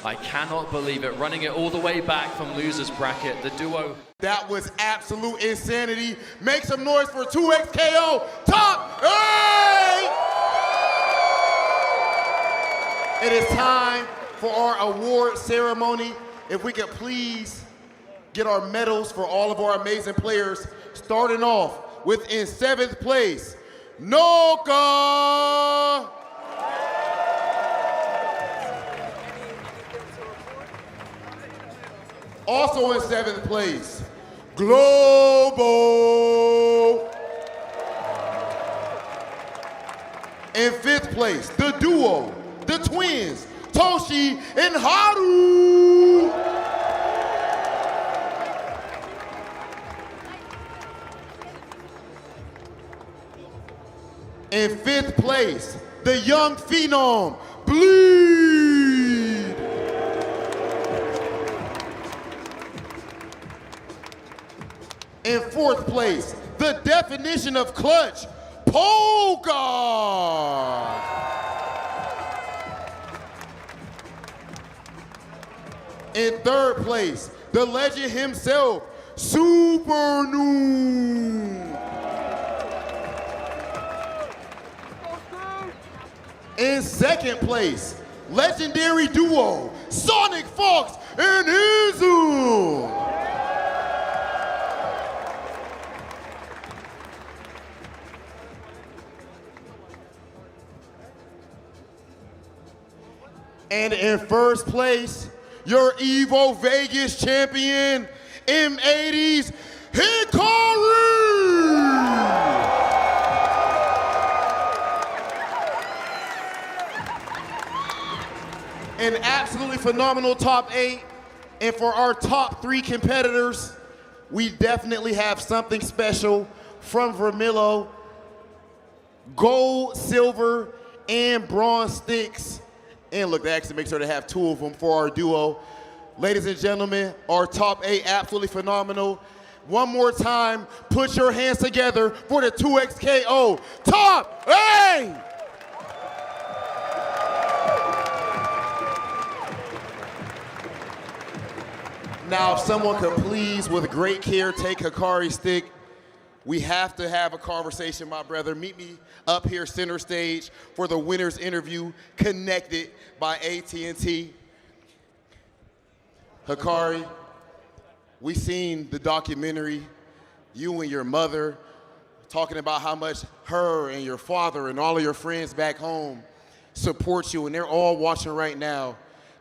Speaker 1: I cannot believe it. Running it all the way back from loser's bracket, the duo.
Speaker 4: That was absolute insanity. Make some noise for 2xKO top 8! It is time for our award ceremony. If we could please get our medals for all of our amazing players, starting off with in 7th place, Noka! Also in 7th place, Global. In 5th place, the duo, the twins, Toshi and Haru. In 5th place, the young phenom, Bleed. In fourth place, the definition of clutch, Polka. In third place, the legend himself, Super Noon. In second place, legendary duo, Sonic Fox and Izu. And in first place, your Evo Vegas champion, M80's Hikari! An absolutely phenomenal top 8. And for our top 3 competitors, we definitely have something special from Vermillo. Gold, silver, and bronze sticks. And look, they actually make sure to have 2 of them for our duo. Ladies and gentlemen, our top 8, absolutely phenomenal. One more time, put your hands together for the 2XKO top 8! Now, if someone could please, with great care, take Hikari's stick. We have to have a conversation, my brother. Meet me up here center stage for the winner's interview, connected by AT&T. Hikari, we seen the documentary, you and your mother, talking about how much her and your father and all of your friends back home support you, and they're all watching right now.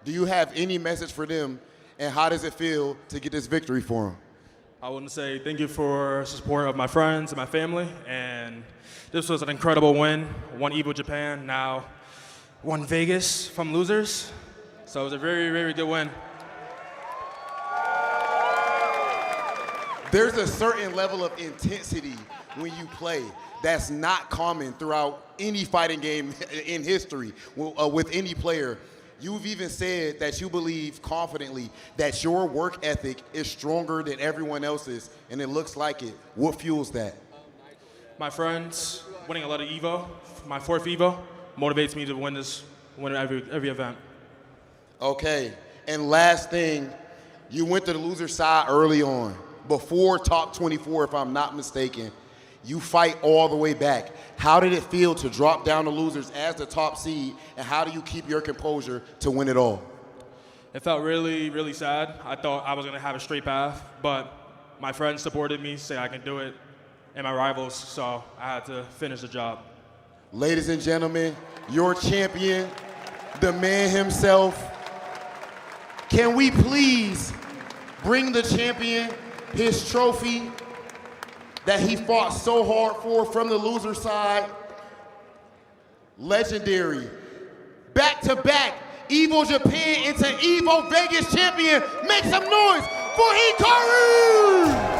Speaker 4: Do you have any message for them, and how does it feel to get this victory for them?
Speaker 5: I want to say thank you for the support of my friends and my family, and this was an incredible win. Won Evo Japan, now won Vegas from losers, so it was a very, very good win.
Speaker 4: There's a certain level of intensity when you play that's not common throughout any fighting game in history with any player. You've even said that you believe confidently that your work ethic is stronger than everyone else's, and it looks like it. What fuels that?
Speaker 5: My friends, winning a lot of Evo, my 4th Evo, motivates me to win every event.
Speaker 4: Okay, and last thing, you went to the loser side early on, before top 24, if I'm not mistaken. You fight all the way back. How did it feel to drop down to losers as the top seed, and how do you keep your composure to win it all?
Speaker 5: It felt really, really sad. I thought I was going to have a straight path, but my friends supported me, say I can do it, and my rivals, so I had to finish the job.
Speaker 4: Ladies and gentlemen, your champion, the man himself. Can we please bring the champion his trophy that he fought so hard for from the loser side? Legendary, back-to-back Evo Japan into Evo Vegas champion. Make some noise for Hikari!